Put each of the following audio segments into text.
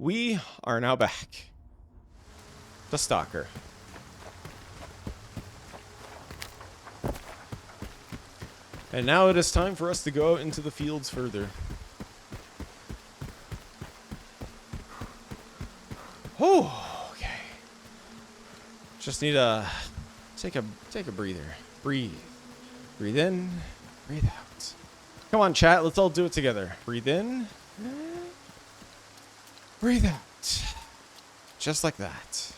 We are now back. The Stalker. And now it is time for us to go out into the fields further. Oh, okay. Just need to take a breather. Breathe. Breathe in, breathe out. Come on, chat, let's all do it together. Breathe in. Breathe out. Just like that.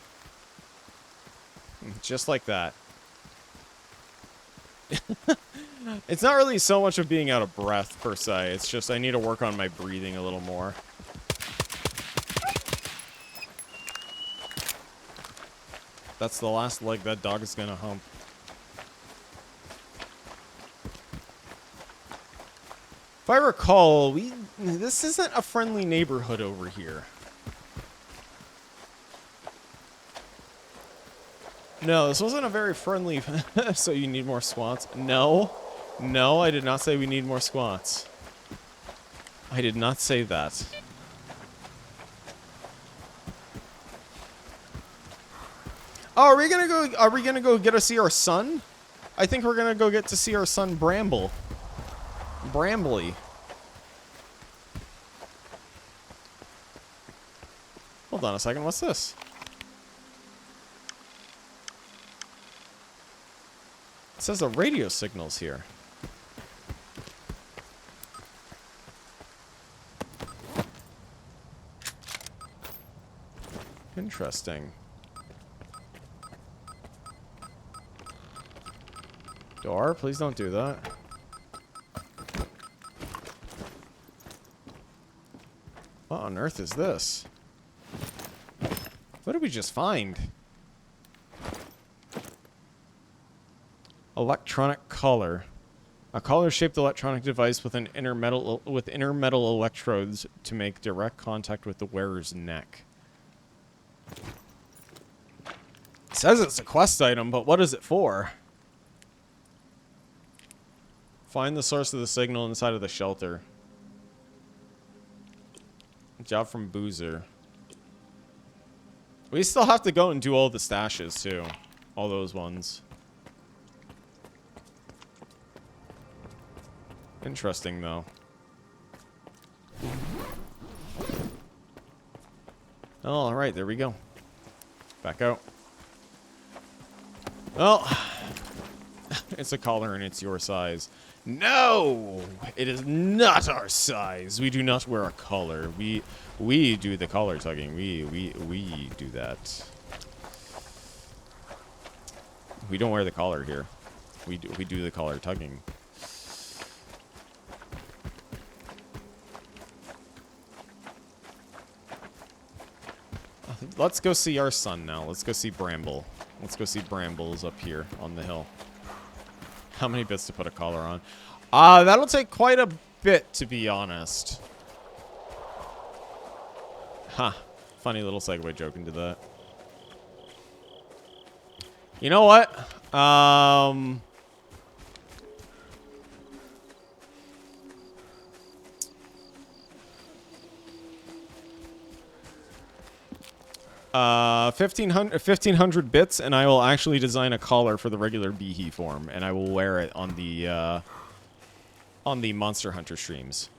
Just like that. It's not really so much of being out of breath, per se. It's just I need to work on my breathing a little more. That's the last leg that dog is gonna hump. If I recall, this isn't a friendly neighborhood over here. No, this wasn't a very friendly... So you need more squats? No. No, I did not say we need more squats. I did not say that. Oh, are we gonna go get to see our son? I think we're gonna go get to see our son Brambly. Hold on a second, what's this? It says the radio signal's here. Interesting. Door, please don't do that. What on earth is this? What did we just find? Electronic collar. A collar-shaped electronic device with an inner metal electrodes to make direct contact with the wearer's neck. It says it's a quest item, but what is it for? Find the source of the signal inside of the shelter. Job from Boozer. We still have to go and do all the stashes, too. All those ones. Interesting, though. Oh, alright, there we go. Back out. Well, it's a collar and it's your size. No! It is not our size. We do not wear a collar. We do the collar tugging. We do that. We don't wear the collar here. We do the collar tugging. Let's go see our son now. Let's go see Bramble. Let's go see Brambles up here on the hill. How many bits to put a collar on? That'll take quite a bit, to be honest. Huh. Funny little segue joke into that. You know what? 1500 bits, and I will actually design a collar for the regular Behe form, and I will wear it on the Monster Hunter streams.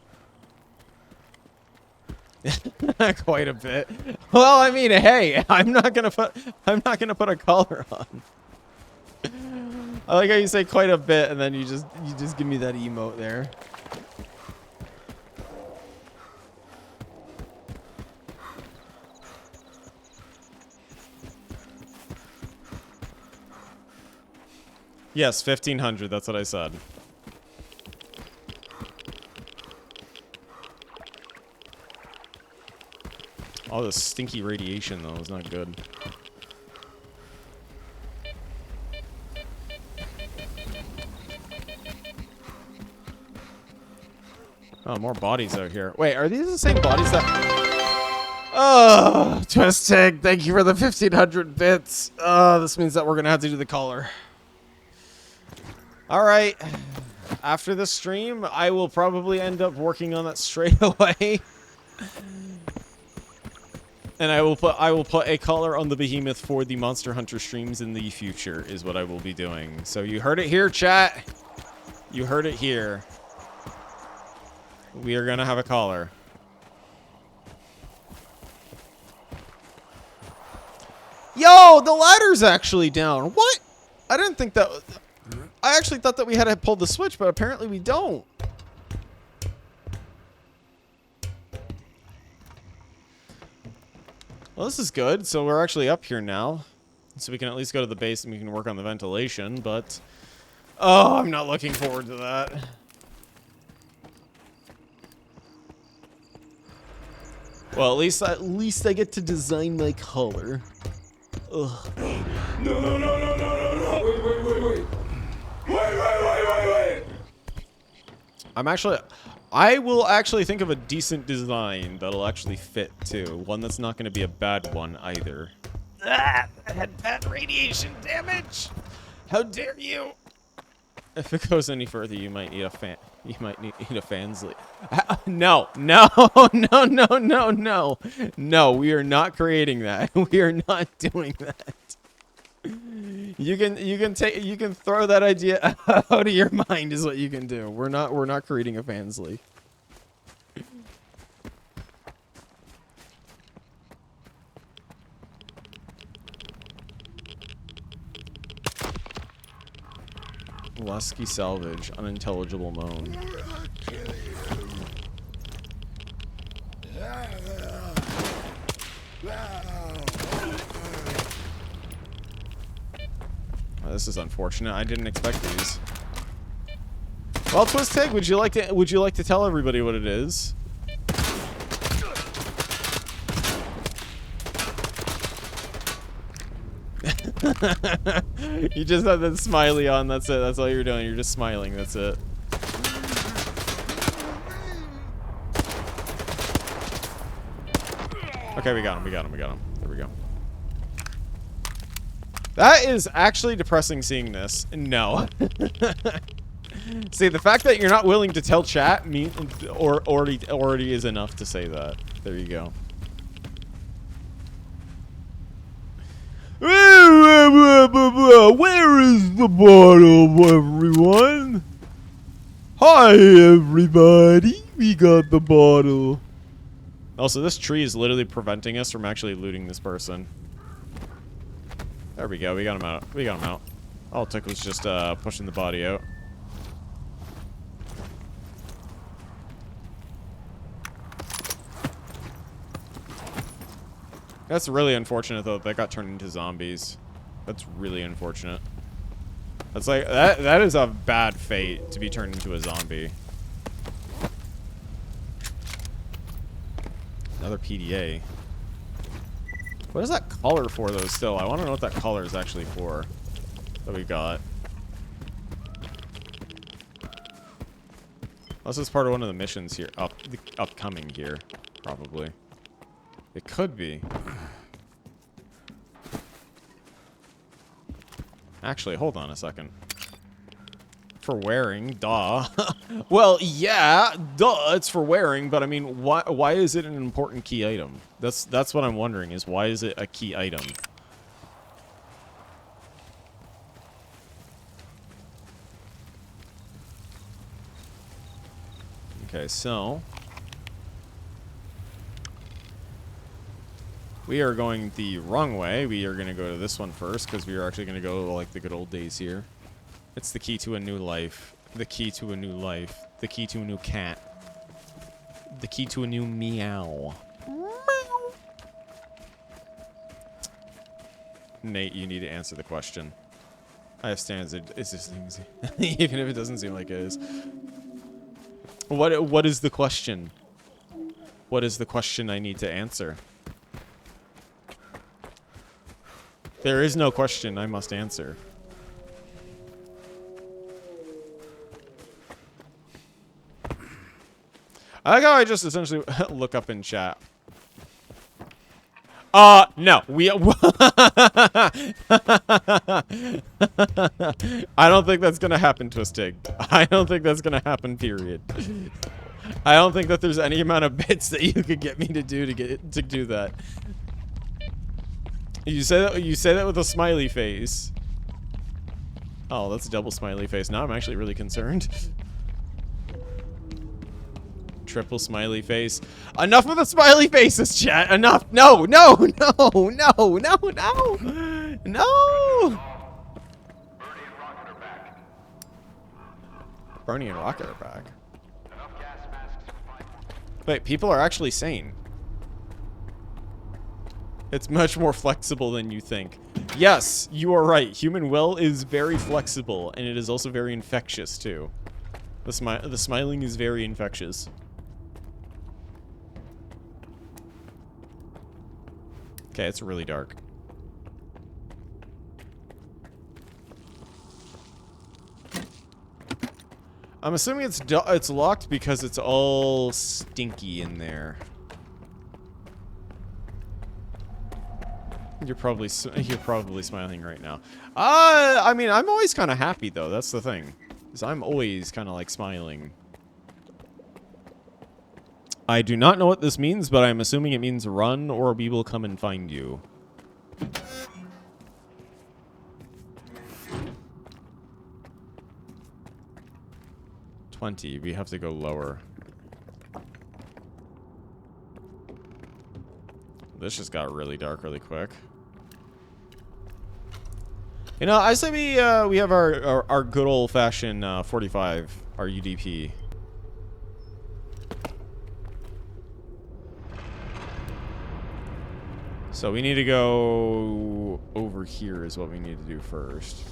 Quite a bit. Well, I mean, hey, I'm not gonna put a collar on. I like how you say quite a bit, and then you just give me that emote there. Yes, 1500, that's what I said. All this stinky radiation, though, is not good. Oh, more bodies out here. Wait, are these the same bodies that... Oh, Twistig, thank you for the 1500 bits. This means that we're gonna have to do the collar. Alright. After this stream, I will probably end up working on that straight away. And I will put a color on the behemoth for the Monster Hunter streams in the future is what I will be doing. So you heard it here, chat. You heard it here. We are gonna have a collar. Yo, the ladder's actually down. What? I didn't think that. I actually thought that we had to pull the switch, but apparently we don't. Well, this is good. So we're actually up here now. So we can at least go to the base and we can work on the ventilation, but... Oh, I'm not looking forward to that. Well, at least I get to design my color. Ugh. No. Wait. I will actually think of a decent design that'll actually fit, too. One that's not going to be a bad one, either. Ah! That had bad radiation damage! How dare you! If it goes any further, you might need a fan. You might need a fan's lead. No, we are not creating that. We are not doing that. You can throw that idea out of your mind is what you can do. We're not creating a fans league. Lusky salvage, unintelligible moan. Oh, this is unfortunate. I didn't expect these. Well, Twistig, would you like to tell everybody what it is? You just have that smiley on, that's it. That's all you're doing. You're just smiling, that's it. Okay, we got him. There we go. That is actually depressing seeing this. No. See, the fact that you're not willing to tell chat already is enough to say that. There you go. Where is the bottle, everyone? Hi, everybody. We got the bottle. Also, this tree is literally preventing us from actually looting this person. There we go. We got him out. All it took was just pushing the body out. That's really unfortunate, though. They got turned into zombies. That's really unfortunate. That's like that is a bad fate to be turned into a zombie. Another PDA. What is that color for, though, still? I want to know what that color is actually for that we got. This is part of one of the missions here. Upcoming here, probably. It could be. Actually, hold on a second. For wearing, duh. Well, yeah, duh, it's for wearing, but I mean, why is it an important key item? That's what I'm wondering, is why is it a key item? Okay, so we are going the wrong way. We are going to go to this one first, because we are actually going to go like the good old days here. It's the key to a new life. The key to a new life. The key to a new cat. The key to a new meow. Meow. Nate, you need to answer the question. I have standards. It's just even if it doesn't seem like it is. What is the question? What is the question I need to answer? There is no question I must answer. I like how I just essentially look up in chat. No. I don't think that's gonna happen, Twistig. I don't think that's gonna happen, period. I don't think that there's any amount of bits that you could get me to do that. You say that with a smiley face. Oh, that's a double smiley face. Now I'm actually really concerned. Triple smiley face. Enough of the smiley faces, chat. Enough. No, no, no, no, no, no. No. Bernie and Rocket are back. Wait, people are actually sane. It's much more flexible than you think. Yes, you are right. Human will is very flexible, and it is also very infectious, too. The smiling is very infectious. Okay, it's really dark. I'm assuming it's locked because it's all stinky in there. You're probably smiling right now. I mean, I'm always kind of happy though. That's the thing. Is I'm always kind of like smiling. I do not know what this means, but I'm assuming it means run or we will come and find you. We have to go lower. This just got really dark really quick. You know, I say we have our good old-fashioned 45, our UDP. So we need to go over here is what we need to do first.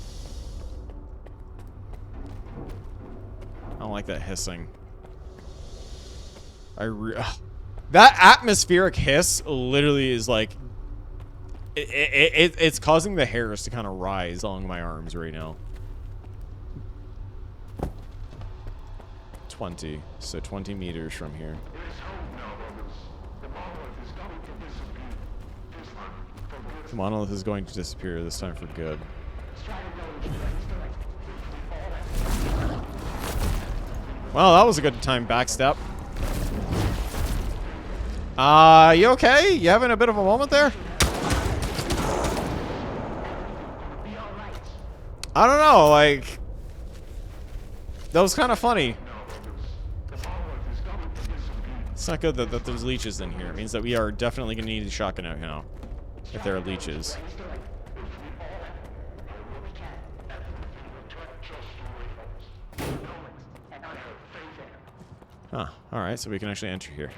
I don't like that hissing. That atmospheric hiss literally is like... It's causing the hairs to kind of rise along my arms right now. 20. So 20 meters from here. The monolith is going to disappear this time for good. Well, that was a good time backstep. You okay? You having a bit of a moment there? I don't know, like... That was kind of funny. It's not good that there's leeches in here. It means that we are definitely going to need a shotgun out now. If there are leeches. Huh. Alright, so we can actually enter here.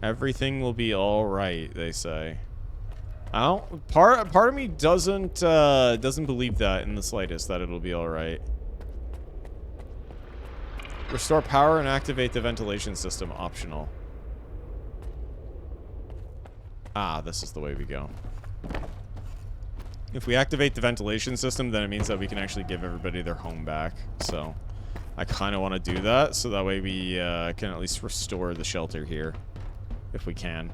Everything will be alright, they say. I don't... Part of me doesn't believe that in the slightest, that it'll be alright. Restore power and activate the ventilation system, optional. Ah, this is the way we go. If we activate the ventilation system, then it means that we can actually give everybody their home back. So, I kind of want to do that, so that way we can at least restore the shelter here. If we can.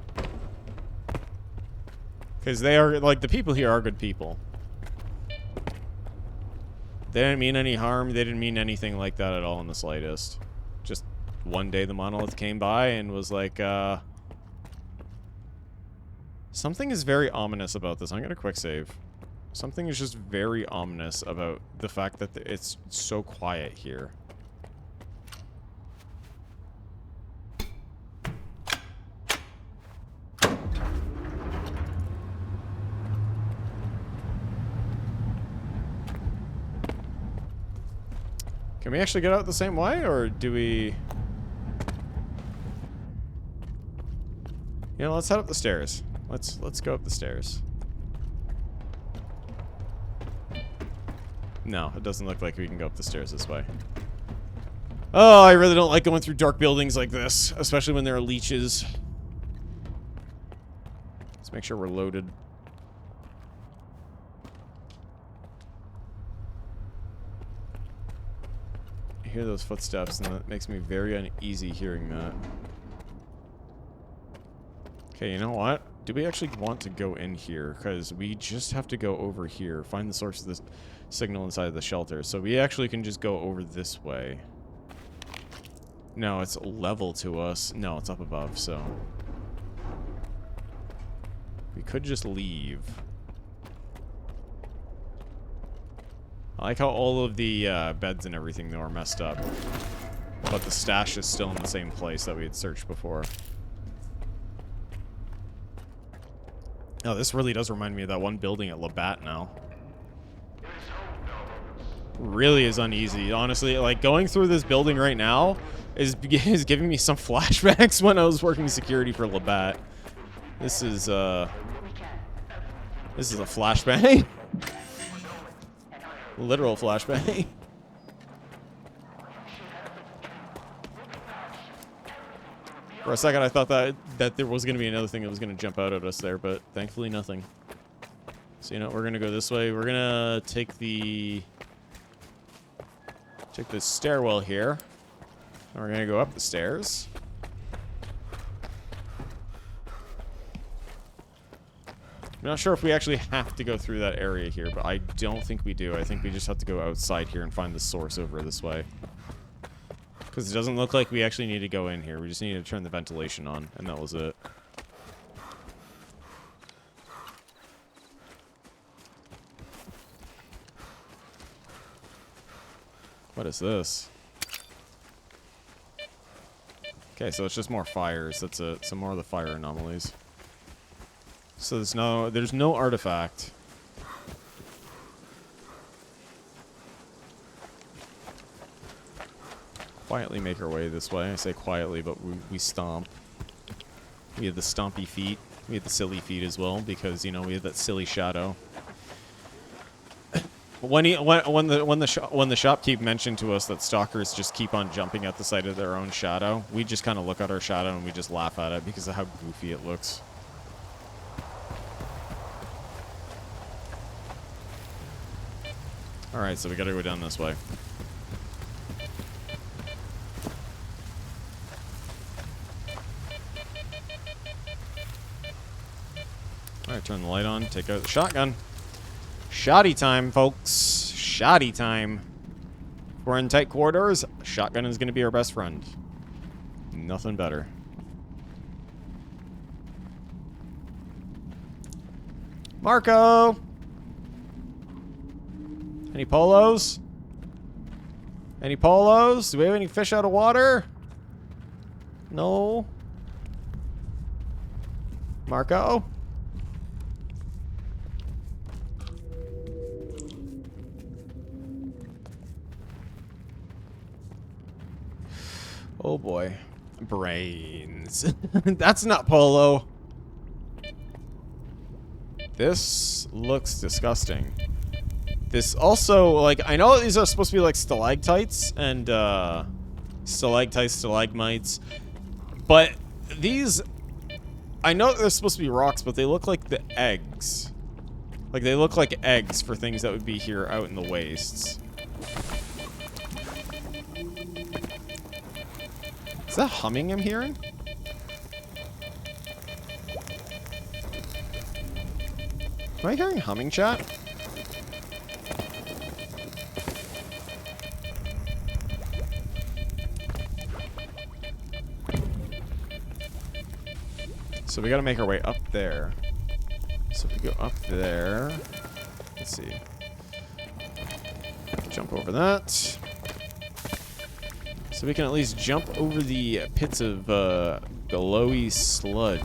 Because they are, like, the people here are good people. They didn't mean any harm, they didn't mean anything like that at all in the slightest. Just one day the monolith came by and was like, something is very ominous about this. I'm gonna quick save. Something is just very ominous about the fact that it's so quiet here. Can we actually get out the same way, or do we... You know, let's head up the stairs. Let's go up the stairs. No, it doesn't look like we can go up the stairs this way. Oh, I really don't like going through dark buildings like this, especially when there are leeches. Let's make sure we're loaded. I hear those footsteps, and that makes me very uneasy hearing that. Okay, you know what? Do we actually want to go in here? Because we just have to go over here, find the source of this signal inside of the shelter. So we actually can just go over this way. No, it's level to us. No, it's up above, so... We could just leave. I like how all of the beds and everything, though, are messed up. But the stash is still in the same place that we had searched before. Oh, this really does remind me of that one building at Labatt now. Really is uneasy. Honestly, like, going through this building right now is giving me some flashbacks when I was working security for Labatt. This is a flashbang. Literal flashbang. For a second, I thought that there was going to be another thing that was going to jump out at us there, but thankfully nothing. So, you know, we're going to go this way. We're going to take the stairwell here. And we're going to go up the stairs. I'm not sure if we actually have to go through that area here, but I don't think we do. I think we just have to go outside here and find the source over this way. Because it doesn't look like we actually need to go in here. We just need to turn the ventilation on, and that was it. What is this? Okay, so it's just more fires. That's some more of the fire anomalies. So there's no artifact. Quietly make our way this way. I say quietly, but we stomp. We have the stompy feet. We have the silly feet as well, because, you know, we have that silly shadow. When the shopkeep mentioned to us that stalkers just keep on jumping at the sight of their own shadow, we just kind of look at our shadow and we just laugh at it because of how goofy it looks. Alright, so we gotta go down this way. Alright, turn the light on, take out the shotgun. Shotty time, folks. Shotty time. If we're in tight corridors, shotgun is gonna be our best friend. Nothing better. Marco! Any polos? Any polos? Do we have any fish out of water? No. Marco? Oh boy. Brains. That's not polo. This looks disgusting. This also, like, I know these are supposed to be like stalactites and stalactites, stalagmites, but these, I know they're supposed to be rocks, but they look like the eggs. Like, they look like eggs for things that would be here out in the wastes. Is that humming I'm hearing? Am I hearing humming, chat? So we gotta make our way up there. So if we go up there, let's see. Jump over that. So we can at least jump over the pits of glowy sludge.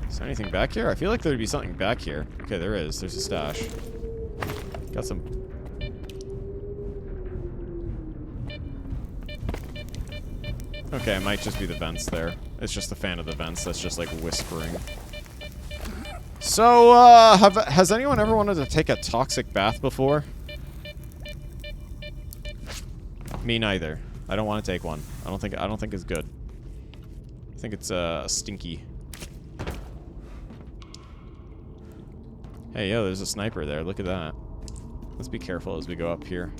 Is there anything back here? I feel like there'd be something back here. Okay, there is. There's a stash. Got some. Okay, it might just be the vents there. It's just the fan of the vents that's just like whispering. So, has anyone ever wanted to take a toxic bath before? Me neither. I don't want to take one. I don't think it's good. I think it's stinky. Hey, yo, there's a sniper there. Look at that. Let's be careful as we go up here.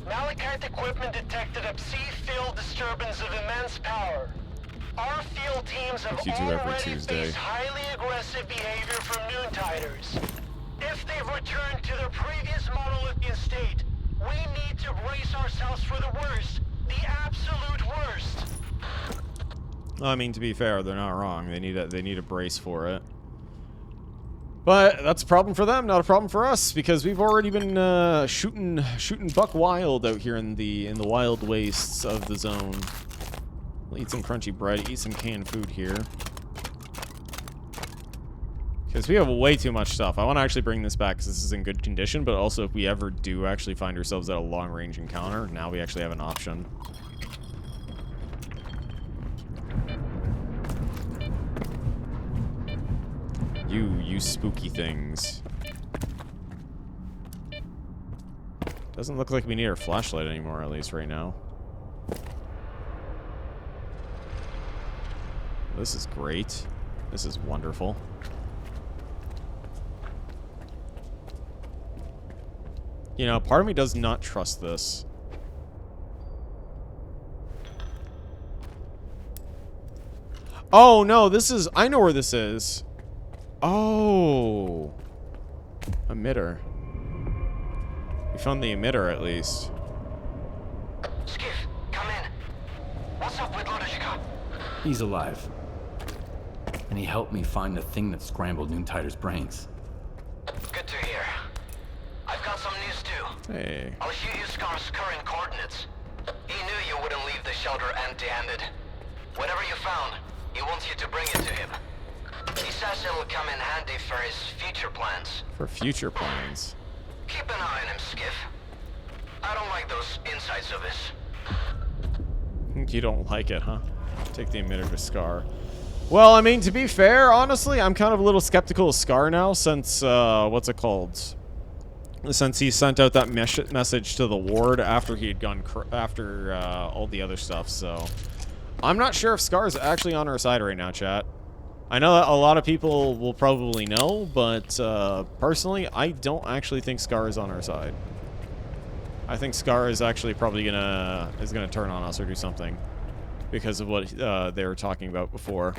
Malachite equipment detected a C-field disturbance of immense power. Our field teams have already faced highly aggressive behavior from Noontiders. If they've returned to their previous monolithian state, we need to brace brace ourselves for the worst. The absolute worst. I mean, to be fair, they're not wrong. They need a brace for it. But that's a problem for them, not a problem for us, because we've already been shooting buck wild out here in the wild wastes of the zone. We'll eat some crunchy bread, eat some canned food here. Because we have way too much stuff. I want to actually bring this back because this is in good condition, but also if we ever do actually find ourselves at a long-range encounter, now we actually have an option. You spooky things. Doesn't look like we need our flashlight anymore, at least right now. This is great. This is wonderful. You know, part of me does not trust this. Oh, no, this is... I know where this is. Oh. Emitter. We found the emitter, at least. Skiff, come in. What's up with Ludoshka? He's alive. And he helped me find the thing that scrambled Noontider's brains. Good to hear. I've got some news too. Hey. I'll shoot you S.T.A.L.K.E.R's current coordinates. He knew you wouldn't leave the shelter empty-handed. Whatever you found, he wants you to bring it to him. He says it'll come in handy for his future plans. For future plans. Keep an eye on him, Skiff. I don't like those insights of his. You don't like it, huh? Take the emitter to Scar. Well, I mean, to be fair, honestly, I'm kind of a little skeptical of Scar now since, what's it called? Since he sent out that message to the ward after he had gone, after all the other stuff, so... I'm not sure if Scar is actually on our side right now, chat. I know that a lot of people will probably know, but personally, I don't actually think Scar is on our side. I think Scar is actually probably gonna turn on us or do something because of what they were talking about before.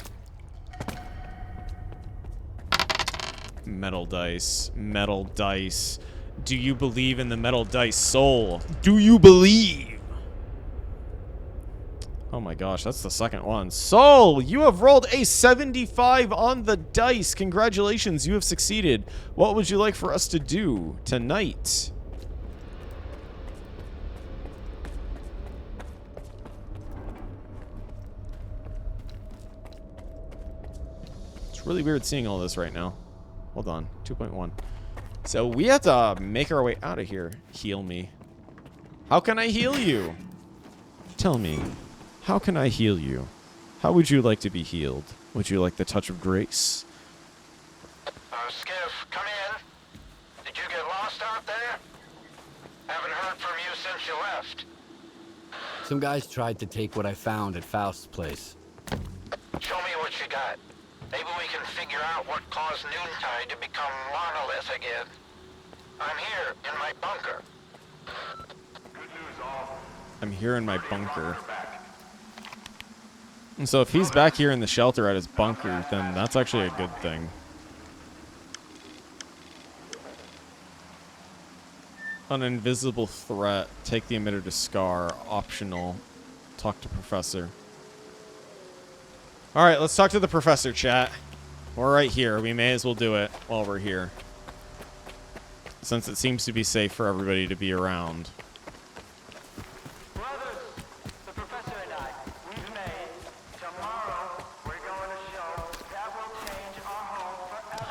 Metal dice, metal dice. Do you believe in the metal dice soul? Do you believe? Oh my gosh, that's the second one. Soul, you have rolled a 75 on the dice. Congratulations, you have succeeded. What would you like for us to do tonight? It's really weird seeing all this right now. Hold on, 2.1. So we have to make our way out of here. Heal me. How can I heal you? Tell me. How can I heal you? How would you like to be healed? Would you like the touch of grace? Skiff, come in. Did you get lost out there? Haven't heard from you since you left. Some guys tried to take what I found at Faust's place. Show me what you got. Maybe we can figure out what caused Noontide to become monolith again. I'm here in my bunker. Good news, all. I'm here in my bunker. And so if he's back here in the shelter at his bunker, then that's actually a good thing. An invisible threat. Take the emitter to Scar. Optional. Talk to Professor. Alright, let's talk to the Professor, chat. We're right here. We may as well do it while we're here. Since it seems to be safe for everybody to be around.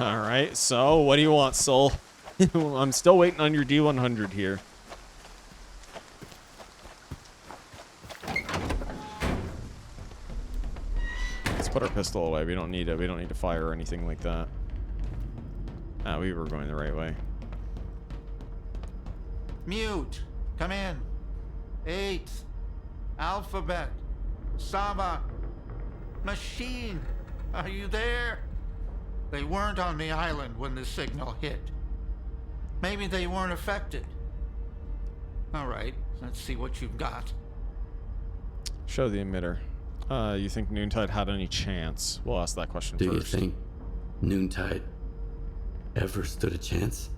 Alright, so what do you want, Soul? I'm still waiting on your D100 here. Let's put our pistol away. We don't need it. We don't need to fire or anything like that. Ah, we were going the right way. Mute. Come in. 8. Alphabet. Saba. Machine. Are you there? They weren't on the island when the signal hit. Maybe they weren't affected. All right, let's see what you've got. Show the emitter. You think Noontide had any chance? We'll ask that question Do first. you think Noontide ever stood a chance?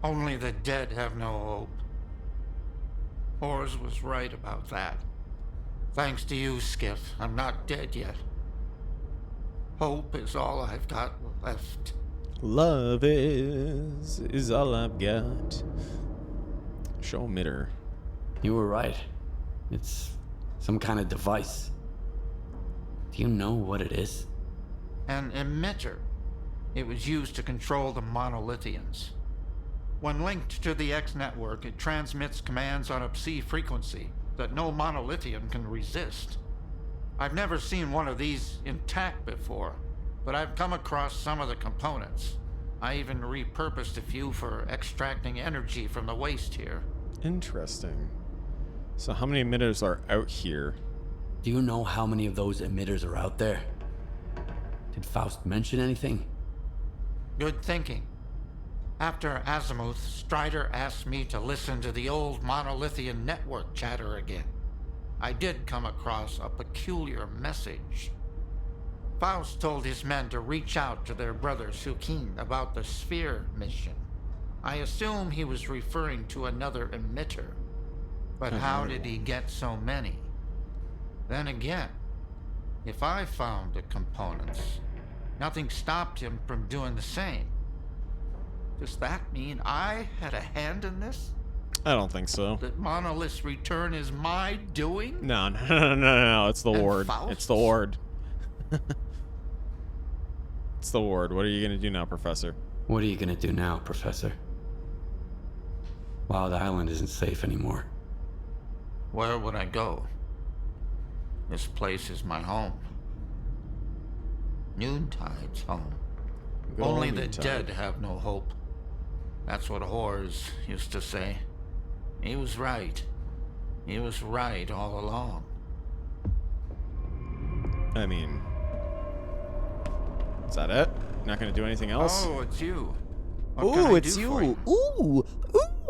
Only the dead have no hope. Horus was right about that. Thanks to you, Skiff, I'm not dead yet. Hope is all I've got left. Love is all I've got. Show emitter. You were right. It's some kind of device. Do you know what it is? An emitter. It was used to control the monolithians. When linked to the X network, it transmits commands on a psi frequency that no monolithian can resist. I've never seen one of these intact before, but I've come across some of the components. I even repurposed a few for extracting energy from the waste here. Interesting. So how many emitters are out here? Do you know how many of those emitters are out there? Did Faust mention anything? Good thinking. After Azimuth, Strider asked me to listen to the old monolithian network chatter again. I did come across a peculiar message. Faust told his men to reach out to their brother Sukin about the S.T.A.L.K.E.R mission. I assume he was referring to another emitter. But how did he get so many? Then again, if I found the components, nothing stopped him from doing the same. Does that mean I had a hand in this? I don't think so. That Monolith's return is my doing? No, no, no, no, no. It's the And ward. Faust's? It's the ward. It's the ward. What are you gonna do now, Professor? What are you gonna do now, Professor? Wild Island isn't safe anymore. Where would I go? This place is my home. Noontide's home. Good Only old the Noontide. dead have no hope. That's what Horus used to say. He was right. He was right all along. I mean, is that it? Not gonna do anything else? Oh, it's you. What can I Ooh, it's do for you.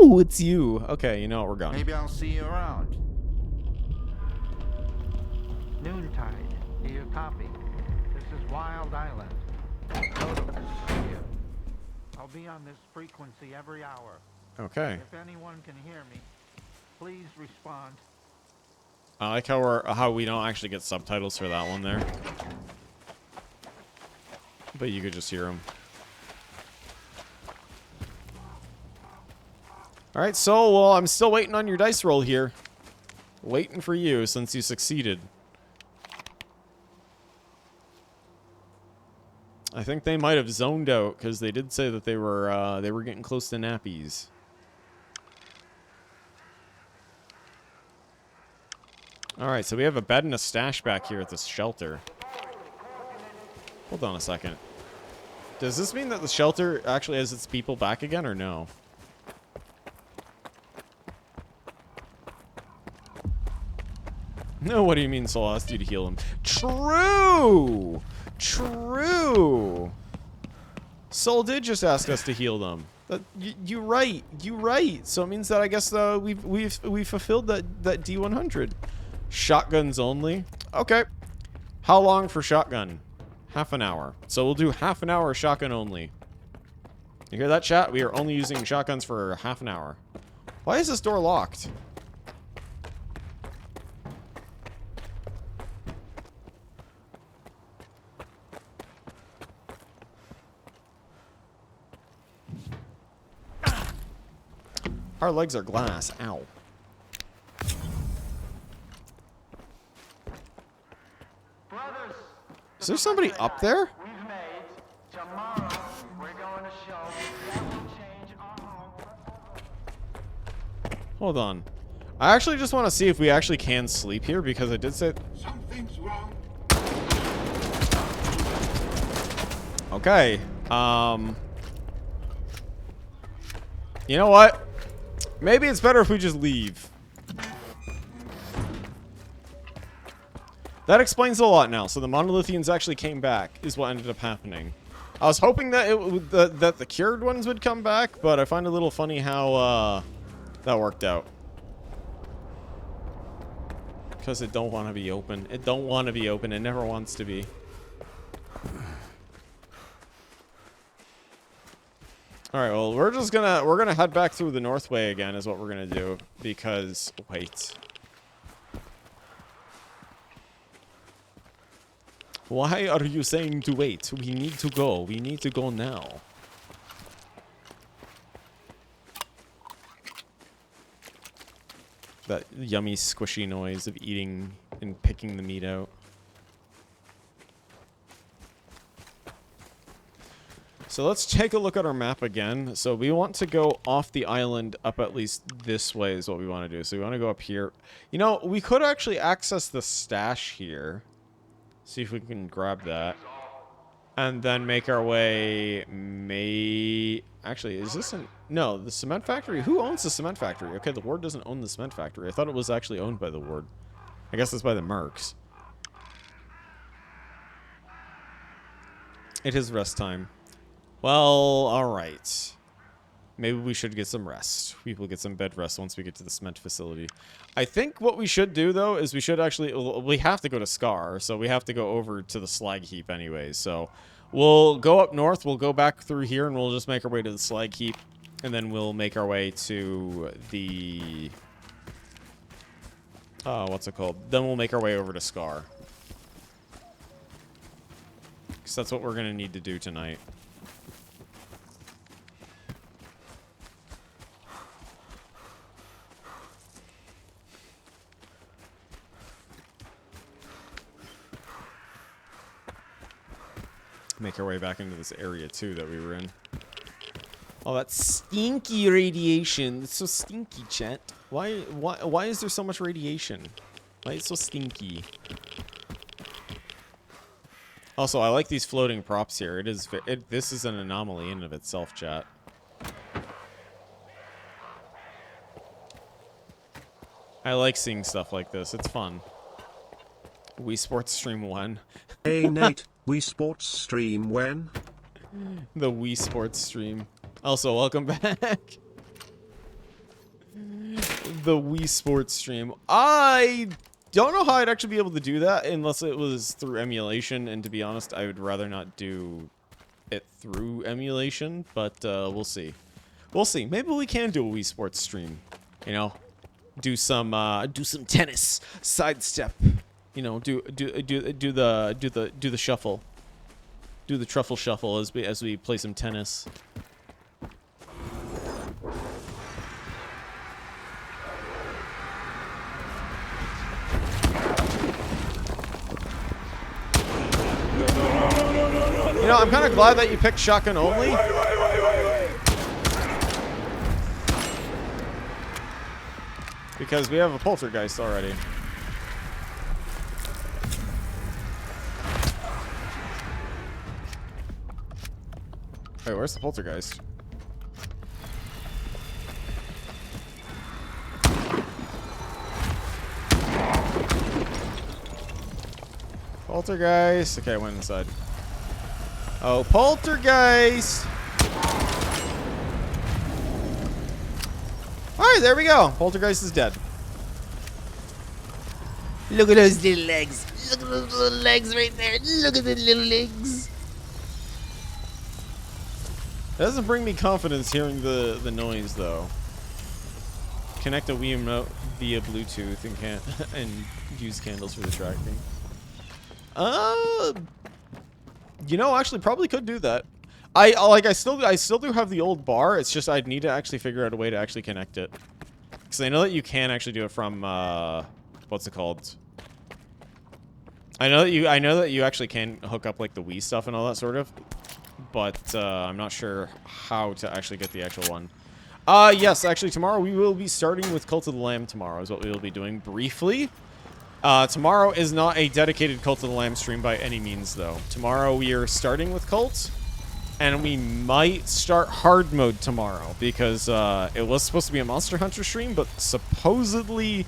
Ooh, it's you. Okay, you know what? We're gone. Maybe I'll see you around. Noontide. Do you copy? This is Wild Island. Totem is here. I'll be on this frequency every hour. Okay. If anyone can hear me, please respond. I like how we don't actually get subtitles for that one there. But you could just hear them. Alright, so, well, I'm still waiting on your dice roll here. Waiting for you, since you succeeded. I think they might have zoned out, because they did say that they were getting close to nappies. Alright, so we have a bed and a stash back here at this shelter. Hold on a second. Does this mean that the shelter actually has its people back again, or no? No, what do you mean Soul asked you to heal him? True! True! Soul did just ask us to heal them. You're right. You're right. So it means that I guess we've fulfilled that D100. Shotguns only. Okay. How long for shotgun? Half an hour. So we'll do half an hour shotgun only. You hear that, chat? We are only using shotguns for half an hour. Why is this door locked? Our legs are glass. Ow. Brothers, Is there somebody up there? we've made. Tomorrow, we're going to show that will change our home. Hold on. I actually just want to see if we actually can sleep here, because I did say... Something's wrong. Okay. You know what? Maybe it's better if we just leave. That explains a lot now. So the Monolithians actually came back, is what ended up happening. I was hoping that that the cured ones would come back, but I find it a little funny how that worked out. Because it don't want to be open. It don't want to be open. It never wants to be. All right, well, we're gonna head back through the north way again is what we're gonna do because wait. Why are you saying to wait? We need to go. We need to go now. That yummy squishy noise of eating and picking the meat out. So let's take a look at our map again. So we want to go off the island up at least this way is what we want to do. So we want to go up here. You know, we could actually access the stash here. See if we can grab that. And then make our way... Actually, is this an... No, the cement factory? Who owns the cement factory? Okay, the ward doesn't own the cement factory. I thought it was actually owned by the ward. I guess it's by the mercs. It is rest time. Well, alright. Maybe we should get some rest. We will get some bed rest once we get to the cement facility. I think what we should do, though, is we should actually... We have to go to S.T.A.L.K.E.R, so we have to go over to the slag heap anyways. So we'll go up north, we'll go back through here, and we'll just make our way to the slag heap. And then we'll make our way to the... what's it called? Then we'll make our way over to S.T.A.L.K.E.R. Because that's what we're going to need to do tonight. Make our way back into this area too that we were in. Oh, that stinky radiation. It's so stinky, chat. Why is there so much radiation? Why is it so stinky? Also, I like these floating props here. This is an anomaly in and of itself, chat. I like seeing stuff like this. It's fun. Wii Sports Stream 1. Hey Nate, Wii Sports Stream when? The Wii Sports Stream. Also, welcome back. The Wii Sports Stream. I don't know how I'd actually be able to do that unless it was through emulation, and to be honest, I would rather not do it through emulation, but we'll see. We'll see. Maybe we can do a Wii Sports Stream. You know, do some tennis, sidestep. You know, do the shuffle, do the truffle shuffle as we play some tennis. You know, I'm kind of glad that you picked shotgun only. Because we have a poltergeist already. Wait, where's the poltergeist? Poltergeist. Okay, I went inside. Oh, poltergeist! Alright, there we go. Poltergeist is dead. Look at those little legs. Look at those little legs right there. Look at the little legs. It doesn't bring me confidence hearing the noise, though. Connect a Wii remote via Bluetooth and use candles for the tracking. You know, actually, probably could do that. I still do have the old bar. It's just I'd need to actually figure out a way to actually connect it, because I know that you can actually do it from what's it called? I know that you actually can hook up like the Wii stuff and all that sort of, but I'm not sure how to actually get the actual one. Yes, actually, tomorrow we will be starting with Cult of the Lamb. Tomorrow is what we will be doing briefly. Tomorrow is not a dedicated Cult of the Lamb stream by any means, though. Tomorrow we are starting with Cult, and we might start hard mode tomorrow, because it was supposed to be a Monster Hunter stream, but supposedly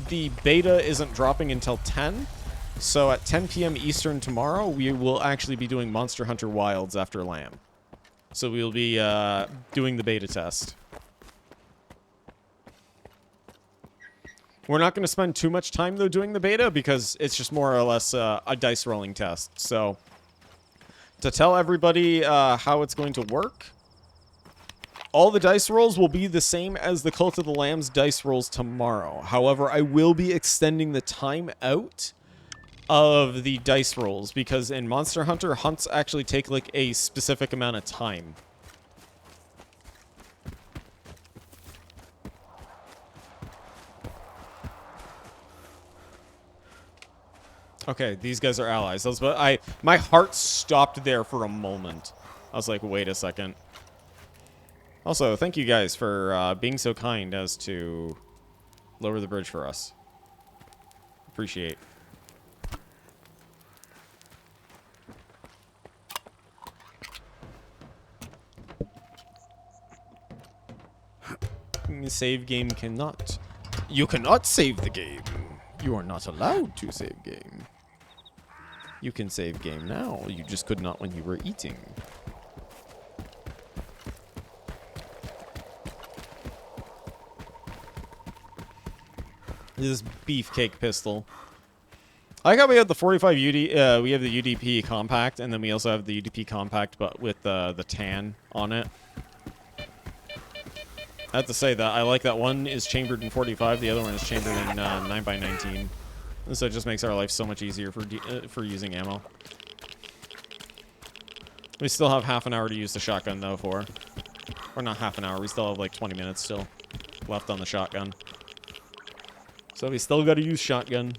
the beta isn't dropping until 10. So at 10 p.m. Eastern tomorrow, we will actually be doing Monster Hunter Wilds after Lamb. So we will be doing the beta test. We're not going to spend too much time, though, doing the beta, because it's just more or less a dice rolling test. So to tell everybody how it's going to work, All the dice rolls will be the same as the Cult of the Lamb's dice rolls tomorrow. However, I will be extending the time out of the dice rolls because in Monster Hunter, hunts actually take like a specific amount of time. Okay, these guys are allies. That's what my heart stopped there for a moment. I was like, wait a second. Also, thank you guys for being so kind as to lower the bridge for us. Appreciate. Save game cannot. You cannot save the game. You are not allowed to save game. You can save game now. You just could not when you were eating. This beefcake pistol. I like how we have the 45 UD. We have the UDP compact, and then we also have the UDP compact, but with the tan on it. I have to say that I like that one is chambered in 45, the other one is chambered in 9x19. And so it just makes our life so much easier for using ammo. We still have half an hour to use the shotgun though or not half an hour. We still have like 20 minutes still left on the shotgun. So we still got to use shotgun.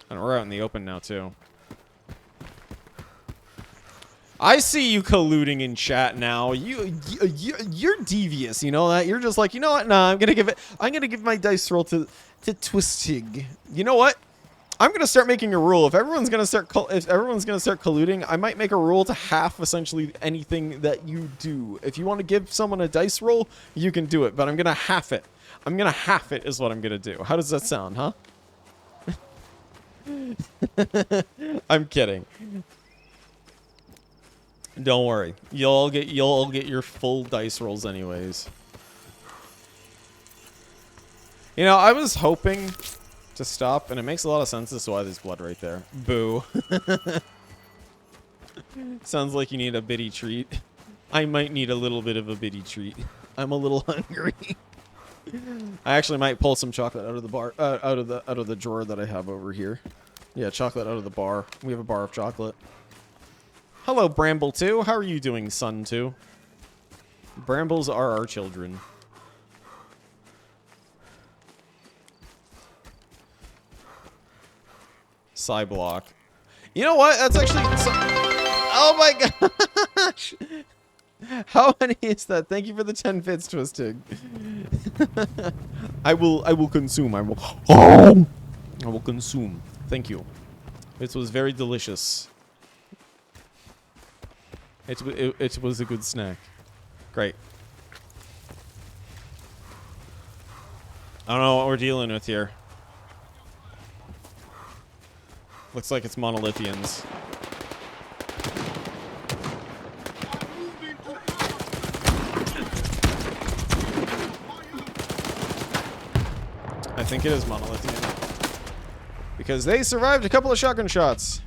And we're out in the open now too. I see you colluding in chat now. You're devious, you know that? You're just like, you know what? Nah, I'm gonna give my dice roll to Twistig. You know what? I'm gonna start making a rule. If everyone's gonna start colluding, I might make a rule to half essentially anything that you do. If you want to give someone a dice roll, you can do it, but I'm gonna half it. I'm gonna half it is what I'm gonna do. How does that sound, huh? I'm kidding. Don't worry. You'll all get your full dice rolls anyways. You know, I was hoping to stop, and it makes a lot of sense as to why there's blood right there. Boo. Sounds like you need a bitty treat. I might need a little bit of a bitty treat. I'm a little hungry. I actually might pull some chocolate out of the bar, out of the drawer that I have over here. Yeah, chocolate out of the bar. We have a bar of chocolate. Hello, Bramble 2. How are you doing, Son 2? Brambles are our children. Cyblock. You know what? That's actually... Oh my gosh! How many is that? Thank you for the 10 bits, Twisted. I will consume. I will consume. Thank you. This was very delicious. It was a good snack. Great. I don't know what we're dealing with here. Looks like it's monolithians. I think it is monolithian. Because they survived a couple of shotgun shots.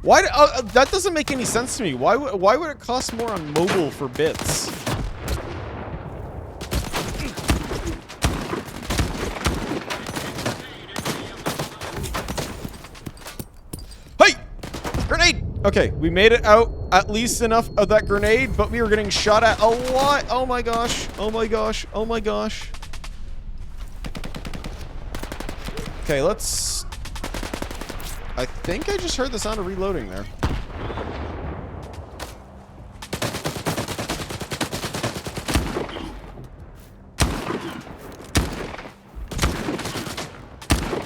Why? That doesn't make any sense to me. Why would it cost more on mobile for bits? Hey! Grenade! Okay, we made it out at least enough of that grenade, but we were getting shot at a lot. Oh my gosh. Oh my gosh. Oh my gosh. Okay, let's... I think I just heard the sound of reloading there.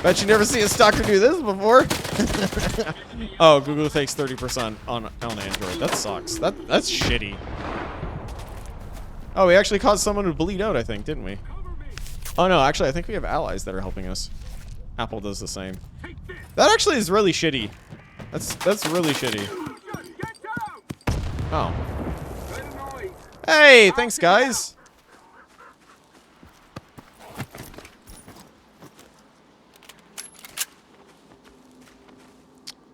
Bet you never see a stalker do this before. Oh, Google takes 30% on Android. That sucks. That's shitty. Oh, we actually caused someone to bleed out, I think, didn't we? Oh no, actually, I think we have allies that are helping us. Apple does the same. That actually is really shitty. That's really shitty. Oh. Hey, thanks guys.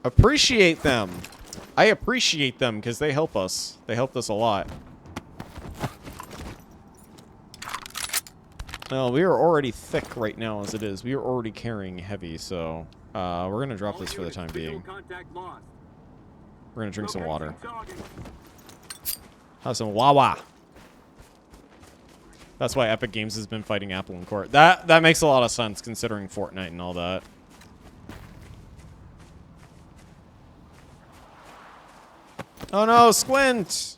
Appreciate them. I appreciate them because they help us. They helped us a lot. Well, we are already thick right now as it is. We are already carrying heavy, so we're going to drop this for the time being. We're going to drink some water. Have some Wawa. That's why Epic Games has been fighting Apple in court. That makes a lot of sense considering Fortnite and all that. Oh no, Squint!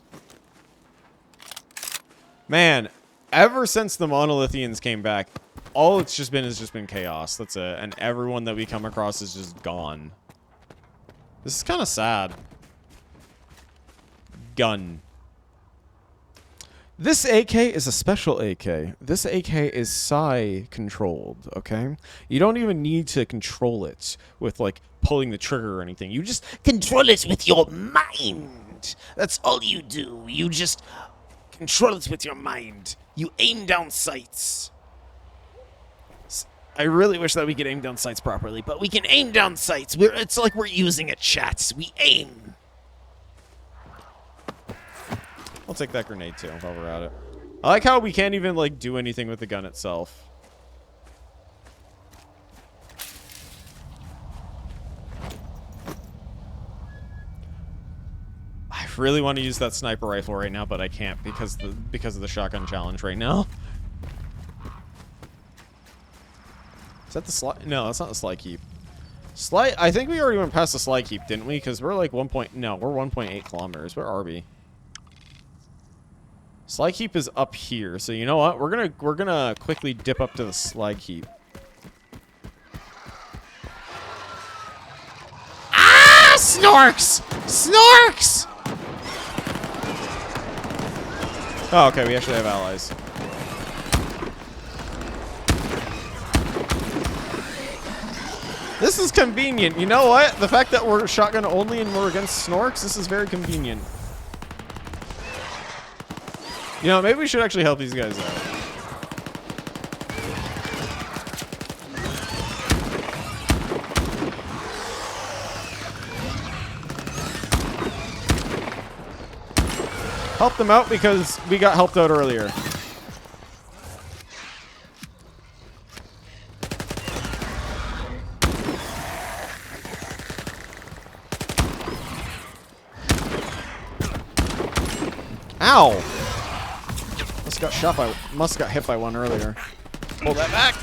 Man, ever since the Monolithians came back, all it's just been has just been chaos. That's it. And everyone that we come across is just gone. This is kind of sad. Gun. This AK is a special AK. This AK is psi controlled, okay? You don't even need to control it with like pulling the trigger or anything. You just Control it with your mind. That's all you do. You just control it with your mind. You aim down sights. I really wish that we could aim down sights properly, but we can aim down sights. It's like we're using a chat. We aim. I'll take that grenade too while we're at it. I like how we can't even like do anything with the gun itself. I really want to use that sniper rifle right now, but I can't because of the shotgun challenge right now. Is that the slide? No, that's not the slide keep. Slide. I think we already went past the slide keep, didn't we? Because we're like 1.8 kilometers. Where are we? Slide keep is up here, so you know what? We're gonna quickly dip up to the slide keep. Ah, Snorks! Snorks! Oh, okay. We actually have allies. This is convenient. You know what? The fact that we're shotgun only and we're against Snorks, this is very convenient. You know, maybe we should actually help these guys out. Help them out because we got helped out earlier. Ow! Must got hit by one earlier. Pull that back.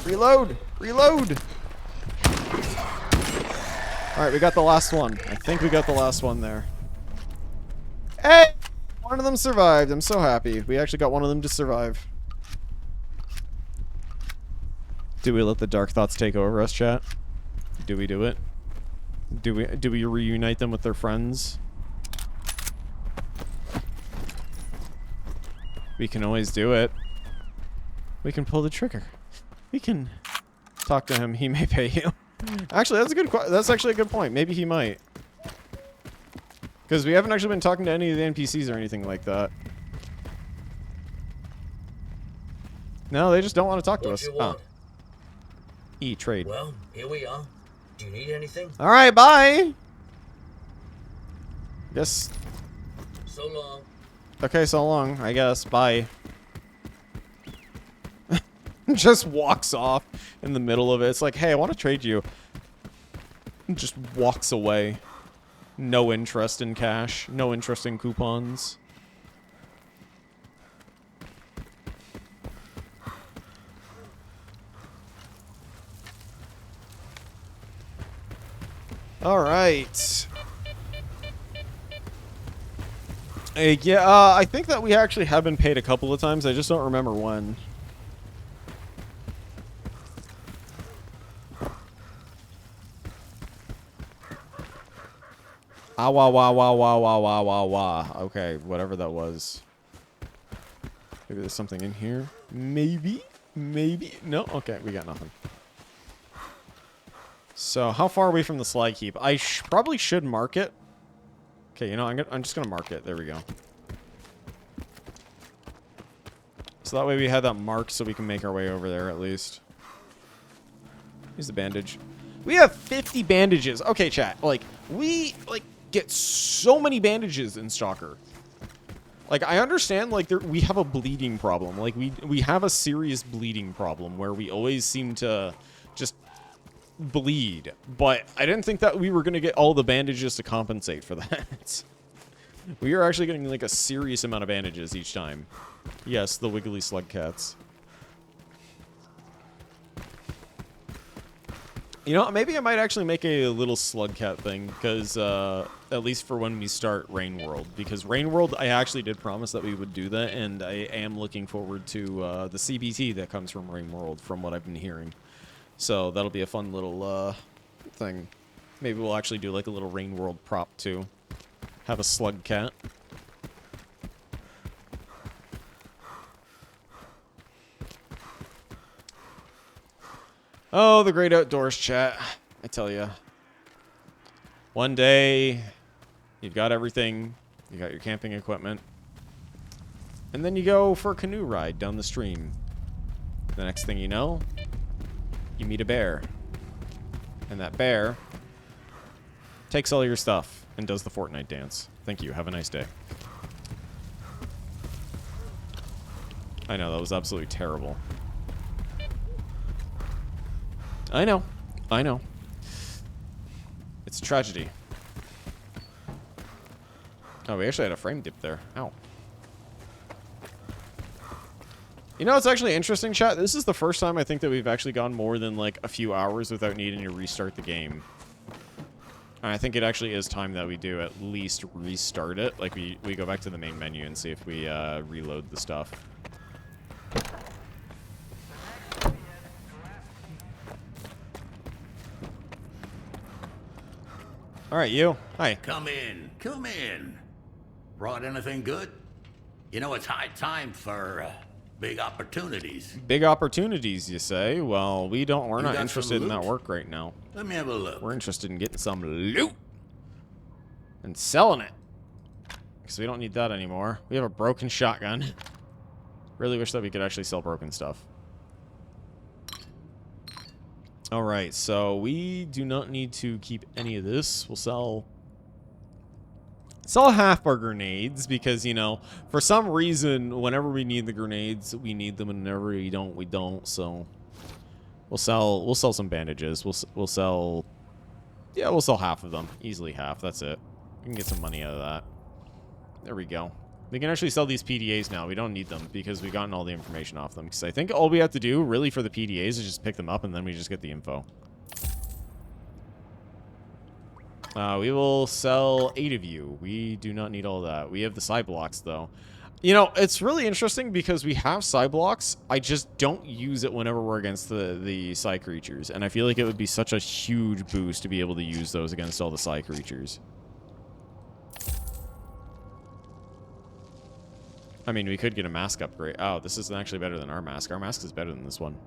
Reload. Reload. All right, we got the last one. I think we got the last one there. Hey, one of them survived. I'm so happy. We actually got one of them to survive. Do we let the dark thoughts take over us, chat? Do we do it? Do we reunite them with their friends? We can always do it. We can pull the trigger. We can talk to him. He may pay you. Actually, that's actually a good point. Maybe he might. Because we haven't actually been talking to any of the NPCs or anything like that. No, they just don't want to talk to us. Oh. Trade. Well, here we are. Do you need anything? All right, bye. Guess. So long. Okay, so long, I guess. Bye. Just walks off in the middle of it. It's like, hey, I want to trade you. Just walks away. No interest in cash. No interest in coupons. All right. Yeah, I think that we actually have been paid a couple of times. I just don't remember when. Ah, wah, wah, wah, wah, wah, wah, wah, wah. Okay, whatever that was. Maybe there's something in here. Maybe? Maybe? No? Okay, we got nothing. So, how far away from the slide keep? I probably should mark it. Okay, you know, I'm just gonna mark it. There we go. So that way we have that marked so we can make our way over there at least. Use the bandage. We have 50 bandages. Okay, chat. Like, We, like, get so many bandages in S.T.A.L.K.E.R. Like, I understand, like, we have a bleeding problem. Like, we have a serious bleeding problem where we always seem to just bleed. But I didn't think that we were going to get all the bandages to compensate for that. We are actually getting, like, a serious amount of bandages each time. Yes, the wiggly slug cats. You know, maybe I might actually make a little slug cat thing, because, at least for when we start Rain World. Because Rain World, I actually did promise that we would do that, and I am looking forward to, the CBT that comes from Rain World, from what I've been hearing. So, that'll be a fun little, thing. Maybe we'll actually do, like, a little Rain World prop, too. Have a slug cat. Oh, the great outdoors, chat. I tell ya. One day, you've got everything. You got your camping equipment. And then you go for a canoe ride down the stream. The next thing you know, you meet a bear. And that bear takes all your stuff and does the Fortnite dance. Thank you. Have a nice day. I know, that was absolutely terrible. I know. I know. It's a tragedy. Oh, we actually had a frame dip there. Ow. You know, it's actually interesting, chat. This is the first time I think that we've actually gone more than, like, a few hours without needing to restart the game. And I think it actually is time that we do at least restart it. Like, we go back to the main menu and see if we reload the stuff. All right, you. Hi. Come in. Come in. Brought anything good? You know, it's high time for big opportunities. Big opportunities, you say? Well, we're You not got interested some in that loot? work right now. Let me have a look. We're interested in getting some loot and selling it. Because we don't need that anymore. We have a broken shotgun. Really wish that we could actually sell broken stuff. Alright, so we do not need to keep any of this. We'll sell half our grenades because, you know, for some reason, whenever we need the grenades, we need them, and whenever we don't. So we'll sell some bandages. We'll sell half of them. Easily half. That's it. We can get some money out of that. There we go. We can actually sell these PDAs now. We don't need them because we've gotten all the information off them. Because I think all we have to do, really, for the PDAs is just pick them up, and then we just get the info. We will sell 8 of you. We do not need all that. We have the side blocks, though. You know, it's really interesting because we have side blocks. I just don't use it whenever we're against the side creatures. And I feel like it would be such a huge boost to be able to use those against all the side creatures. I mean, we could get a mask upgrade. Oh, this is actually better than our mask. Our mask is better than this one.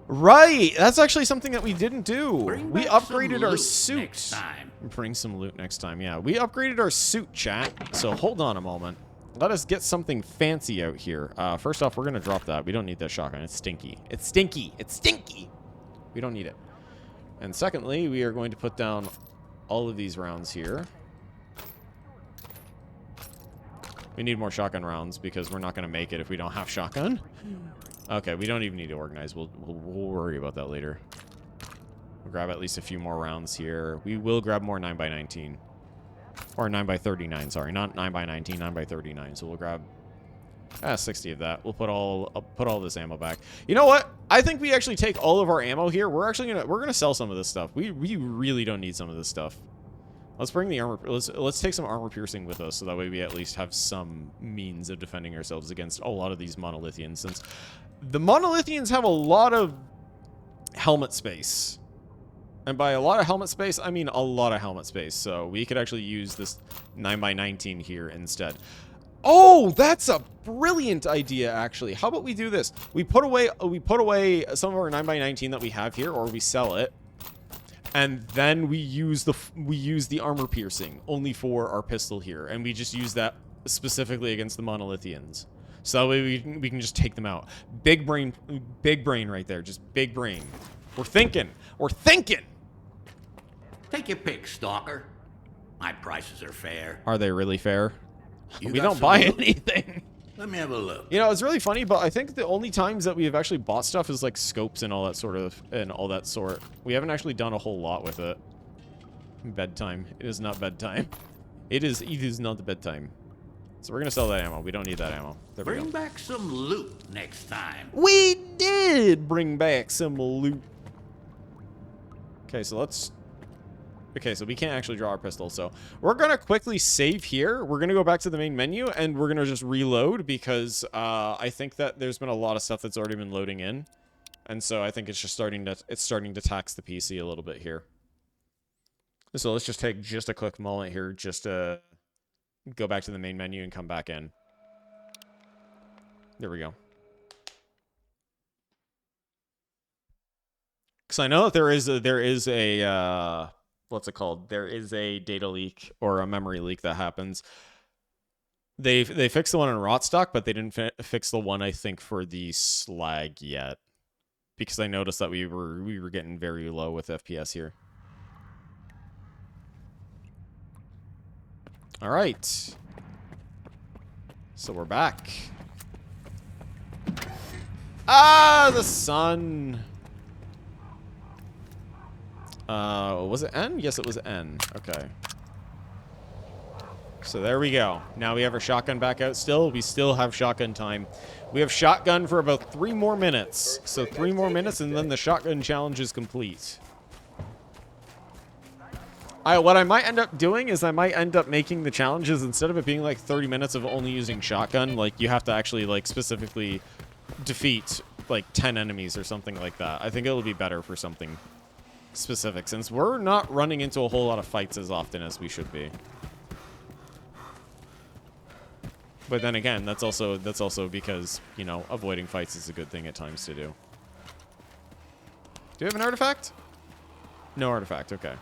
Right! That's actually something that we didn't do. We upgraded our suit. Next time. Bring some loot next time, yeah. We upgraded our suit, chat. So hold on a moment. Let us get something fancy out here. First off, we're going to drop that. We don't need that shotgun. It's stinky. It's stinky. It's stinky! We don't need it. And secondly, we are going to put down all of these rounds here. We need more shotgun rounds because we're not going to make it if we don't have shotgun. Okay, we don't even need to organize. We'll worry about that later. We'll grab at least a few more rounds here. We will grab more 9x19. Or 9x39, sorry. Not 9x19, 9x39. So we'll grab 60 of that. We'll put all this ammo back. You know what? I think we actually take all of our ammo here. We're gonna sell some of this stuff. We really don't need some of this stuff. Let's bring the armor. Let's take some armor piercing with us, so that way we at least have some means of defending ourselves against a lot of these monolithians. Since the monolithians have a lot of helmet space, and by a lot of helmet space, I mean a lot of helmet space. So we could actually use this 9x19 here instead. Oh, that's a brilliant idea, actually. How about we do this? We put away some of our 9x19 that we have here, or we sell it. And then we use the armor piercing only for our pistol here, and we just use that specifically against the monolithians. So that way we can just take them out. Big brain right there, just big brain. We're thinking. Take your pick, Stalker. My prices are fair. Are they really fair? You We got don't some buy loot? anything. Let me have a look. You know, it's really funny, but I think the only times that we've actually bought stuff is like scopes and all that sort. We haven't actually done a whole lot with it. Bedtime. It is not bedtime. It is not bedtime. So we're gonna sell that ammo. We don't need that ammo. There we go. Bring back some loot next time. We did bring back some loot. Okay, so let's... Okay, so we can't actually draw our pistol, so we're gonna quickly save here. We're gonna go back to the main menu, and we're gonna just reload, because I think that there's been a lot of stuff that's already been loading in. And so I think it's just starting to tax the PC a little bit here. So let's just take just a quick moment here, just to go back to the main menu and come back in. There we go. Because I know that there is a what's it called? There is a data leak or a memory leak that happens. They fixed the one in Rotstock, but they didn't fix the one, I think, for the Slag yet. Because I noticed that we were getting very low with FPS here. All right. So we're back. Ah, the sun. Was it N? Yes, it was N. Okay. So there we go. Now we have our shotgun back out still. We still have shotgun time. We have shotgun for about 3 more minutes. So 3 more minutes, and then the shotgun challenge is complete. What I might end up doing is I might end up making the challenges, instead of it being like 30 minutes of only using shotgun, like you have to actually like specifically defeat like 10 enemies or something like that. I think it'll be better for something specific, since we're not running into a whole lot of fights as often as we should be. But then again, that's also because, you know, avoiding fights is a good thing at times to do. Do you have an artifact? No artifact, okay.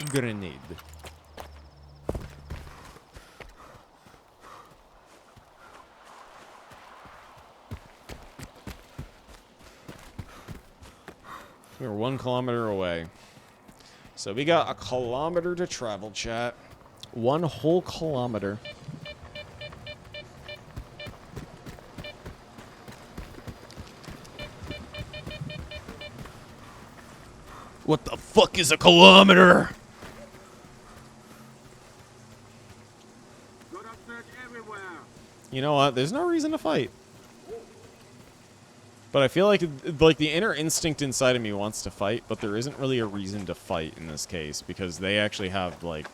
Grenade. We're 1 kilometer away. So we got a kilometer to travel, chat. 1 whole kilometer. What the fuck is a kilometer? You know what? There's no reason to fight. But I feel like the inner instinct inside of me wants to fight, but there isn't really a reason to fight in this case, because they actually have, like,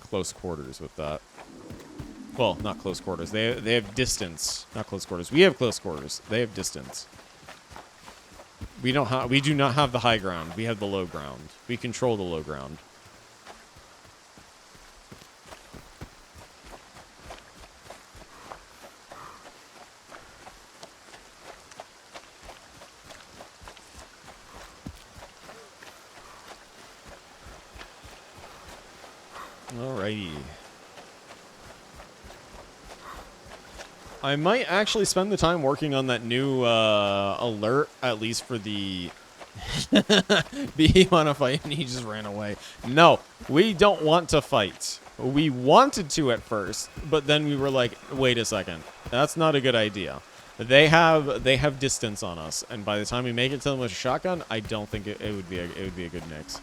close quarters with that. Well, not close quarters. They have distance, not close quarters. We have close quarters. They have distance. We do not have the high ground. We have the low ground. We control the low ground. Alrighty. I might actually spend the time working on that new alert, at least for the... He want to fight and he just ran away. No, we don't want to fight. We wanted to at first, but then we were like, wait a second. That's not a good idea. They have distance on us, and by the time we make it to them with a shotgun, I don't think it would be a good mix.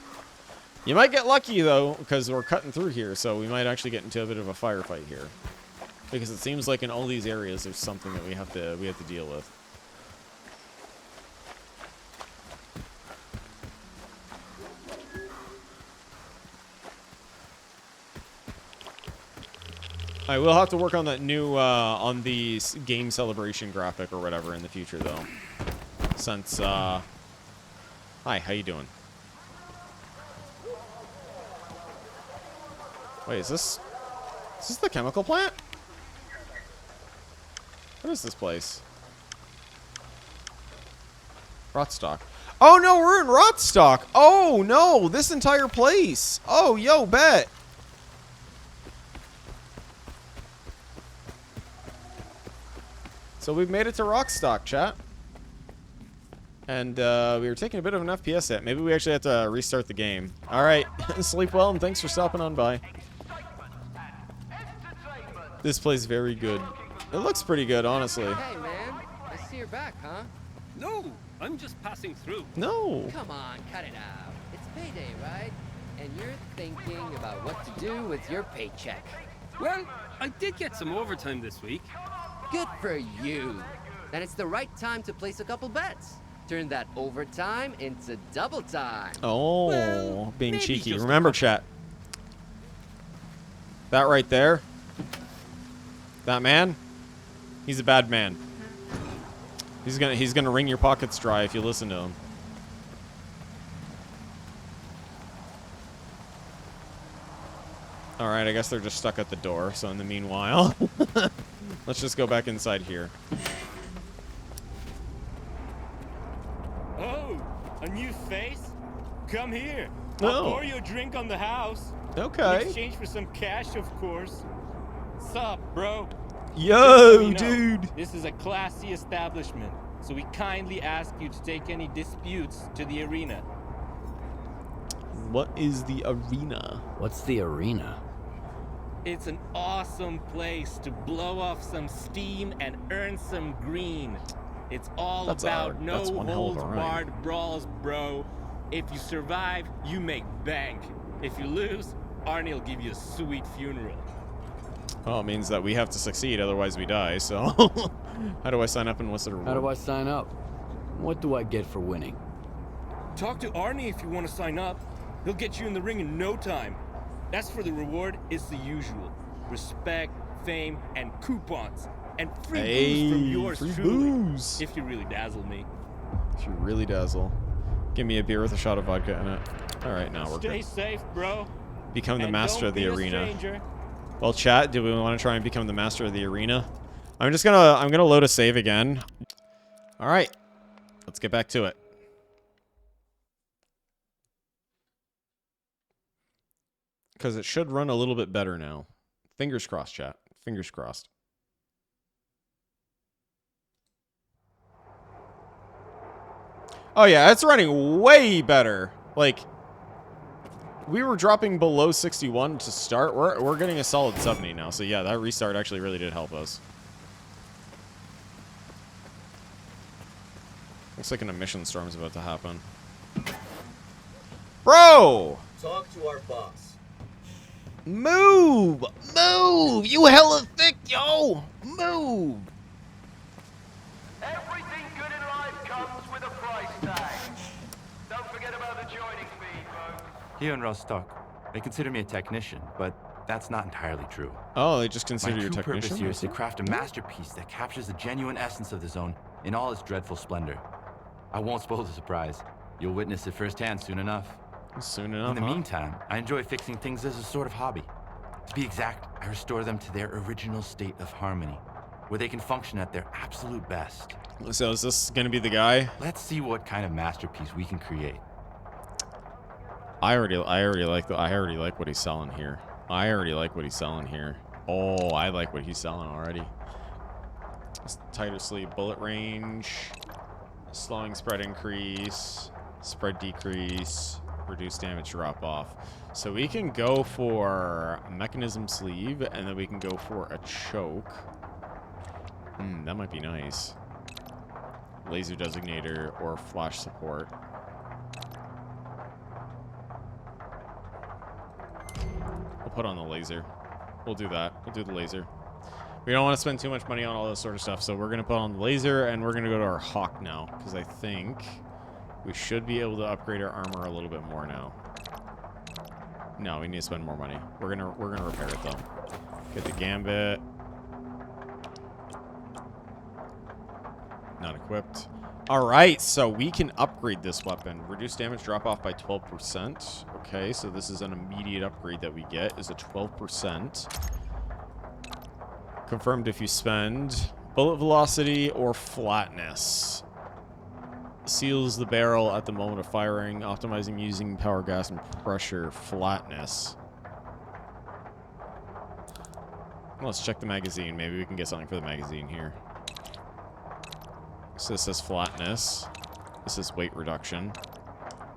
You might get lucky, though, because we're cutting through here, so we might actually get into a bit of a firefight here. Because it seems like in all these areas, there's something that we have to deal with. I will have to work on that new, on the game celebration graphic or whatever in the future, though. Since, Hi, how you doing? Wait, is this the chemical plant? What is this place? Rotstock. Oh no, we're in Rotstock. Oh no, this entire place. Oh, yo, bet. So we've made it to Rockstock, chat. And we were taking a bit of an FPS hit. Maybe we actually have to restart the game. All right, sleep well, and thanks for stopping on by. This plays very good. It looks pretty good, honestly. Hey, man. I see you're back, huh? No, I'm just passing through. No. Come on, cut it out. It's payday, right? And you're thinking about what to do with your paycheck. Well, I did get some overtime this week. Good for you. Then it's the right time to place a couple bets. Turn that overtime into double time. Oh, Well, being maybe cheeky. just a Remember, couple. chat. That right there. That man. He's a bad man. He's gonna wring your pockets dry if you listen to him. All right, I guess they're just stuck at the door. So in the meanwhile, let's just go back inside here. Oh, a new face? Come here. Oh. I'll pour you a drink on the house. Okay. In exchange for some cash, of course. Sup, bro? Yo, Just so you know, dude. This is a classy establishment, so we kindly ask you to take any disputes to the arena. What is the arena? What's the arena? It's an awesome place to blow off some steam and earn some green. It's all That's about no one hell of a holds rhyme. barred brawls, bro. If you survive, you make bank. If you lose, Arnie will give you a sweet funeral. Well, it means that we have to succeed, otherwise we die. So, how do I sign up and what's the reward? How do I sign up? What do I get for winning? Talk to Arnie if you want to sign up. He'll get you in the ring in no time. As for the reward, it's the usual. Respect, fame, and coupons. And free booze from yours free truly. booze. If you really dazzle me. If you really dazzle. Give me a beer with a shot of vodka in it. All right, now we're Stay good. safe, bro. Become the And master don't of the be a arena. stranger. Well, chat, do we want to try and become the master of the arena? I'm gonna load a save again. All right, let's get back to it. Because it should run a little bit better now. Fingers crossed, chat. Fingers crossed. Oh yeah, it's running way better. Like, we were dropping below 61 to start. We're getting a solid 70 now. So yeah, that restart actually really did help us. Looks like an emission storm's about to happen. Bro! Talk to our boss. Move! Move! You hella thick, yo! Move! Everything good in life comes with a price tag. Don't forget about the joining fee, folks. Here in Rostock, they consider me a technician, but that's not entirely true. Oh, they just consider My you a true purpose technician? here is to craft a masterpiece that captures the genuine essence of the zone in all its dreadful splendor. I won't spoil the surprise. You'll witness it firsthand soon enough. Soon enough, In the huh? meantime, I enjoy fixing things as a sort of hobby. To be exact, I restore them to their original state of harmony, where they can function at their absolute best. So is this gonna be the guy? Let's see what kind of masterpiece we can create. I already like what he's selling here. I already like what he's selling here. Oh, I like what he's selling already. Tighter sleeve bullet range, slowing spread increase, spread decrease, reduce damage drop off. So we can go for a mechanism sleeve, and then we can go for a choke. That might be nice. Laser designator or flash support. We'll put on the laser. We'll do that. We'll do the laser. We don't want to spend too much money on all this sort of stuff, so we're going to put on the laser, and we're going to go to our Hawk now, because I think we should be able to upgrade our armor a little bit more now. No, we need to spend more money. We're gonna repair it though. Get the Gambit. Not equipped. Alright, so we can upgrade this weapon. Reduce damage drop off by 12%. Okay, so this is an immediate upgrade that we get, is a 12%. Confirmed if you spend bullet velocity or flatness. Seals the barrel at the moment of firing, optimizing using power, gas, and pressure. Flatness. Let's check the magazine. Maybe we can get something for the magazine here. So this says flatness. This is weight reduction.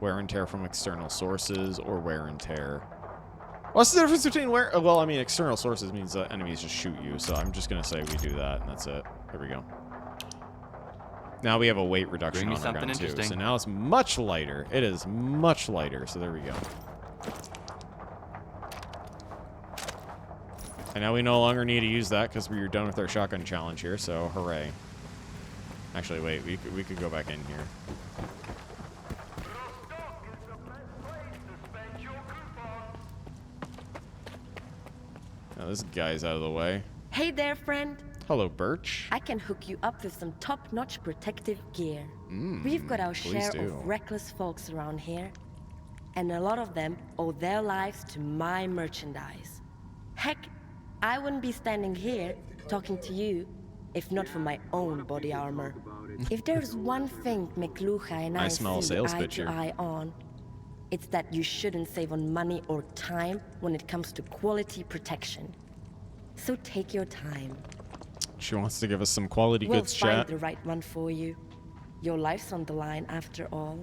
Wear and tear from external sources or wear and tear. What's the difference between wear? Well, I mean, external sources means that enemies just shoot you, so I'm just going to say we do that, and that's it. Here we go. Now we have a weight reduction on our gun, too. So now it's much lighter. It is much lighter, so there we go. And now we no longer need to use that because we're done with our shotgun challenge here, so hooray. Actually, wait, we could go back in here. Now this guy's out of the way. Hey there, friend. Hello, Birch. I can hook you up with some top-notch protective gear. We've got our share of reckless folks around here, and a lot of them owe their lives to my merchandise. Heck, I wouldn't be standing here talking to you if not for my own body armor. If there's one thing McLuha and I see eye to eye on, it's that you shouldn't save on money or time when it comes to quality protection. So take your time. She wants to give us some quality goods, chat. We'll find the right one for you. Your life's on the line after all.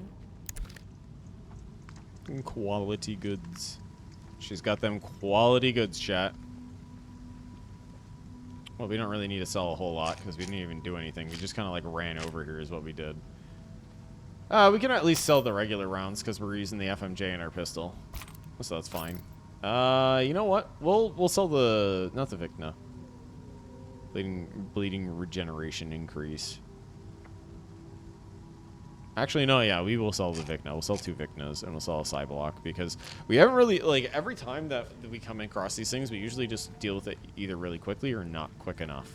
Quality goods. She's got them quality goods, chat. Well, we don't really need to sell a whole lot because we didn't even do anything. We just kind of like ran over here is what we did. We can at least sell the regular rounds because we're using the FMJ in our pistol. So that's fine. You know what? We'll sell the... Not the Vicna. Bleeding regeneration increase. Actually, no, yeah, we will sell the Vicna. We'll sell 2 Vicnas, and we'll sell a Cyblock, because we haven't really, like, every time that we come across these things, we usually just deal with it either really quickly or not quick enough.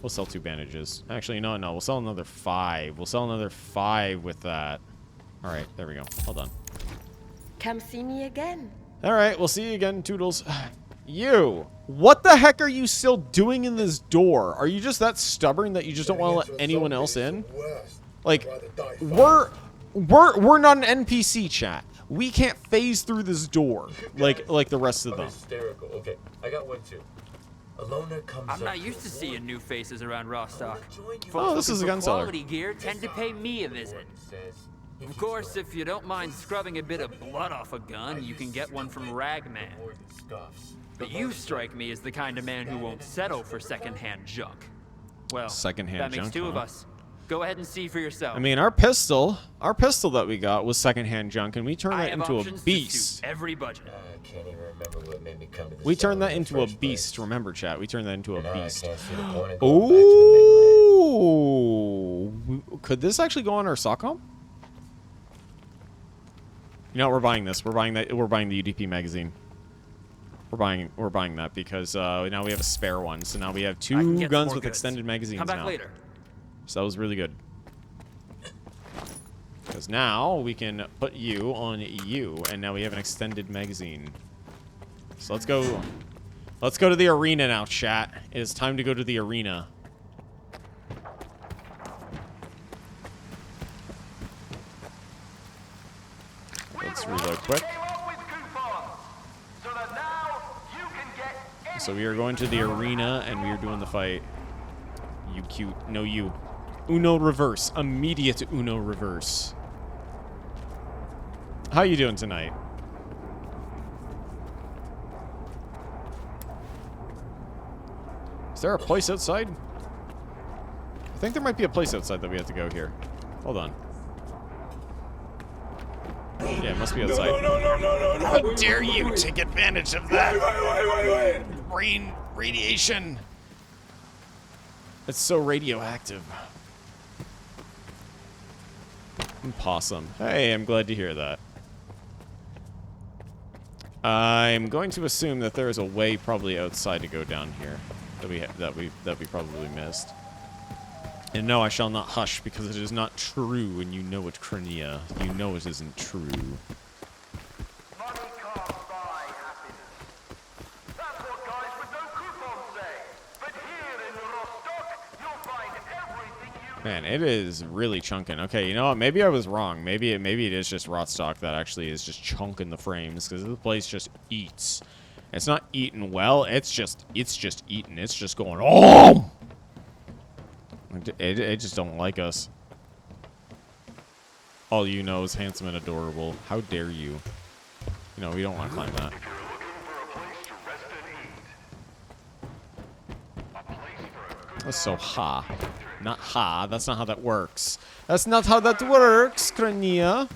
We'll sell 2 bandages. Actually, no, we'll sell another 5. We'll sell another 5 with that. All right, there we go. All done. Come see me again. All right, we'll see you again, Toodles. You! What the heck are you still doing in this door? Are you just that stubborn that you just don't want to let anyone else in? Like, we're not an NPC, chat. We can't phase through this door like the rest of them. Hysterical. Okay, I got one too. I'm not used to seeing new faces around Rostock. Oh, this is a gun seller. Quality gear tend to pay me a visit. Of course, if you don't mind scrubbing a bit of blood off a gun, you can get one from Ragman. But you strike me as the kind of man who won't settle for secondhand junk. Well, that makes 2 of us. Go ahead and see for yourself. I mean, our pistol that we got was secondhand junk, and we turned that into a beast. Every budget. I can't even remember what made me come to this. We turned that into a beast. Remember, chat. We turned that into a beast. Ooh, could this actually go on our SOCOM? You know what, we're buying this. We're buying that. We're buying the UDP magazine. We're buying that because now we have a spare one. So now we have 2 guns with extended magazines now. Come back later. So that was really good. Because now we can put you on you, and now we have an extended magazine. So let's go. Let's go to the arena now, chat. It is time to go to the arena. Let's reload quick. So we are going to the arena, and we are doing the fight. You cute. No, you. Uno reverse. Immediate Uno reverse. How you doing tonight? Is there a place outside? I think there might be a place outside that we have to go here. Hold on. Yeah, it must be outside. No. How dare you take advantage of that? Brain radiation. It's so radioactive. Possum. Hey, I'm glad to hear that. I'm going to assume that there is a way probably outside to go down here that we probably missed. And no, I shall not hush because it is not true, and you know it, Crania. You know it isn't true. Man, it is really chunking. Okay, you know what? Maybe I was wrong. Maybe it is just Rostock that actually is just chunking the frames because the place just eats. It's not eating well. It's just eating. It's just going, oh! It just don't like us. All you know is handsome and adorable. How dare you? You know, we don't want to climb that. That's so ha. Not ha. That's not how that works. That's not how that works, Krania.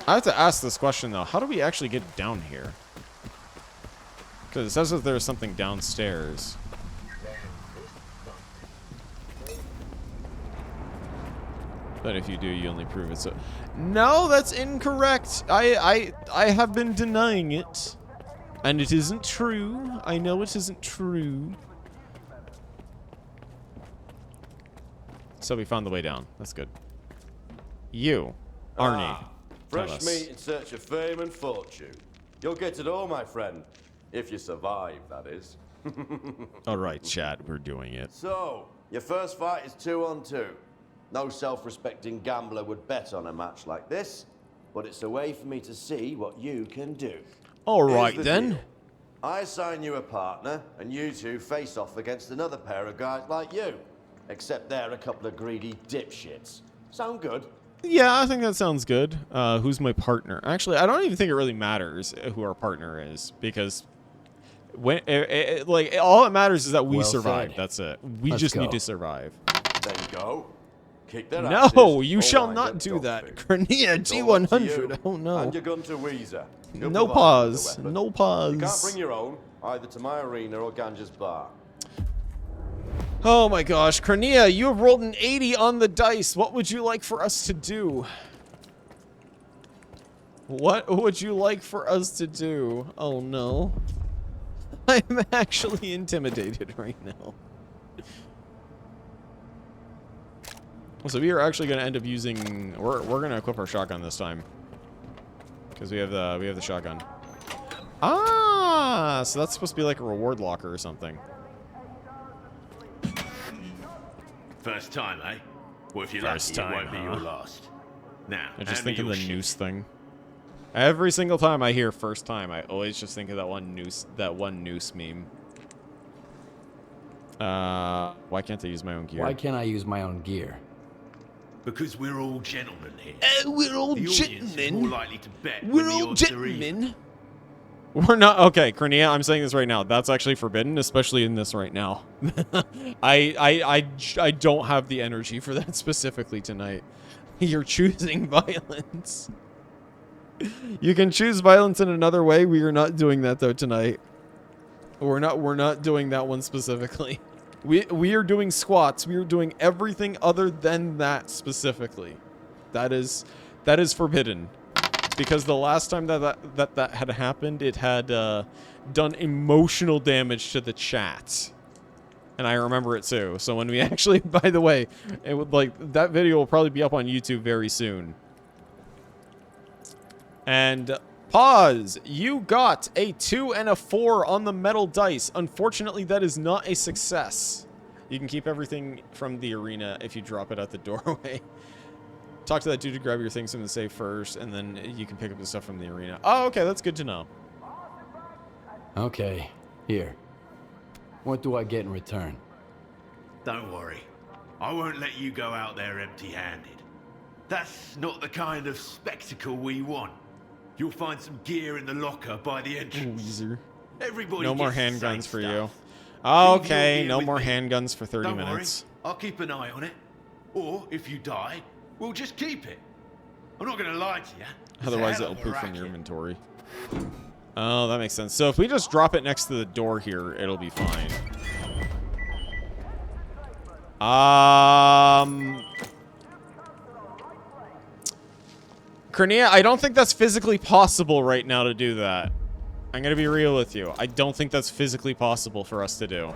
I have to ask this question, though. How do we actually get down here? Because it says that there's something downstairs. But if you do, you only prove it. So, no, that's incorrect. I have been denying it, and it isn't true. I know it isn't true. So we found the way down. That's good. You, Arnie. Fresh meat in search of fame and fortune. You'll get it all, my friend, if you survive. That is. All right, chat. We're doing it. So your first fight is 2-on-2. No self-respecting gambler would bet on a match like this, but it's a way for me to see what you can do. All right, then. Deal. I assign you a partner, and you two face off against another pair of guys like you. Except they're a couple of greedy dipshits. Sound good? Yeah, I think that sounds good. Who's my partner? Actually, I don't even think it really matters who our partner is, because when like all that matters is that we survive. Said. That's it. We just need to survive. There you go. Kick their No, asses, you or shall wind not up do dog that. food. Krania It's all up to G100. you. Oh no. And your gun to Weezer. He'll No provide you with a pause. weapon. No pause. You can't bring your own, either to my arena or Ganja's bar. Oh my gosh, Krania, you have rolled an 80 on the dice. What would you like for us to do? What would you like for us to do? Oh no. I'm actually intimidated right now. So we are actually going to end up using. We're going to equip our shotgun this time, because we have the shotgun. Ah, so that's supposed to be like a reward locker or something. First time, eh? Well, if you're First lucky, time, it won't be your last. Now, I just hand me think of the your shit. noose thing. Every single time I hear first time, I always just think of that one noose meme. Why can't I use my own gear? Why can't I use my own gear? Because we're all gentlemen here. We're all the audience is gentlemen. more likely to bet We're when the all odds are even. gentlemen. We're not okay, Krania. I'm saying this right now. That's actually forbidden, especially in this right now. I don't have the energy for that specifically tonight. You're choosing violence. You can choose violence in another way. We are not doing that though tonight. We're not doing that one specifically. We are doing squats. We are doing everything other than that specifically. That is forbidden. Because the last time that had happened, it had done emotional damage to the chat. And I remember it too. So when we actually, by the way, it would like that video will probably be up on YouTube very soon. And pause. You got a 2 and a 4 on the metal dice. Unfortunately, that is not a success. You can keep everything from the arena if you drop it at the doorway. Talk to that dude to grab your things from the safe first, and then you can pick up the stuff from the arena. Oh, okay, that's good to know. Okay, here. What do I get in return? Don't worry. I won't let you go out there empty-handed. That's not the kind of spectacle we want. You'll find some gear in the locker by the entrance. Weezer. Everybody No more gets the same handguns for stuff. you. Okay, Leave your no gear more with me. handguns for 30 Don't minutes. worry. I'll keep an eye on it. Or, if you die, we'll just keep it. I'm not going to lie to you. It's a Otherwise, hell it'll of a poop from your racket. inventory. Oh, that makes sense. So if we just drop it next to the door here, it'll be fine. Krania, I don't think that's physically possible right now to do that. I'm going to be real with you. I don't think that's physically possible for us to do.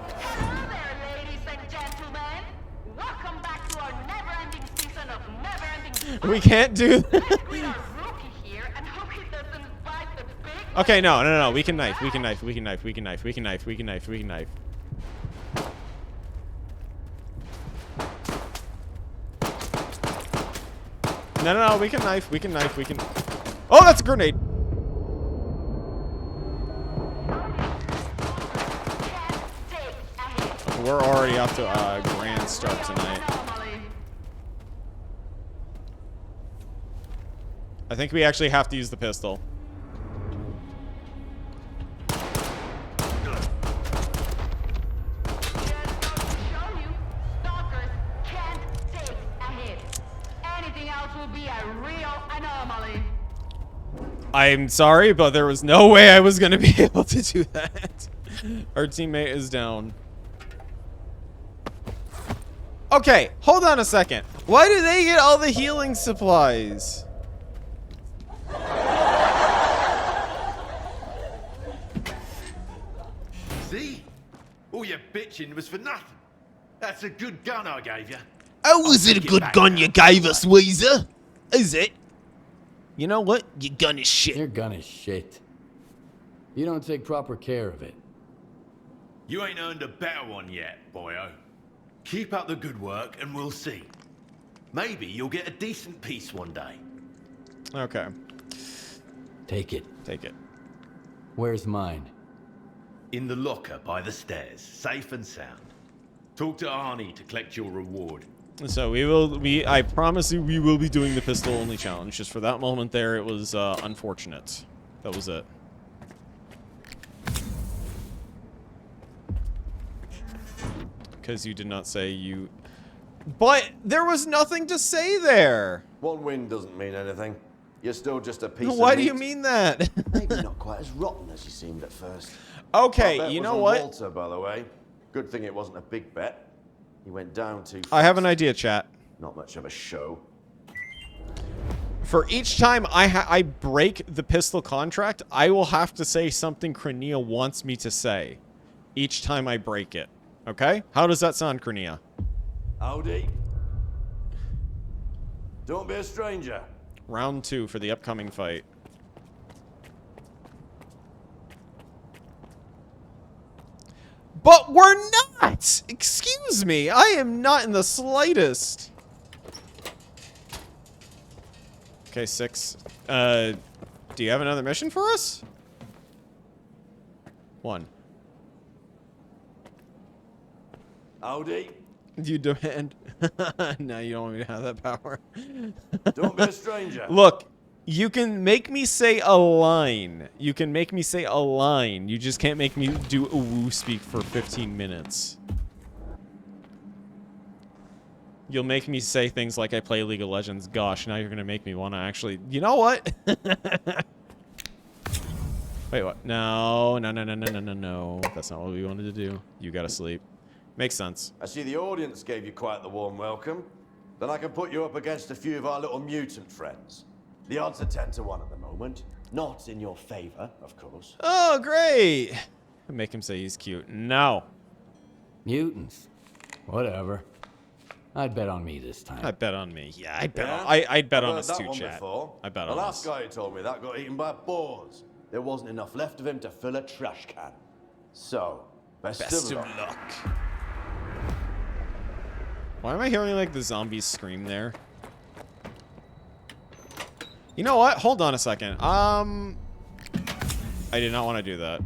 We can't do that. Okay, no. We can knife. We can knife. We can knife. We can knife. We can knife. We can knife. We can knife. No. We can knife. We can knife. We can. Oh, that's a grenade. we're already off to a grand start tonight. I think we actually have to use the pistol. I'm sorry, but there was no way I was going to be able to do that. Our teammate is down. Okay, hold on a second. Why do they get all the healing supplies? See? All your bitching was for nothing. That's a good gun I gave you. Oh, was it a good gun you gave us, Weezer? Is it? You know what? Your gun is shit. Your gun is shit. You don't take proper care of it. You ain't earned a better one yet, boyo. Keep up the good work and we'll see. Maybe you'll get a decent piece one day. Okay. Take it. Take it. Where's mine? In the locker by the stairs, safe and sound. Talk to Arnie to collect your reward. So I promise you we will be doing the pistol only challenge. Just for that moment there, it was unfortunate. That was it. Because you did not say you... But there was nothing to say there! One win doesn't mean anything. You're still just a piece of Why do meat. you mean that? Maybe not quite as rotten as you seemed at first. Okay, you know what? Walter, by the way. Good thing it wasn't a big bet. He went down too fast. I have an idea, chat. Not much of a show. For each time I break the pistol contract, I will have to say something Crinea wants me to say. Each time I break it. Okay? How does that sound, Crinea? Howdy. Don't be a stranger. Round 2 for the upcoming fight. But we're not! Excuse me, I am not in the slightest. Okay, 6. Do you have another mission for us? 1. Howdy. You demand? No, you don't want me to have that power. Don't be a stranger. Look, you can make me say a line. You can make me say a line. You just can't make me do a woo speak for 15 minutes. You'll make me say things like I play League of Legends. Gosh, now you're going to make me want to actually... You know what? Wait, what? No. That's not what we wanted to do. You gotta sleep. Makes sense. I see the audience gave you quite the warm welcome. Then I can put you up against a few of our little mutant friends. The odds are 10 to 1 at the moment. Not in your favor, of course. Oh, great! Make him say he's cute. No. Mutants. Whatever. I'd bet on me this time. I'd bet on me. Yeah, I'd bet on us too, chat. I bet on us. The last guy who told me that got eaten by boars. There wasn't enough left of him to fill a trash can. So, best of luck. Why am I hearing like the zombies scream there? You know what? Hold on a second. I did not want to do that.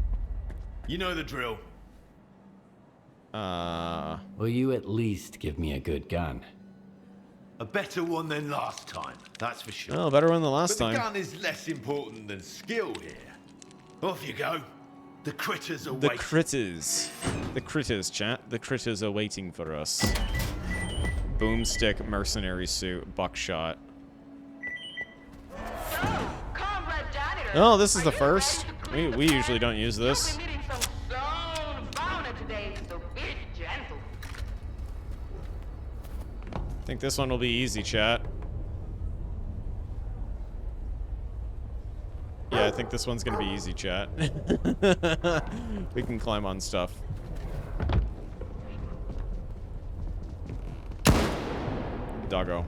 You know the drill. Will you at least give me a good gun? A better one than last time, that's for sure. Oh, better one than last time. But the gun is less important than skill here. Off you go. The critters are waiting. The critters. The critters, chat. The critters are waiting for us. Boomstick, mercenary suit, buckshot. Oh, this is the first. We usually don't use this. I think this one will be easy, chat. Yeah, I think this one's gonna be easy, chat. We can climb on stuff. Doggo.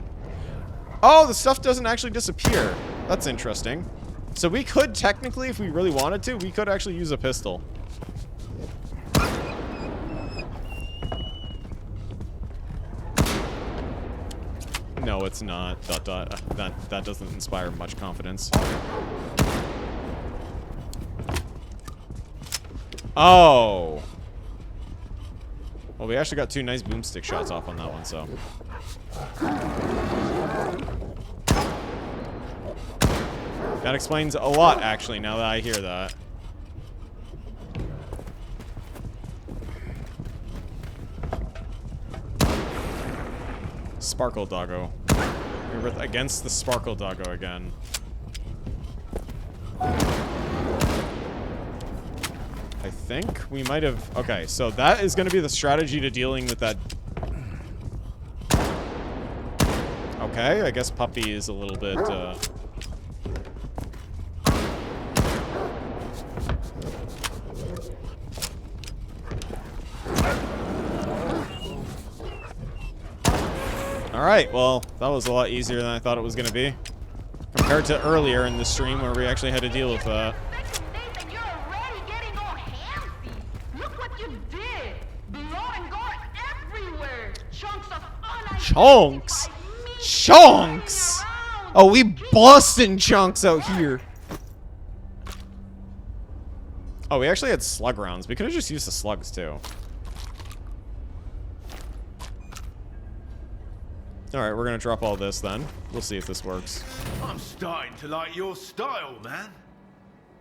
Oh, the stuff doesn't actually disappear. That's interesting. So we could technically, if we really wanted to, we could actually use a pistol. No, it's not. ... That doesn't inspire much confidence. Oh. Well, we actually got 2 nice boomstick shots off on that one, so. That explains a lot, actually, now that I hear that. Sparkle Doggo. We're against the Sparkle Doggo again. I think we might have... Okay, so that is going to be the strategy to dealing with that. Okay, I guess Puppy is a little bit... Alright, well, that was a lot easier than I thought it was going to be. Compared to earlier in the stream where we actually had to deal with that. Chunks? Chunks? Oh, we busting chunks out here. Oh, we actually had slug rounds. We could have just used the slugs, too. Alright, we're gonna drop all this then. We'll see if this works. I'm starting to like your style, man.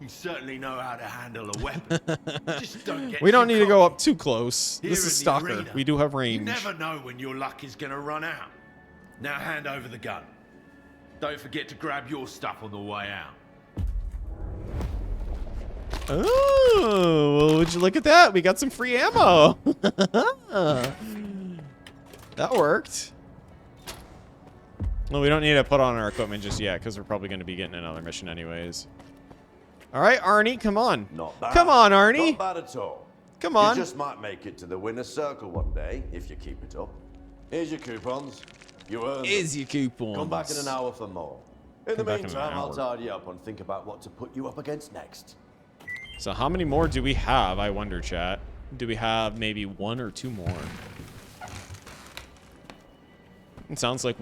You certainly know how to handle a weapon. Just don't get we don't too need to go cocky. up too close. Here This in is the Stalker. arena, We do have range. You never know when your luck is gonna run out. Now hand over the gun. Don't forget to grab your stuff on the way out. Oh, well, would you look at that? We got some free ammo. That worked. Well, we don't need to put on our equipment just yet because we're probably going to be getting another mission anyways. All right, Arnie, come on. Not bad. Come on, Arnie. Not bad at all. Come on. You just might make it to the winner's circle one day if you keep it up. Here's your coupons. You earned Here's them. your coupons. Come back in an hour for more. In the Come back in an meantime, I'll hour. tidy up and think about what to put you up against next. So how many more do we have, I wonder, chat? Do we have maybe 1 or 2 more? It sounds like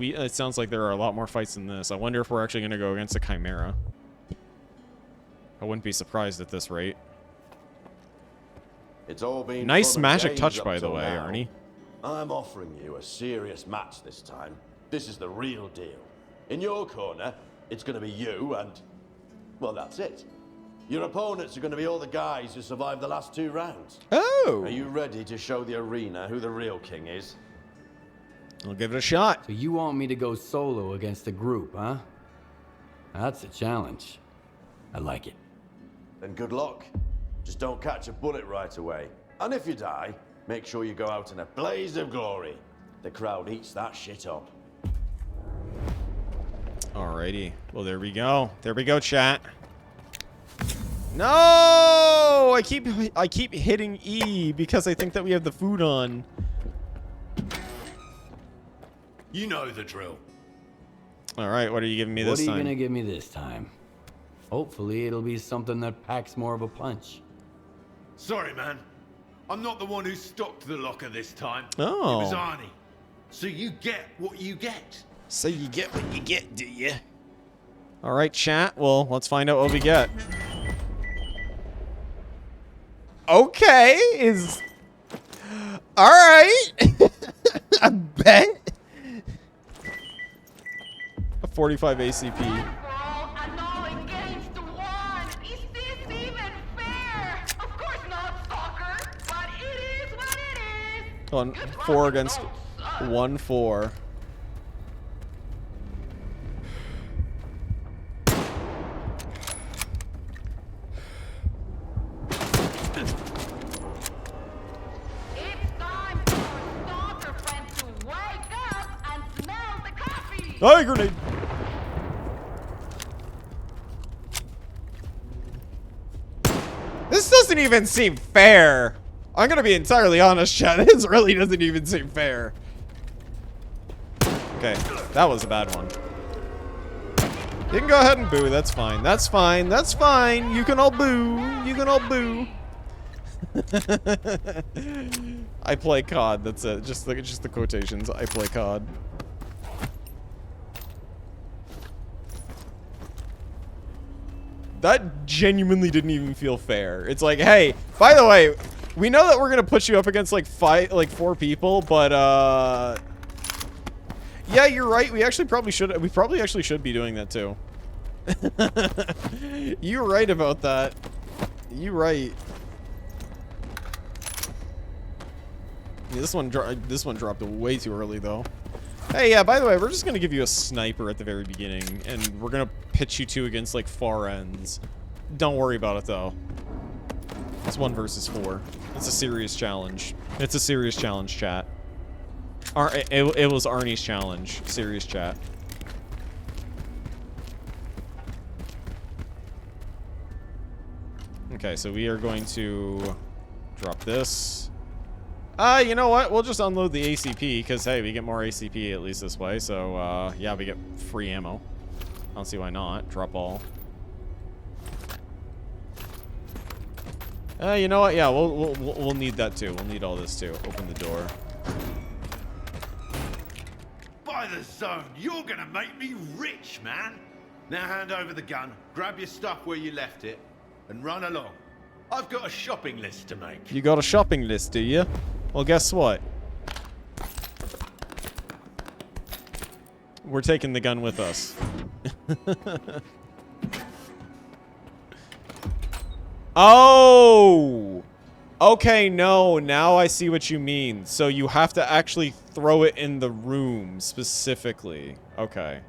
there are a lot more fights than this. I wonder if we're actually going to go against a Chimera. I wouldn't be surprised at this rate. It's all been Nice fun and magic games touch, up by the till way, now. Arnie. I'm offering you a serious match this time. This is the real deal. In your corner, it's going to be you and... well, that's it. Your opponents are going to be all the guys who survived the last 2 rounds. Oh! Are you ready to show the arena who the real king is? I'll give it a shot. So you want me to go solo against a group, huh? That's a challenge. I like it. Then good luck. Just don't catch a bullet right away. And if you die, make sure you go out in a blaze of glory. The crowd eats that shit up. Alrighty. Well, there we go. There we go, chat. No! I keep hitting E because I think that we have the food on. You know the drill. Alright, what are you giving me this time? What are you gonna give me this time? Hopefully it'll be something that packs more of a punch. Sorry, man. I'm not the one who stocked the locker this time. Oh. It was Arnie. So you get what you get. So you get what you get, do you? Alright, chat. Well, let's find out what we get. Okay, is... Alright! I bet. A 45 ACP. On 4 against 1-4. Oh, grenade! This doesn't even seem fair. I'm gonna be entirely honest, chat. This really doesn't even seem fair. Okay, that was a bad one. You can go ahead and boo. That's fine. That's fine. That's fine. You can all boo. You can all boo. I play COD. That's it. Just the quotations. I play COD. That genuinely didn't even feel fair. It's like, hey, by the way, We know that we're gonna put you up against like 4 people, but yeah, you're right. We probably actually should be doing that too. You're right about that. You're right. Yeah, this one dropped way too early though. Hey, yeah, by the way, we're just gonna give you a sniper at the very beginning, and we're gonna pitch you 2 against like far ends. Don't worry about it though. It's 1 versus 4. It's a serious challenge. It's a serious challenge, chat. It was Arnie's challenge. Serious chat. Okay, so we are going to drop this. You know what? We'll just unload the ACP, because, hey, we get more ACP at least this way. So, yeah, we get free ammo. I don't see why not. Drop all. You know what? Yeah, we'll need that too. We'll need all this too. Open the door. By the zone, you're gonna make me rich, man. Now hand over the gun, grab your stuff where you left it, and run along. I've got a shopping list to make. You got a shopping list, do you? Well, guess what? We're taking the gun with us. Oh! Okay, no, now I see what you mean. So you have to actually throw it in the room, specifically. Okay.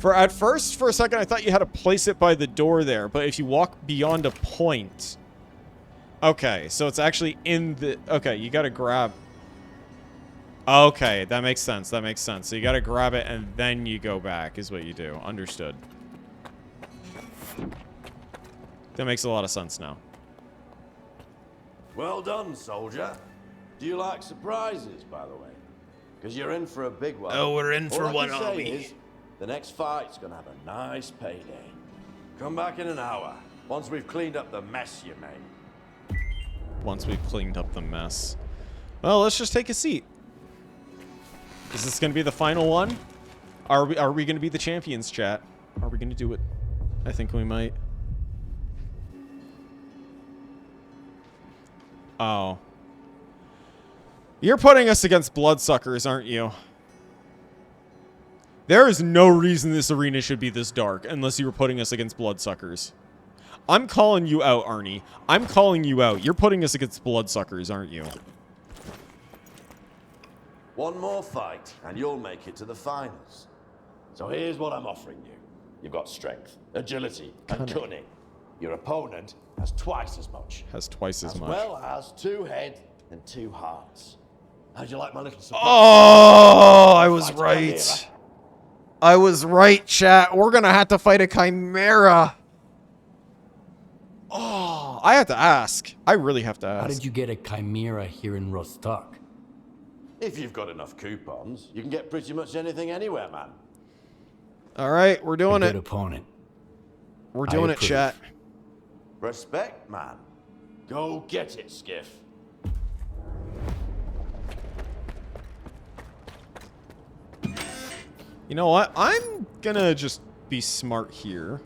At first, for a second, I thought you had to place it by the door there, but if you walk beyond a point... Okay, so it's actually in the... Okay, you gotta grab... Okay, that makes sense, that makes sense. So you gotta grab it and then you go back, is what you do. Understood. That makes a lot of sense now. Well done, soldier. Do you like surprises, by the way? Because you're in for a big one. Oh, we're in for All I one, can are say we? is, the next fight's gonna have a nice payday. Come back in an hour, once we've cleaned up the mess you made. Once we've cleaned up the mess. Well, let's just take a seat. Is this gonna be the final one? Are we gonna be the champions, chat? Are we gonna do it? I think we might. Oh. You're putting us against bloodsuckers, aren't you? There is no reason this arena should be this dark unless you were putting us against bloodsuckers. I'm calling you out, Arnie. I'm calling you out. You're putting us against bloodsuckers, aren't you? One more fight, and you'll make it to the finals. So here's what I'm offering you. You've got strength, agility, and cunning. Your opponent has twice as much. Has twice as much. As well as 2 heads and 2 hearts. How'd you like my little surprise? Oh, I was right. I was right, chat. We're gonna have to fight a chimera. Oh, I have to ask. I really have to ask. How did you get a chimera here in Rostok? If you've got enough coupons, you can get pretty much anything anywhere, man. All right, we're doing it. Good opponent. We're doing it, chat. Respect, man. Go get it, Skiff. You know what? I'm gonna just be smart here.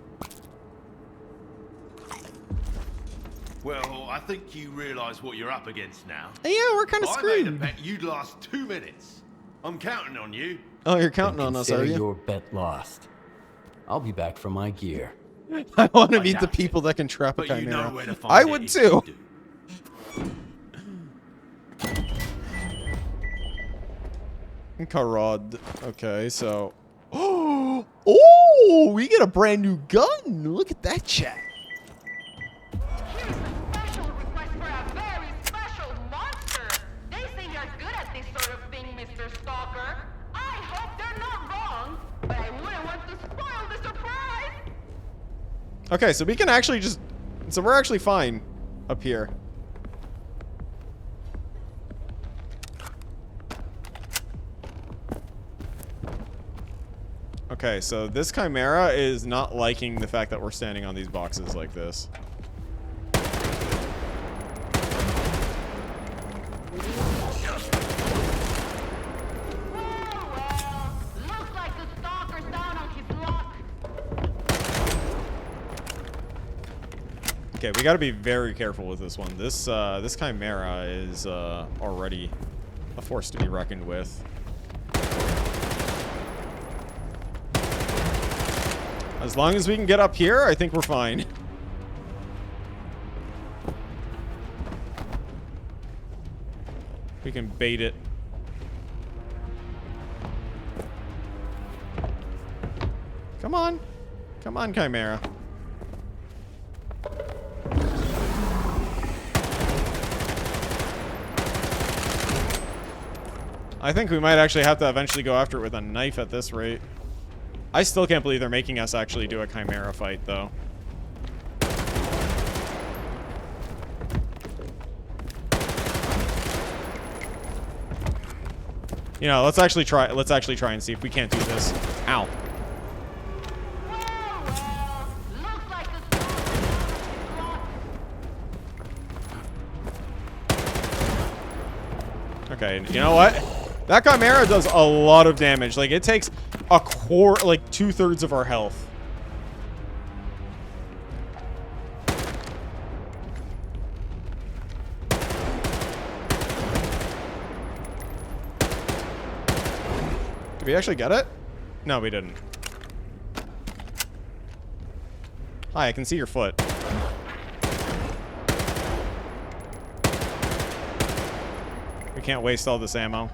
Well, I think you realize what you're up against now. Yeah, we're kind of screwed. I made a bet you'd last 2 minutes. I'm counting on you. Oh, you're counting on us, are you? Your bet lost. I'll be back for my gear. I want to meet the people that can trap a chimera. You know where to find I would too. Karad. Okay, so. Oh, we get a brand new gun. Look at that, chat. Here's a special request for a very special monster. They say you're good at this sort of thing, Mr. Stalker. I hope they're not wrong, but I wouldn't want to spoil the surprise. Okay, so we can actually just. So we're actually fine up here. Okay, so this chimera is not liking the fact that we're standing on these boxes like this. Okay, we got to be very careful with this one. This Chimera is already a force to be reckoned with. As long as we can get up here, I think we're fine. We can bait it. Come on. Come on, Chimera. I think we might actually have to eventually go after it with a knife at this rate. I still can't believe they're making us actually do a Chimera fight, though. You know, let's actually try and see if we can't do this. Ow. Okay, you know what? That Chimera does a lot of damage. Like, it takes a quarter, like 2/3 of our health. Did we actually get it? No, we didn't. Hi, I can see your foot. We can't waste all this ammo.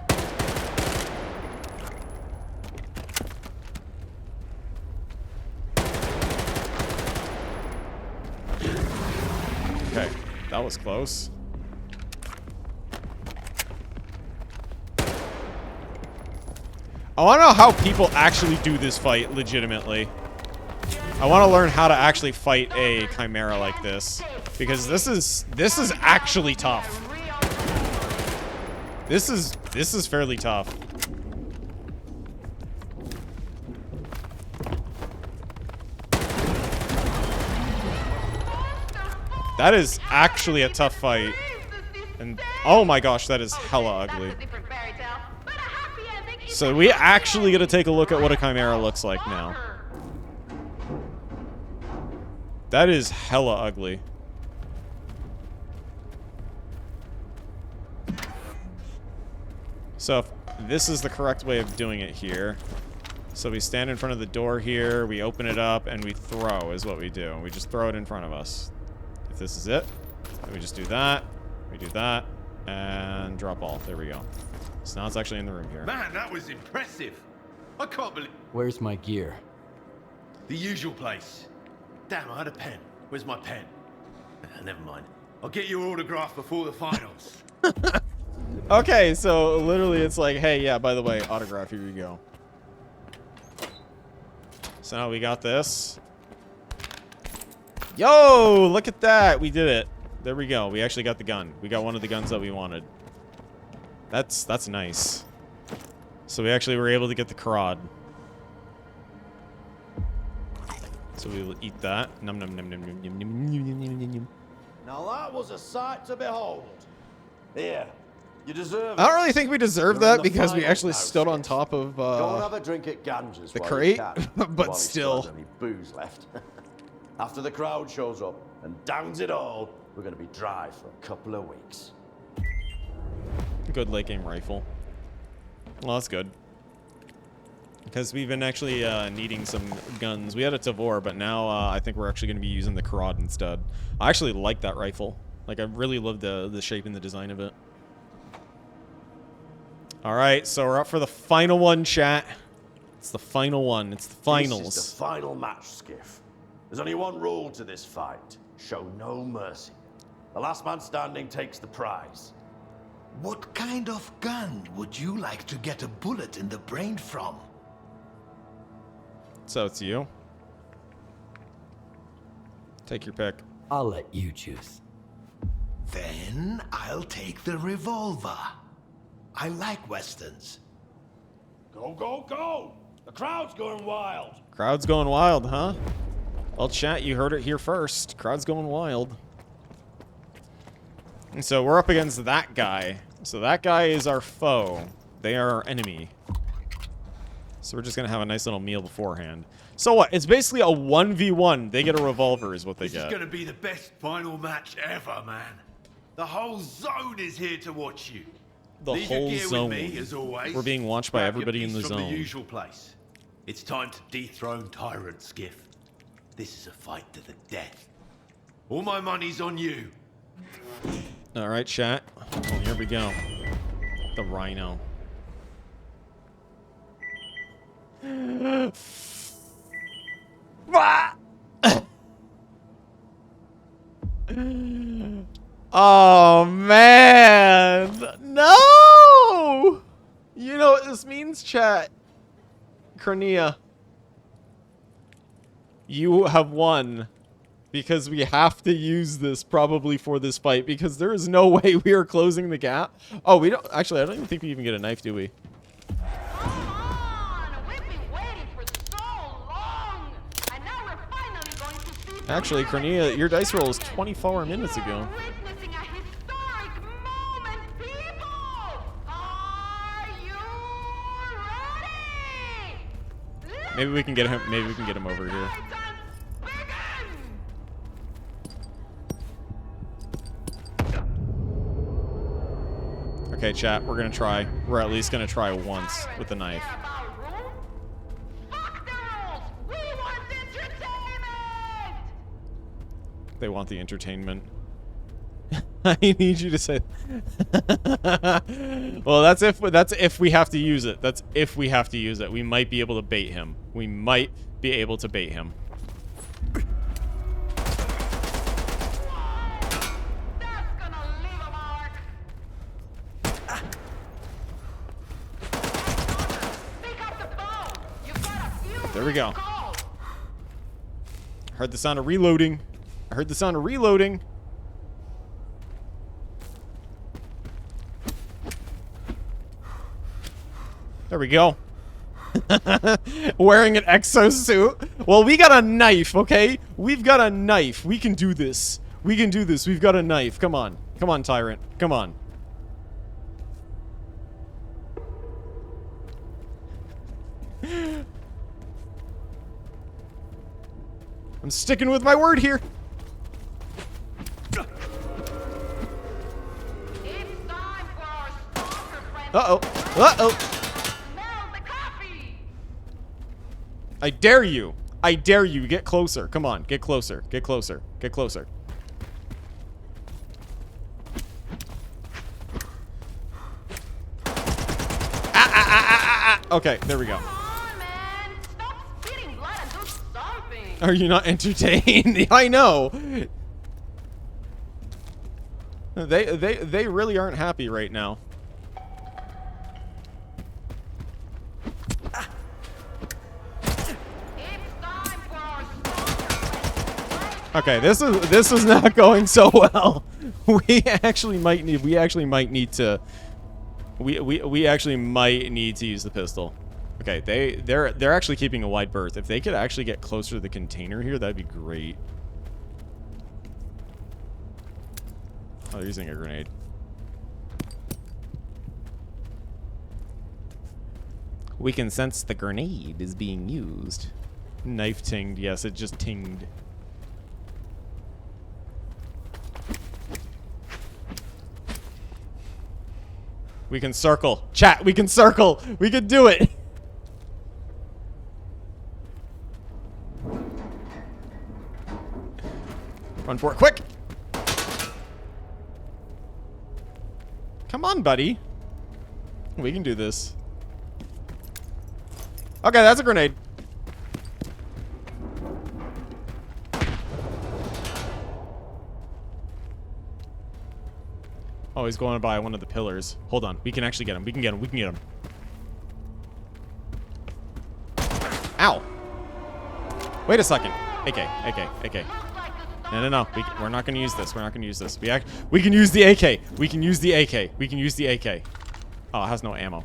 Okay, that was close. I want to know how people actually do this fight legitimately. I want to learn how to actually fight a Chimera like this, because this is actually tough. This is fairly tough. That is actually a tough fight. And oh my gosh, that is hella ugly. So we actually gotta take a look at what a Chimera looks like now. That is hella ugly. So if this is the correct way of doing it here. So we stand in front of the door here, we open it up, and we throw is what we do. We just throw it in front of us. If this is it, then we just do that, we do that, and drop all. There we go. So now it's actually in the room here. Man, that was impressive. I can't believe... Where's my gear? The usual place. Damn, I had a pen. Where's my pen? Never mind. I'll get your autograph before the finals. Okay, so literally it's like, hey, yeah, by the way, autograph, here you go. So now we got this. Yo, look at that. We did it. There we go. We actually got the gun. We got one of the guns that we wanted. That's nice. So we actually were able to get the crod. So we will eat that. Num num num num num num num num num num. Now that was a sight to behold. Here, you deserve it. I don't really think we deserve that because we actually stood on top of Go and have a drink at Ganges the while crate, you can, but while still. There's any booze left. After the crowd shows up and downs it all, we're going to be dry for a couple of weeks. Good late game rifle. Well, that's good. Because we've been actually needing some guns. We had a Tavor, but now I think we're actually going to be using the Karad instead. I actually like that rifle. Like, I really love the shape and the design of it. Alright, so we're up for the final one, chat. It's the final one. It's the finals. This is the final match, Skiff. There's only one rule to this fight. Show no mercy. The last man standing takes the prize. What kind of gun would you like to get a bullet in the brain from? So it's you. Take your pick. I'll let you choose. Then I'll take the revolver. I like westerns. Go, go, go! The crowd's going wild. Crowd's going wild, huh? Well, chat, you heard it here first. Crowd's going wild. And so we're up against that guy. So that guy is our foe. They are our enemy. So we're just gonna have a nice little meal beforehand. So what? It's basically a 1v1. They get a revolver is what they This is get. gonna be the best final match ever, man. The whole zone is here to watch you. The Leave your whole gear zone. with me, as always. We're being watched by Grab your everybody in piece the from zone. The usual place. It's time to dethrone Tyrant Skiff. This is a fight to the death. All my money's on you. All right, chat. Oh, here we go. The Rhino. Oh man, no! You know what this means, chat? Cornea, you have won. Because we have to use this probably for this fight, because there is no way we are closing the gap. Oh, we don't actually. I don't even think we even get a knife, do we? Actually, Cornea, your dice roll is 24 minutes ago. Maybe we can get him. Maybe we can get him over here. Okay, chat, we're gonna try. We're at least gonna try once with the knife. They want the entertainment. I need you to say. Well, that's if we have to use it. That's if we have to use it. We might be able to bait him. We might be able to bait him. There we go. Heard the sound of reloading. I heard the sound of reloading. There we go. Wearing an exosuit. Well, we got a knife, okay? We've got a knife. We can do this. We can do this. We've got a knife. Come on. Come on, Tyrant. Come on. I'm sticking with my word here. Uh-oh. Uh-oh. I dare you. I dare you. Get closer. Come on. Get closer. Get closer. Get closer. Okay, there we go. Are you not entertained? I know. They really aren't happy right now. Okay, this is not going so well. We actually might need to use the pistol. Okay, they're actually keeping a wide berth. If they could actually get closer to the container here, that'd be great. Oh, they're using a grenade. We can sense the grenade is being used. Knife tinged. Yes, it just tinged. We can circle. Chat, we can circle. We can do it. Run for it, quick. Come on, buddy. We can do this. Okay, that's a grenade. Oh, he's going by one of the pillars. Hold on. We can actually get him. We can get him. We can get him. Ow. Wait a second. AK. No. We're not going to use this. We're not going to use this. We can use the AK. We can use the AK. We can use the AK. Oh, it has no ammo.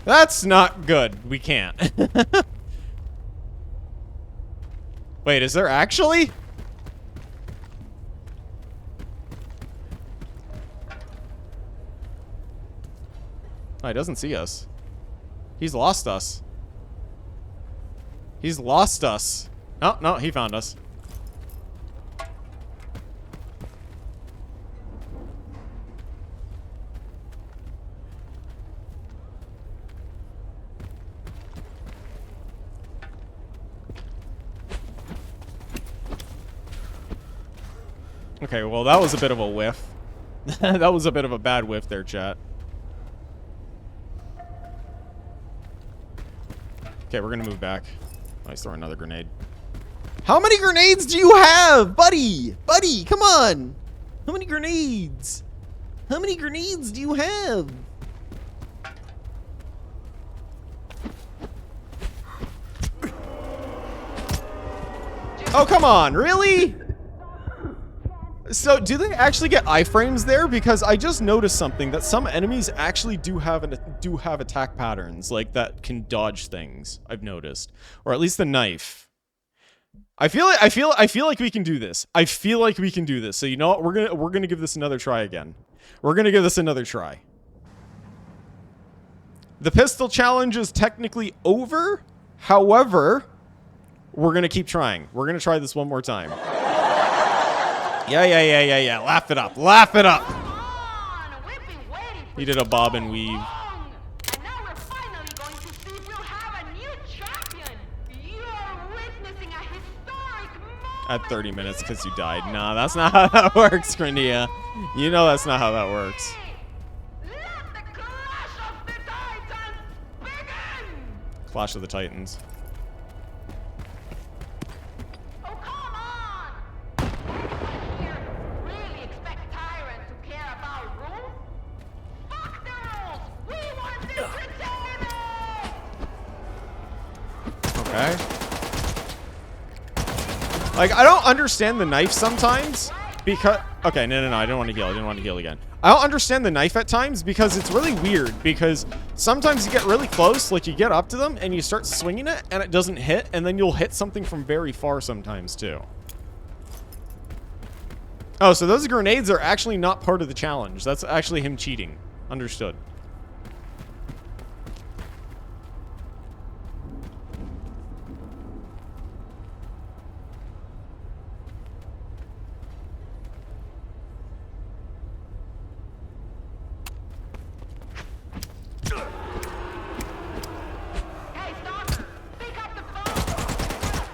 That's not good. We can't. Wait, is there actually? Oh, he doesn't see us. He's lost us. He's lost us. Oh, no, he found us. Okay, well, that was a bit of a whiff. That was a bit of a bad whiff there, chat. Okay, we're gonna move back. Oh, he's throwing another grenade. How many grenades do you have, buddy? Buddy, come on. How many grenades? How many grenades do you have? Oh, come on, really? So, do they actually get iframes there? Because I just noticed something, that some enemies actually do have attack patterns, like that can dodge things. I've noticed, or at least the knife. I feel like we can do this. I feel like we can do this. So you know what? We're gonna give this another try again. We're gonna give this another try. The pistol challenge is technically over. However, we're gonna keep trying. We're gonna try this one more time. Yeah. Laugh it up. Laugh it up. He did a bob and weave. And now we're finally going to see if we'll have a new champion. You're witnessing a historic moment. At 30 minutes because you died. Nah, that's not how that works, Grendia. You know that's not how that works. Let the clash of the titans begin. Clash of the Titans. Oh, come on. Here, really expect Tyrant to care about rules? Fuck the rules. We want this entertainment. Okay. Like, I don't understand the knife sometimes because... Okay, no. I don't want to heal. I didn't want to heal again. I don't understand the knife at times because it's really weird because sometimes you get really close, like you get up to them and you start swinging it and it doesn't hit, and then you'll hit something from very far sometimes too. Oh, so those grenades are actually not part of the challenge. That's actually him cheating. Understood.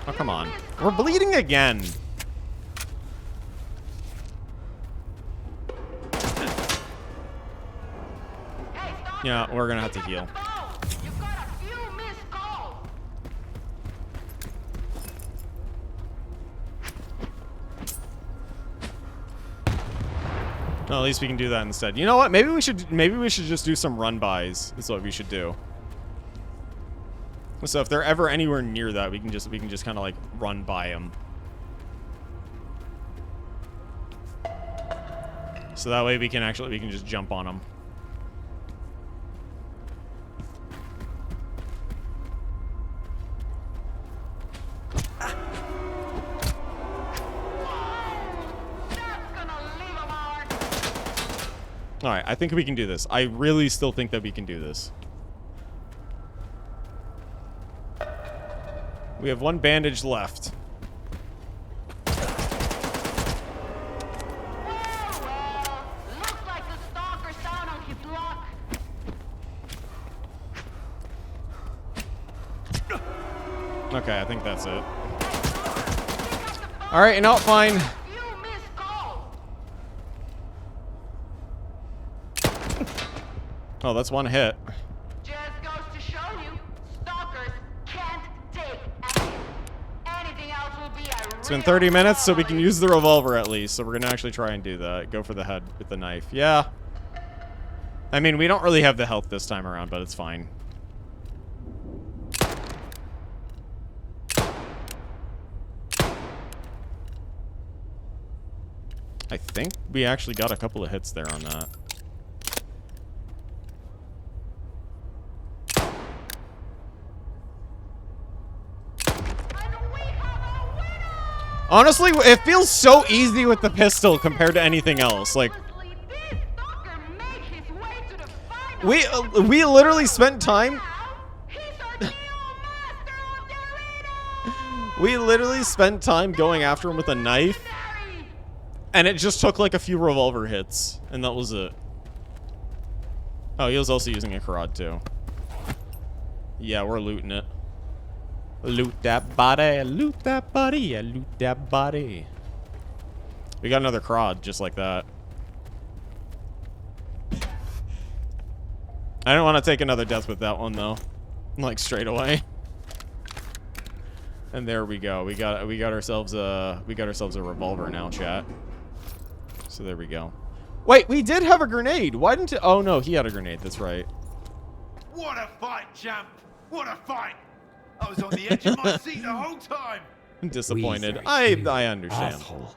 Oh, come on. We're bleeding again. Yeah, we're gonna have to heal. You've got a few missed calls. Well, at least we can do that instead. You know what? Maybe we should just do some run bys. That's what we should do. So if they're ever anywhere near that, we can just kind of like run by them. So that way we can just jump on them. All right, I think we can do this. I really still think that we can do this. We have one bandage left. Well, looks like the stalker's down on his luck. Okay, I think that's it. All right, you know, fine. Oh, that's one hit. Just goes to show you, stalkers can't take anything else will be a It's been 30 minutes, so we can use the revolver at least. So we're gonna actually try and do that. Go for the head with the knife. Yeah. I mean, we don't really have the health this time around, but it's fine. I think we actually got a couple of hits there on that. Honestly, it feels so easy with the pistol compared to anything else. Like, We literally spent time. We literally spent time going after him with a knife, and it just took like a few revolver hits, and that was it. Oh, he was also using a Karad too. Yeah, we're looting it. Loot that body, loot that body, yeah, loot that body. We got another Karad just like that. I don't want to take another death with that one though, like straight away. And there we go. We got ourselves a revolver now, chat. So there we go. Wait, we did have a grenade. Why didn't it? Oh no, he had a grenade. That's right. What a fight, champ! What a fight! I was on the edge of my seat the whole time. I'm disappointed. I understand. Asshole.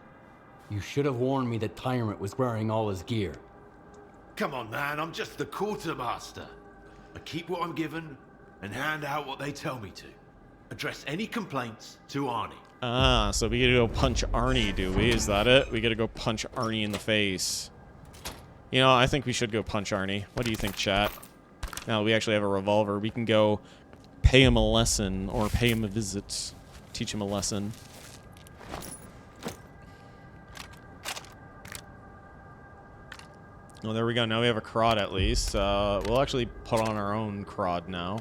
You should have warned me that Tyrant was wearing all his gear. Come on, man. I'm just the quartermaster. I keep what I'm given and hand out what they tell me to. Address any complaints to Arnie. Ah, so we gotta go punch Arnie, do we? Is that it? We gotta go punch Arnie in the face. You know, I think we should go punch Arnie. What do you think, chat? Now that we actually have a revolver, we can go pay him a lesson or pay him a visit. Teach him a lesson. Oh, there we go. Now we have a Karad at least. We'll actually put on our own Karad now.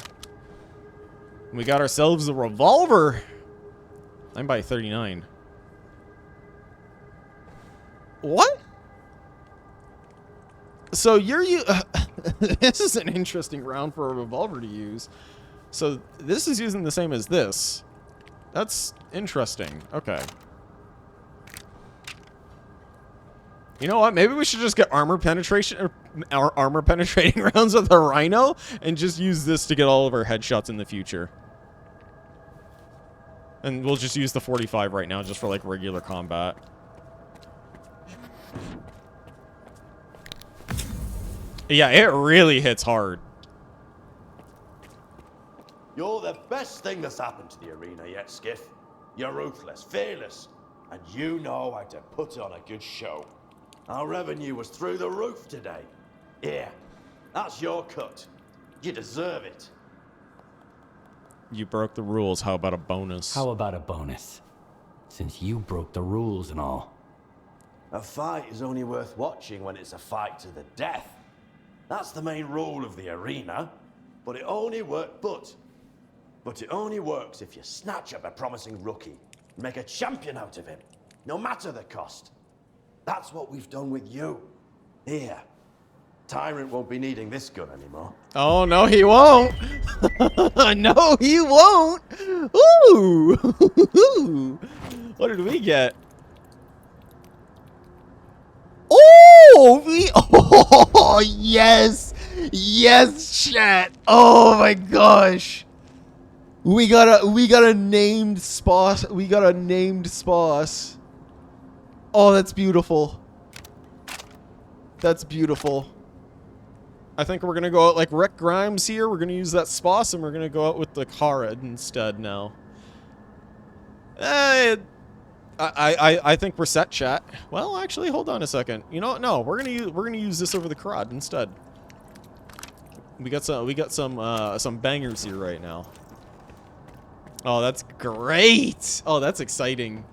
We got ourselves a revolver. 9x39. What? So this is an interesting round for a revolver to use. So this is using the same as this. That's interesting. Okay. You know what? Maybe we should just get armor penetration or armor penetrating rounds with the Rhino and just use this to get all of our headshots in the future. And we'll just use the 45 right now just for like regular combat. Yeah, it really hits hard. You're the best thing that's happened to the arena yet, Skiff. You're ruthless, fearless, and you know how to put on a good show. Our revenue was through the roof today. Yeah, that's your cut. You deserve it. You broke the rules. How about a bonus? How about a bonus? Since you broke the rules and all. A fight is only worth watching when it's a fight to the death. That's the main rule of the arena. But it only works if you snatch up a promising rookie and make a champion out of him, no matter the cost. That's what we've done with you. Here. Tyrant won't be needing this gun anymore. Oh, no, he won't. No, he won't. Ooh. What did we get? Oh, yes. Yes, chat. Oh, my gosh. We got a named SPOS. We got a named SPOS. Oh, that's beautiful. That's beautiful. I think we're gonna go out like Rick Grimes here. We're gonna use that SPOS and we're gonna go out with the Karad instead now. I think we're set, chat. Well, actually, hold on a second. You know what? No, we're gonna use this over the Karad instead. We got some bangers here right now. Oh, that's great. Oh, that's exciting.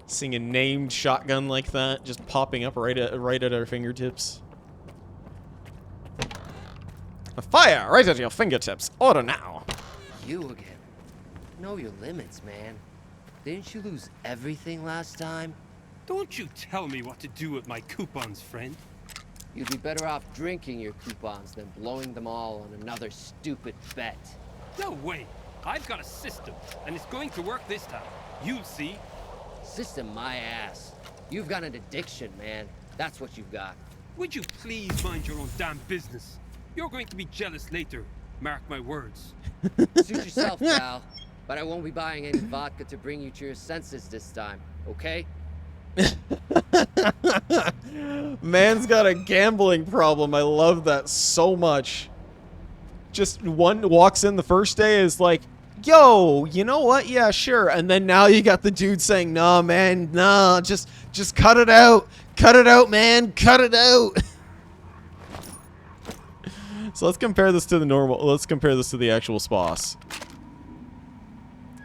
Seeing a named shotgun like that just popping up right at our fingertips. Fire right at your fingertips. Order now. You again. Know your limits, man. Didn't you lose everything last time? Don't you tell me what to do with my coupons, friend. You'd be better off drinking your coupons than blowing them all on another stupid bet. No way. I've got a system, and it's going to work this time. You'll see. System my ass. You've got an addiction, man. That's what you've got. Would you please mind your own damn business? You're going to be jealous later. Mark my words. Suit yourself, pal. But I won't be buying any vodka to bring you to your senses this time, okay? Man's got a gambling problem. I love that so much. Just one walks in the first day is like, yo, you know what? Yeah, sure. And then now you got the dude saying, nah, man, nah, just cut it out. Cut it out, man. Cut it out. So let's compare this to the normal. Let's compare this to the actual boss.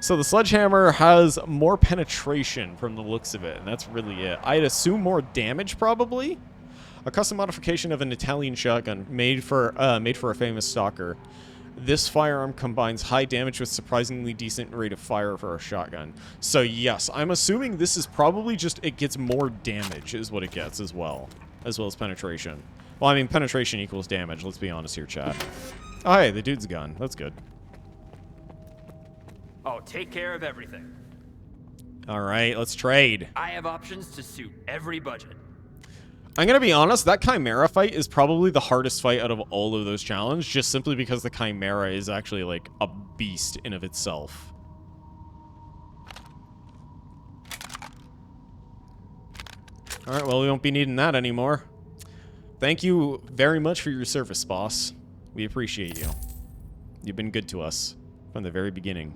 So the sledgehammer has more penetration from the looks of it, and that's really it. I'd assume more damage, probably. A custom modification of an Italian shotgun made for a famous stalker. This firearm combines high damage with surprisingly decent rate of fire for a shotgun. So yes, I'm assuming this is probably just it gets more damage is what it gets as well as penetration. Well, I mean, penetration equals damage. Let's be honest here, chat. Oh, hey, the dude's gun. That's good. Oh, take care of everything. All right, let's trade. I have options to suit every budget. I'm going to be honest, that Chimera fight is probably the hardest fight out of all of those challenges, just simply because the Chimera is actually, like, a beast in of itself. Alright, well, we won't be needing that anymore. Thank you very much for your service, boss. We appreciate you. You've been good to us from the very beginning.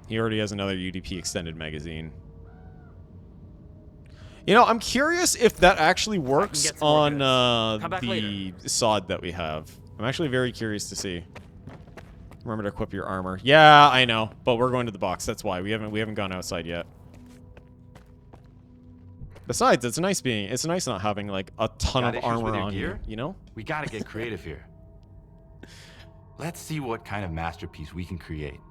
He already has another UDP extended magazine. You know, I'm curious if that actually works on the sod that we have. I'm actually very curious to see. Remember to equip your armor. Yeah, I know, but we're going to the box. That's why we haven't gone outside yet. Besides, it's nice not having like a ton of armor on you. You know? We gotta get creative here. Let's see what kind of masterpiece we can create.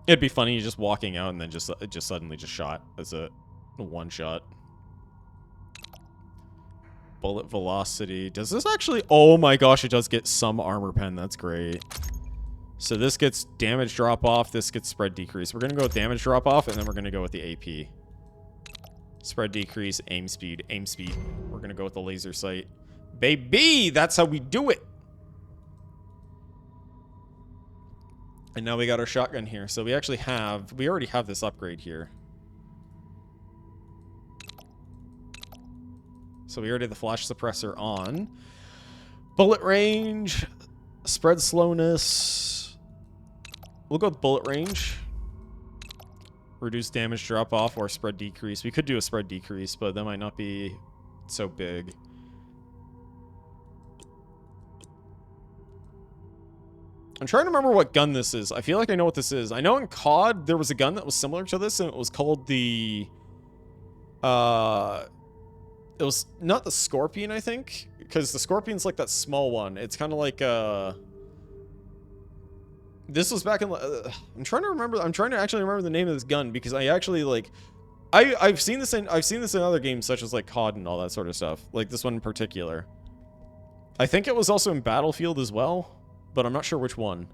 It'd be funny you just walking out and then just suddenly shot as a one shot. Bullet velocity. Does this actually... Oh my gosh, it does get some armor pen. That's great. So this gets damage drop off. This gets spread decrease. We're going to go with damage drop off, and then we're going to go with the AP. Spread decrease, aim speed, aim speed. We're going to go with the laser sight. Baby! That's how we do it! And now we got our shotgun here. So we actually have... We already have this upgrade here. So we already have the flash suppressor on. Bullet range. Spread slowness. We'll go with bullet range. Reduce damage drop off or spread decrease. We could do a spread decrease, but that might not be so big. I'm trying to remember what gun this is. I feel like I know what this is. I know in COD there was a gun that was similar to this, and it was called the... It was not the Scorpion, I think, because the Scorpion's like that small one. It's kind of like this was back in. I'm trying to remember. I'm trying to actually remember the name of this gun because I actually like. I've seen this in other games such as like COD and all that sort of stuff. Like this one in particular. I think it was also in Battlefield as well, but I'm not sure which one.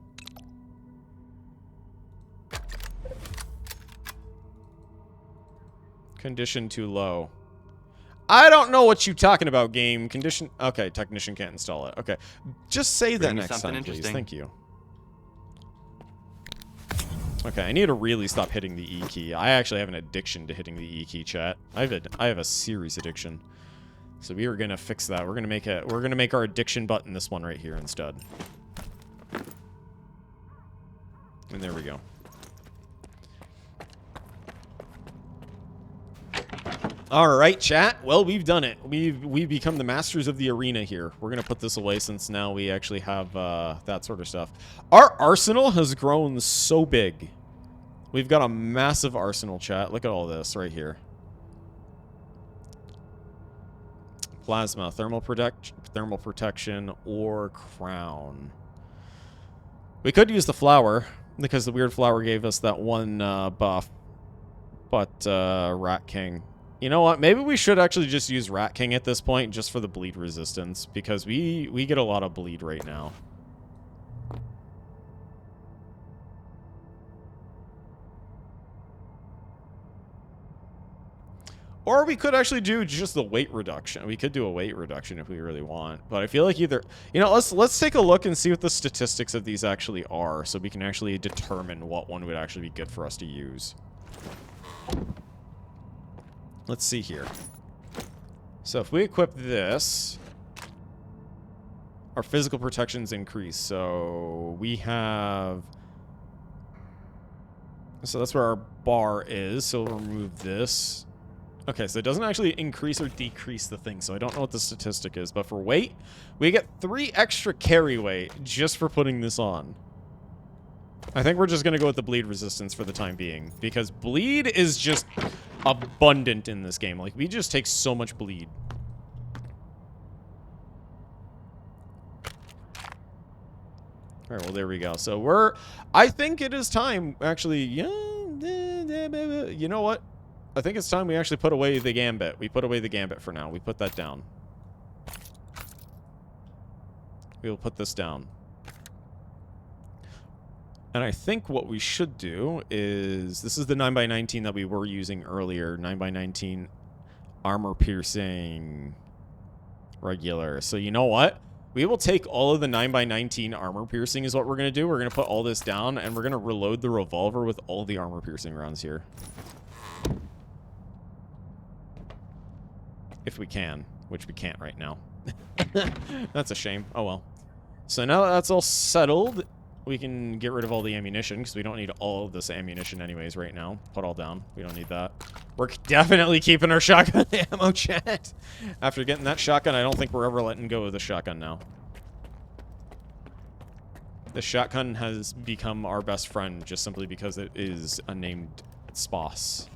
Condition too low. I don't know what you're talking about, game. Condition... Okay, technician can't install it. Okay. Just say that next time, please. Thank you. Okay, I need to really stop hitting the E key. I actually have an addiction to hitting the E key, chat. I have a serious addiction. So we are gonna fix that. We're gonna make our addiction button this one right here instead. And there we go. All right, chat. Well, we've done it. We've become the masters of the arena here. We're gonna put this away since now we actually have that sort of stuff. Our arsenal has grown so big. We've got a massive arsenal, chat. Look at all this right here. Plasma, thermal protection, or crown. We could use the flower because the weird flower gave us that one buff, but Rat King. You know what? Maybe we should actually just use Rat King at this point just for the bleed resistance because we get a lot of bleed right now. Or we could actually do just the weight reduction. We could do a weight reduction if we really want. But I feel like either... You know, let's take a look and see what the statistics of these actually are so we can actually determine what one would actually be good for us to use. Let's see here. So if we equip this, our physical protections increase. So we have... So that's where our bar is. So we'll remove this. Okay, so it doesn't actually increase or decrease the thing, so I don't know what the statistic is. But for weight, we get 3 extra carry weight just for putting this on. I think we're just going to go with the bleed resistance for the time being, because bleed is just abundant in this game. Like, we just take so much bleed. Alright, well, there we go. So I think it is time, actually, yeah, you know what? I think it's time we actually put away the gambit. We put away the gambit for now. We put that down. We will put this down. And I think what we should do is... This is the 9x19 that we were using earlier. 9x19 armor piercing regular. So you know what? We will take all of the 9x19 armor piercing is what we're going to do. We're going to put all this down, and we're going to reload the revolver with all the armor piercing rounds here. If we can, which we can't right now. That's a shame. Oh well. So now that that's all settled, we can get rid of all the ammunition, because we don't need all of this ammunition anyways right now. Put all down. We don't need that. We're definitely keeping our shotgun ammo, chat. After getting that shotgun, I don't think we're ever letting go of the shotgun now. The shotgun has become our best friend just simply because it is a named SPOS.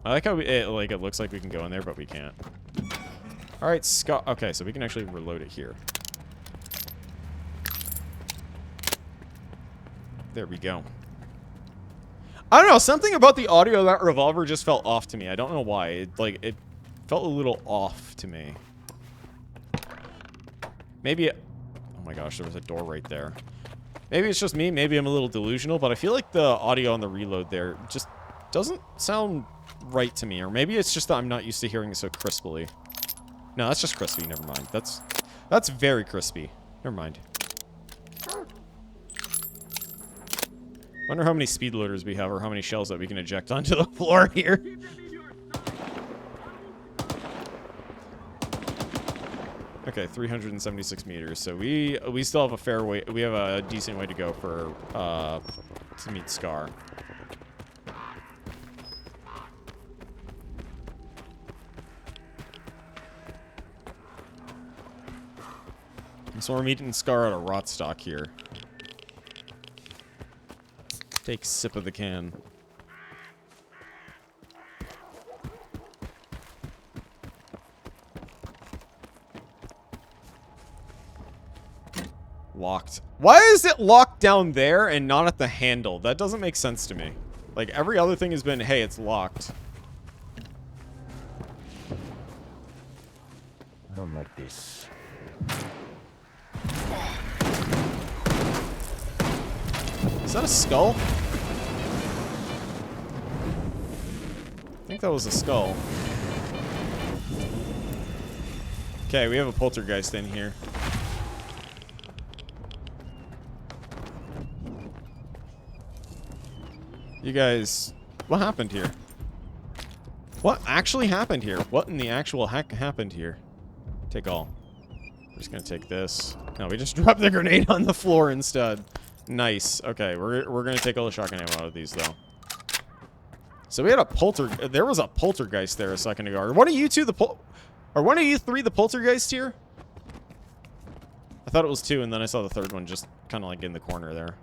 I like how it looks like we can go in there, but we can't. All right, Scott. Okay, so we can actually reload it here. There we go. I don't know, something about the audio of that revolver just felt off to me. I don't know why. It felt a little off to me. Maybe oh my gosh, there was a door right there. Maybe it's just me. Maybe I'm a little delusional, but I feel like the audio on the reload there just doesn't sound right to me. Or maybe it's just that I'm not used to hearing it so crisply. No, that's just crispy. Never mind. That's very crispy. Never mind. Wonder how many speed loaders we have, or how many shells that we can eject onto the floor here. Okay, 376 meters. So we still have a fair way. We have a decent way to go for to meet S.T.A.L.K.E.R. So we're meeting S.T.A.L.K.E.R. at a rot stock here. Take a sip of the can. Locked. Why is it locked down there and not at the handle? That doesn't make sense to me. Like, every other thing has been, hey, it's locked. I don't like this. Is that a skull? I think that was a skull. Okay, we have a poltergeist in here. You guys, what happened here? What actually happened here? What in the actual heck happened here? Take all. We're just gonna take this. No, we just dropped the grenade on the floor instead. Nice. Okay, we're gonna take all the shotgun ammo out of these though. So we had a there was a poltergeist there a second ago. Are one of you two or one of you three the poltergeist here? I thought it was two, and then I saw the third one just kind of like in the corner there.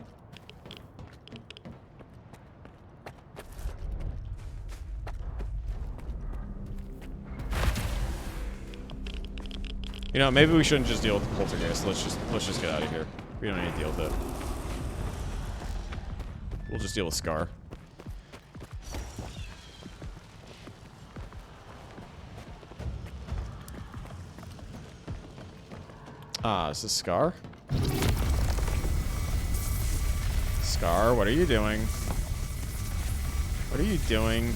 You know, maybe we shouldn't just deal with the poltergeist. Let's just get out of here. We don't need to deal with it. We'll just deal with S.T.A.L.K.E.R. Ah, is this S.T.A.L.K.E.R? S.T.A.L.K.E.R, what are you doing? What are you doing?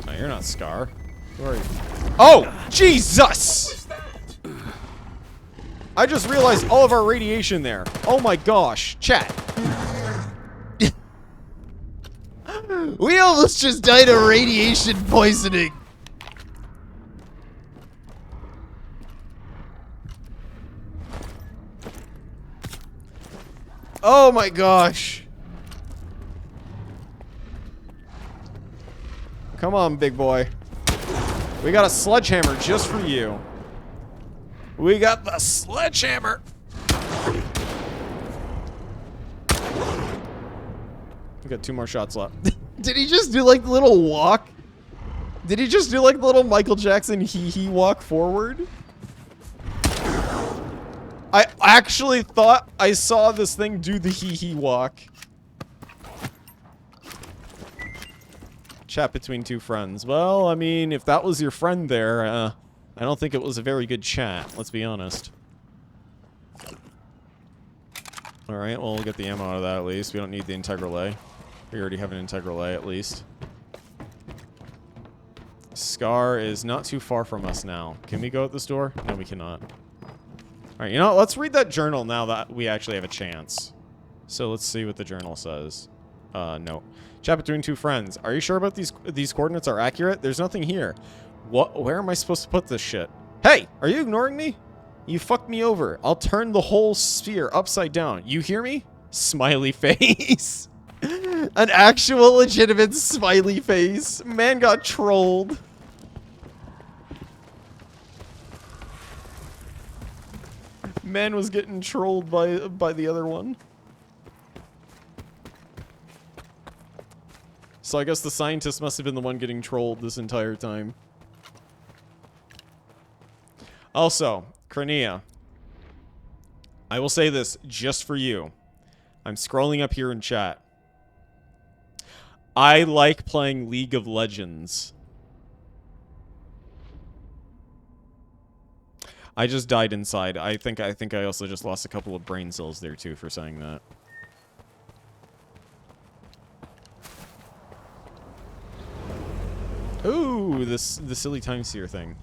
No, you're not S.T.A.L.K.E.R. Who are you? Oh, Jesus! I just realized all of our radiation there. Oh my gosh, chat. We almost just died of radiation poisoning. Oh my gosh. Come on, big boy. We got a sledgehammer just for you. We got the sledgehammer. We got 2 more shots left. Did he just do like the little walk? Did he just do like the little Michael Jackson hee-hee walk forward? I actually thought I saw this thing do the hee-hee walk. Chat between 2 friends. Well, I mean, if that was your friend there, I don't think it was a very good chat, let's be honest. Alright, well, we'll get the ammo out of that at least. We don't need the Integral A. We already have an Integral A at least. Scar is not too far from us now. Can we go out this door? No, we cannot. Alright, you know what? Let's read that journal now that we actually have a chance. So let's see what the journal says. No. Chat between 2 friends. Are you sure about these coordinates are accurate? There's nothing here. What? Where am I supposed to put this shit? Hey! Are you ignoring me? You fucked me over. I'll turn the whole sphere upside down. You hear me? Smiley face. An actual legitimate smiley face. Man got trolled. Man was getting trolled by the other one. So I guess the scientist must have been the one getting trolled this entire time. Also, Cranea, I will say this just for you. I'm scrolling up here in chat. I like playing League of Legends. I just died inside. I think I also just lost a couple of brain cells there too for saying that. Ooh, the silly time seer thing.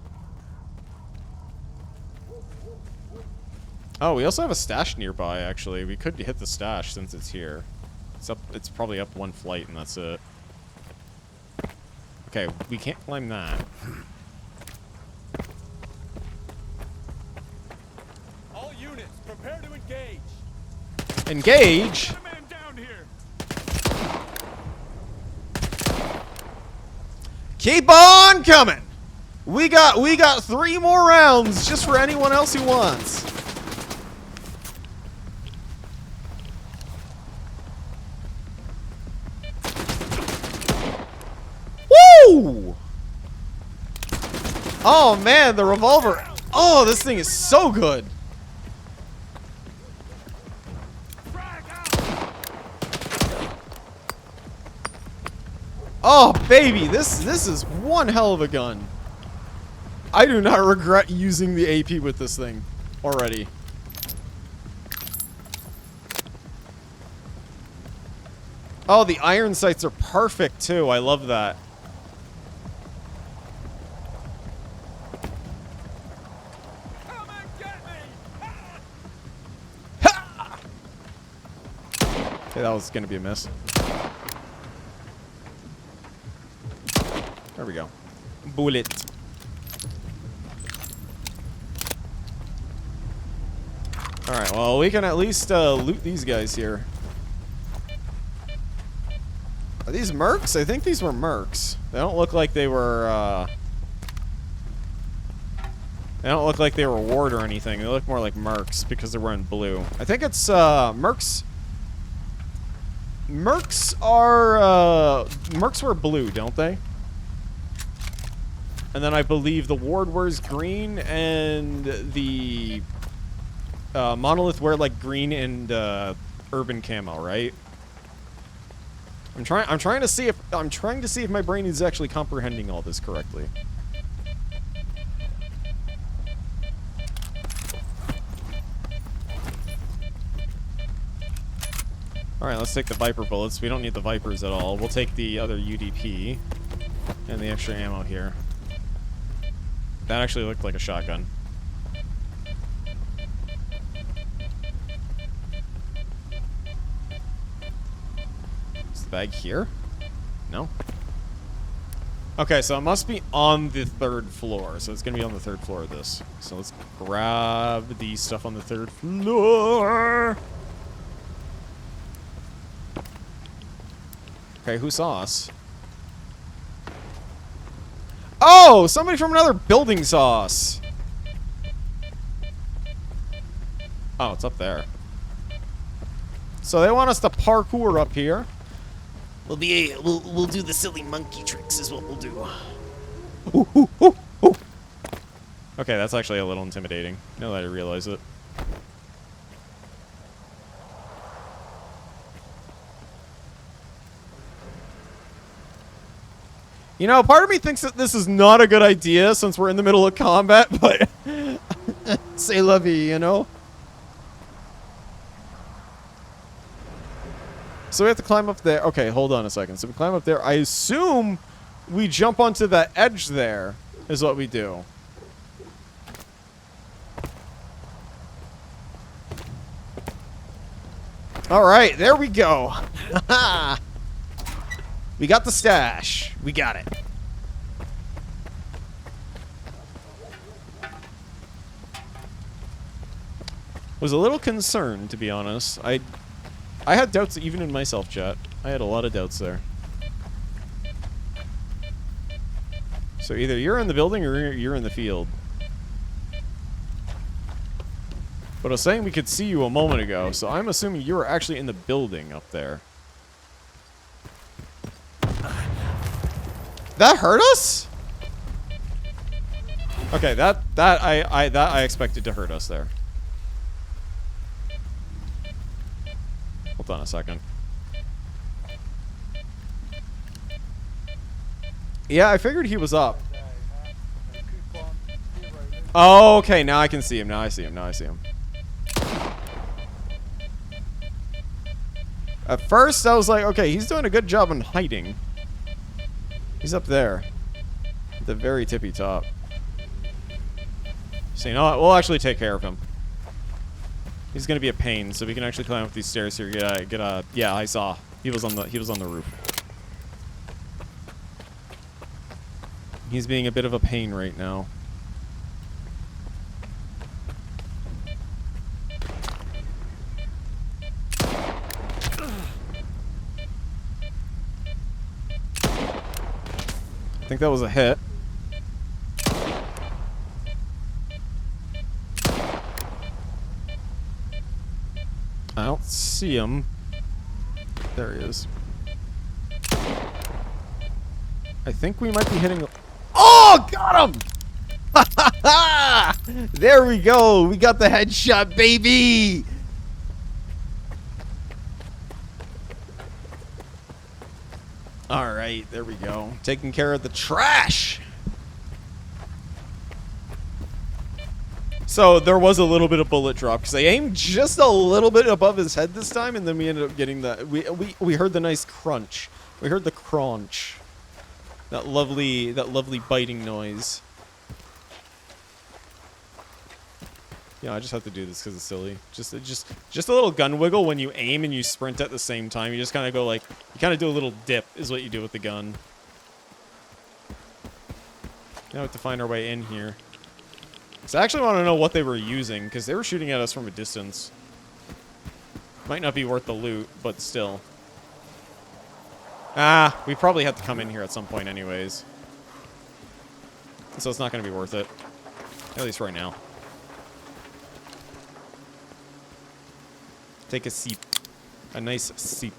Oh, we also have a stash nearby, actually. We could hit the stash since it's here. It's probably up 1 flight, and that's it. Okay, we can't climb that. All units, prepare to engage. Engage? Keep on coming! We got 3 more rounds just for anyone else who wants. Woo! Oh man, the revolver. Oh, this thing is so good. Oh baby, this is one hell of a gun. I do not regret using the AP with this thing already. Oh, the iron sights are perfect too. I love that. Okay, that was gonna be a miss. There we go. Bullet. Alright, well, we can at least loot these guys here. Are these mercs? I think these were mercs. They don't look like they were, they don't look like they were ward or anything. They look more like mercs because they're wearing blue. I think it's, mercs. Mercs are, mercs wear blue, don't they? And then I believe the ward wears green and the monolith wear like green and urban camo, right? I'm trying to see if my brain is actually comprehending all this correctly. Alright, let's take the Viper bullets. We don't need the Vipers at all. We'll take the other UDP and the extra ammo here. That actually looked like a shotgun. Is the bag here? No? Okay, so it must be on the 3rd floor. So it's going to be on the 3rd floor of this. So let's grab the stuff on the 3rd floor. Okay, who saw us? Oh, somebody from another building saw us. Oh, it's up there. So they want us to parkour up here. We'll do the silly monkey tricks is what we'll do. Ooh, ooh, ooh, ooh. Okay, that's actually a little intimidating, now that I realize it. You know, part of me thinks that this is not a good idea since we're in the middle of combat, but c'est la vie, you know? So we have to climb up there. Okay, hold on a second. So we climb up there. I assume we jump onto that edge there is what we do. All right, there we go. We got the stash. We got it. Was a little concerned, to be honest. I had doubts even in myself, chat. I had a lot of doubts there. So either you're in the building or you're in the field. But I was saying we could see you a moment ago, so I'm assuming you were actually in the building up there. That hurt us? Okay, that I expected to hurt us there. Hold on a second. Yeah, I figured he was up. Oh, okay, now I can see him. Now I see him. Now I see him. At first, I was like, okay, he's doing a good job in hiding. He's up there. At the very tippy top. So you know what? We'll actually take care of him. He's gonna be a pain, so we can actually climb up these stairs here. Yeah, I saw. He was on the roof. He's being a bit of a pain right now. I think that was a hit. I don't see him. There he is. I think we might be hitting... Oh, got him! There we go. We got the headshot, baby! Alright, there we go. Taking care of the trash! So there was a little bit of bullet drop because I aimed just a little bit above his head this time, and then we ended up getting the we heard the nice crunch. We heard the crunch. That lovely biting noise. Yeah, I just have to do this because it's silly. Just a little gun wiggle when you aim and you sprint at the same time. You just kind of go like, you kind of do a little dip is what you do with the gun. Now we have to find our way in here. So I actually want to know what they were using because they were shooting at us from a distance. Might not be worth the loot, but still. Ah, we probably have to come in here at some point anyways. So it's not going to be worth it. At least right now. Take a seep. A nice seep.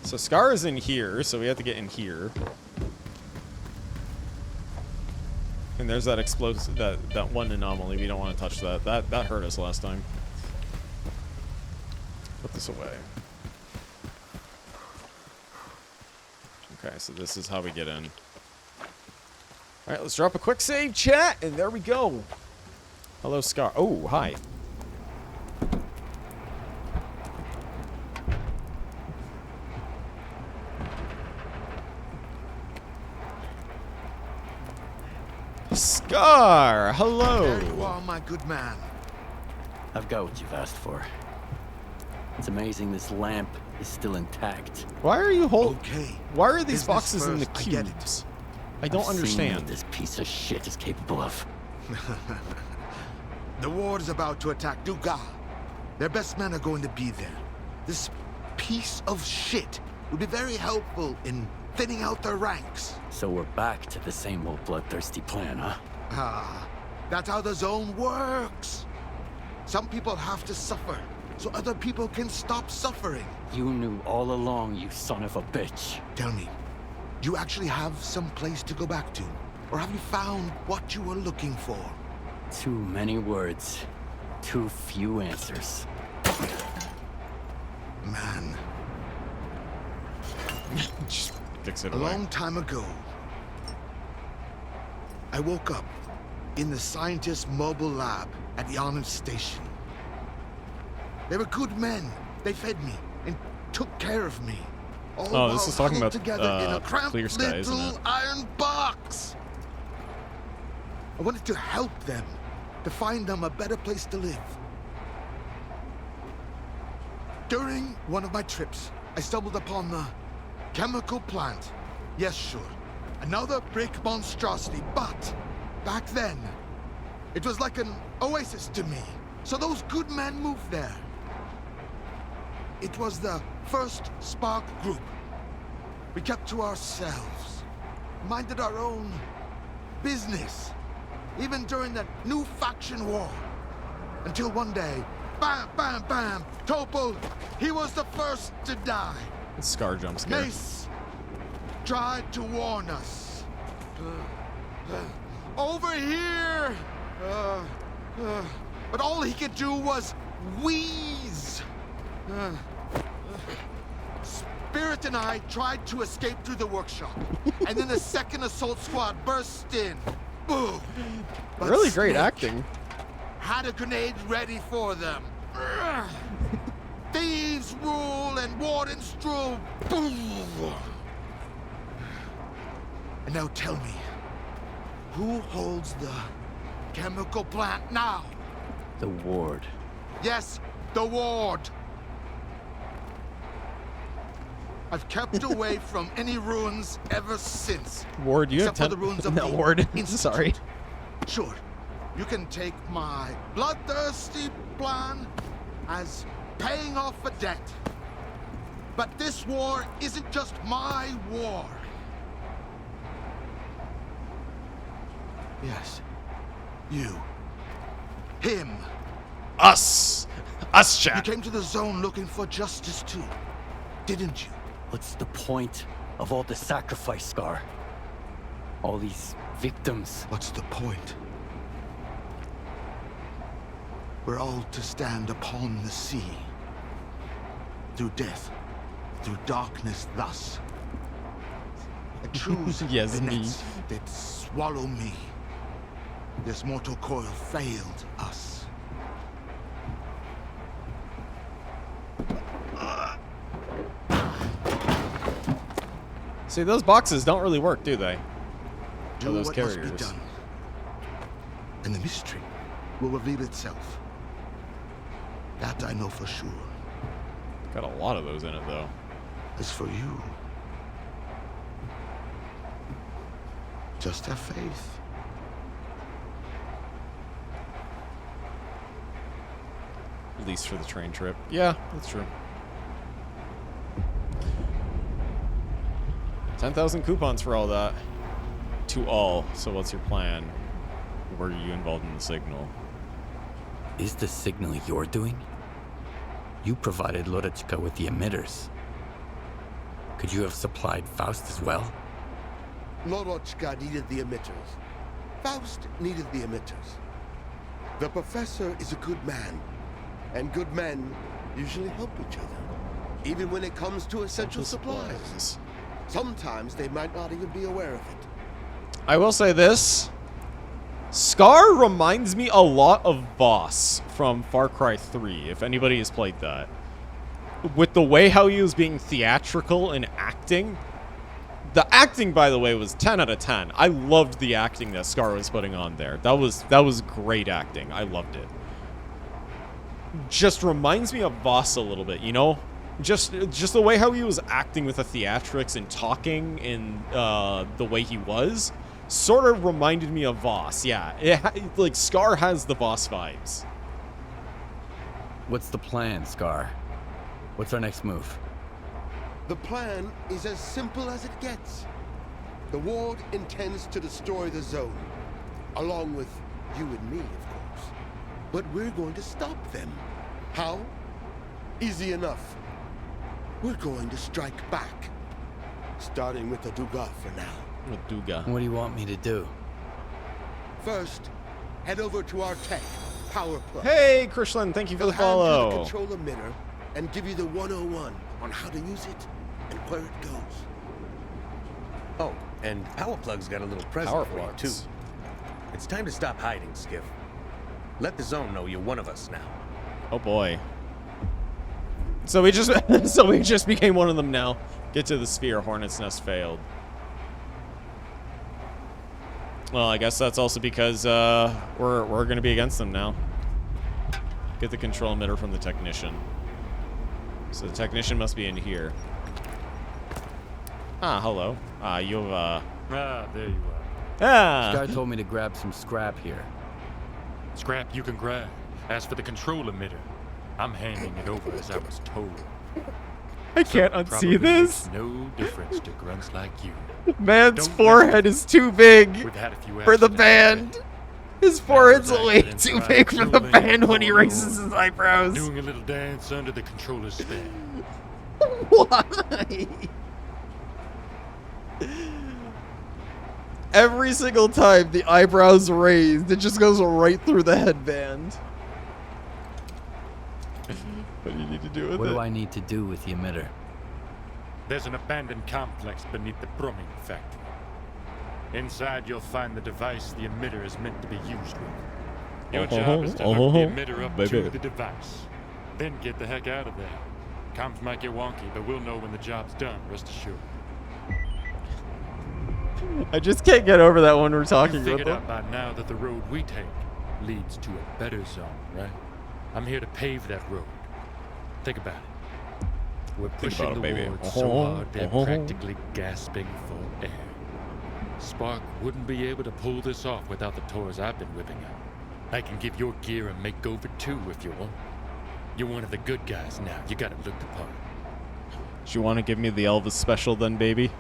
So Scar is in here, so we have to get in here. And there's that explosive, that one anomaly. We don't want to touch that. That hurt us last time. Put this away. Okay, so this is how we get in. Alright, let's drop a quick save, chat, and there we go. Hello, Scar. Oh, hi. Scar, hello. There you are, my good man. I've got what you've asked for. It's amazing this lamp is still intact. Why are you holding? Okay. Why are these Business boxes in the first, I get cubes? it. I don't I've seen understand. what this piece of shit is capable of. The ward is about to attack Duga. Their best men are going to be there. This piece of shit would be very helpful in thinning out their ranks. So we're back to the same old bloodthirsty plan, huh? Ah, that's how the zone works. Some people have to suffer, so other people can stop suffering. You knew all along, you son of a bitch. Tell me, do you actually have some place to go back to? Or have you found what you were looking for? Too many words, too few answers. Man. Just fix it A long time ago, I woke up in the scientist's mobile lab at the Arnold station. They were good men. They fed me and took care of me. All this is talking about together in a cramped Clear Sky, isn't little it? iron box. I wanted to help them, to find them a better place to live. During one of my trips, I stumbled upon the chemical plant. Yes, sure. Another brick monstrosity, but back then, it was like an oasis to me. So those good men moved there. It was the first Spark group. We kept to ourselves, minded our own business, even during the new faction war. Until one day, bam, bam, bam, Topol, he was the first to die. Scar jump scare. Mace tried to warn us. Over here! But all he could do was wheeze. Spirit and I tried to escape through the workshop, and then the second assault squad burst in. Boom! But Really great Snake acting. had a grenade ready for them. Thieves rule and wardens rule. Boom! And now tell me, who holds the chemical plant now? The ward. Yes, the ward. I've kept away from any ruins ever since. Ward, you except have for the ruins of no the ward. Institute. Sorry. Sure, you can take my bloodthirsty plan as paying off a debt. But this war isn't just my war. Yes, you. Him. Us, You chat. came to the zone looking for justice too, didn't you? What's the point of all the sacrifice, Scar? All these victims. What's the point? We're all to stand upon the sea. Through death, through darkness thus. I choose Yes, the me. nets that swallow me. This mortal coil failed us. See, those boxes don't really work, do they? Do Or those what carriers. must be done. And the mystery will reveal itself. That I know for sure. Got a lot of those in it, though. As for you, just have faith. At least for the train trip. Yeah, that's true. 10,000 coupons for all that. To all. So what's your plan? Were you involved in the signal? Is the signal you're doing? You provided Lorechka with the emitters. Could you have supplied Faust as well? Lorochka needed the emitters. Faust needed the emitters. The professor is a good man, and good men usually help each other, even when it comes to essential supplies. Sometimes they might not even be aware of it. I will say this. Scar reminds me a lot of Voss from Far Cry 3, if anybody has played that. With the way how he was being theatrical and acting. The acting, by the way, was 10 out of 10. I loved the acting that Scar was putting on there. That was great acting. I loved it. Just reminds me of Voss a little bit, you know? Just the way how he was acting with the theatrics and talking and the way he was. sort of reminded me of Voss. Yeah, like Scar has the Voss vibes. What's the plan, Scar? What's our next move? The plan is as simple as it gets. The Ward intends to destroy the zone, along with you and me, of course. But we're going to stop them. How? Easy enough. We're going to strike back. Starting with the Duga for now. With Duga. What do you want me to do? First, head over to our tech, Power Plug. Hey, Krishlin, thank you for the follow. They'll hand you the control emitter and give you the 101 on how to use it and where it goes. Oh, and Power Plug's got a little present for you, too. It's time to stop hiding, Skiff. Let the zone know you're one of us now. Oh boy. So we just became one of them now. Get to the sphere. Hornet's Nest failed. Well, I guess that's also because we're gonna be against them now. Get the control emitter from the technician. So the technician must be in here. Ah, hello. You have Ah, there you are. Ah. This guy told me to grab some scrap here. Scrap you can grab. As for the control emitter, I'm handing it over as I was told. I can't unsee this. Makes no difference to grunts like you. Man's forehead is too big We've had a few for the accidents band. His forehead's way too big for the band when he raises his eyebrows. Doing a little dance under the controller's spell. Why? Every single time the eyebrows raised, it just goes right through the headband. What do you need to do with it? What do I need to do with the emitter? There's an abandoned complex beneath the Brumming factory. Inside, you'll find the device the emitter is meant to be used with. Your job is to hook the emitter up to the device. Then get the heck out of there. Comms might get wonky, but we'll know when the job's done, rest assured. I just can't get over that when we're talking You about figured them. out by now that the road we take leads to a better zone, right? I'm here to pave that road. Think about it. We're pushing about it, the baby. Wards so hard they're practically gasping for air. Spark wouldn't be able to pull this off without the tours I've been whipping out. I can give your gear a makeover too if you want. You're one of the good guys now. You gotta look the part. Do you want to give me the Elvis special then, baby?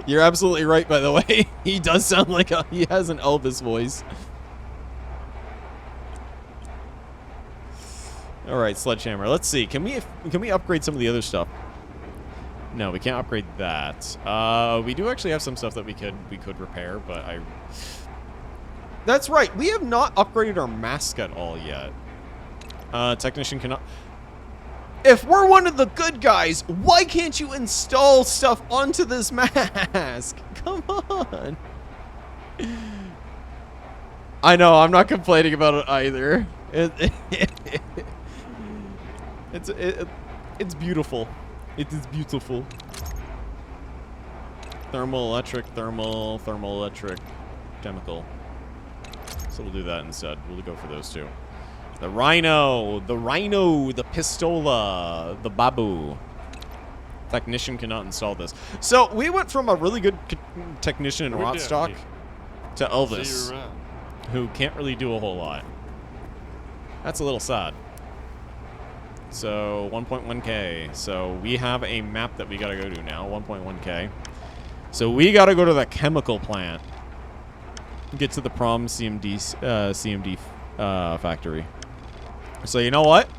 You're absolutely right, by the way. He does sound like he has an Elvis voice. All right, Sledgehammer. Let's see. Can we upgrade some of the other stuff? No, we can't upgrade that. We do actually have some stuff that we could repair, but That's right. We have not upgraded our mask at all yet. Technician cannot. If we're one of the good guys, why can't you install stuff onto this mask? Come on. I know, I'm not complaining about it either. It's beautiful. It is beautiful. Thermal, electric, thermal, thermal, electric, chemical. So we'll do that instead. We'll go for those two. The Rhino, the Pistola, the Babu. Technician cannot install this. So we went from a really good technician in Rotstock to Elvis, who can't really do a whole lot. That's a little sad. So 1.1K. So we have a map that we gotta go to now. 1.1K. So we gotta go to the chemical plant. Get to the Prom CMD factory. So you know what?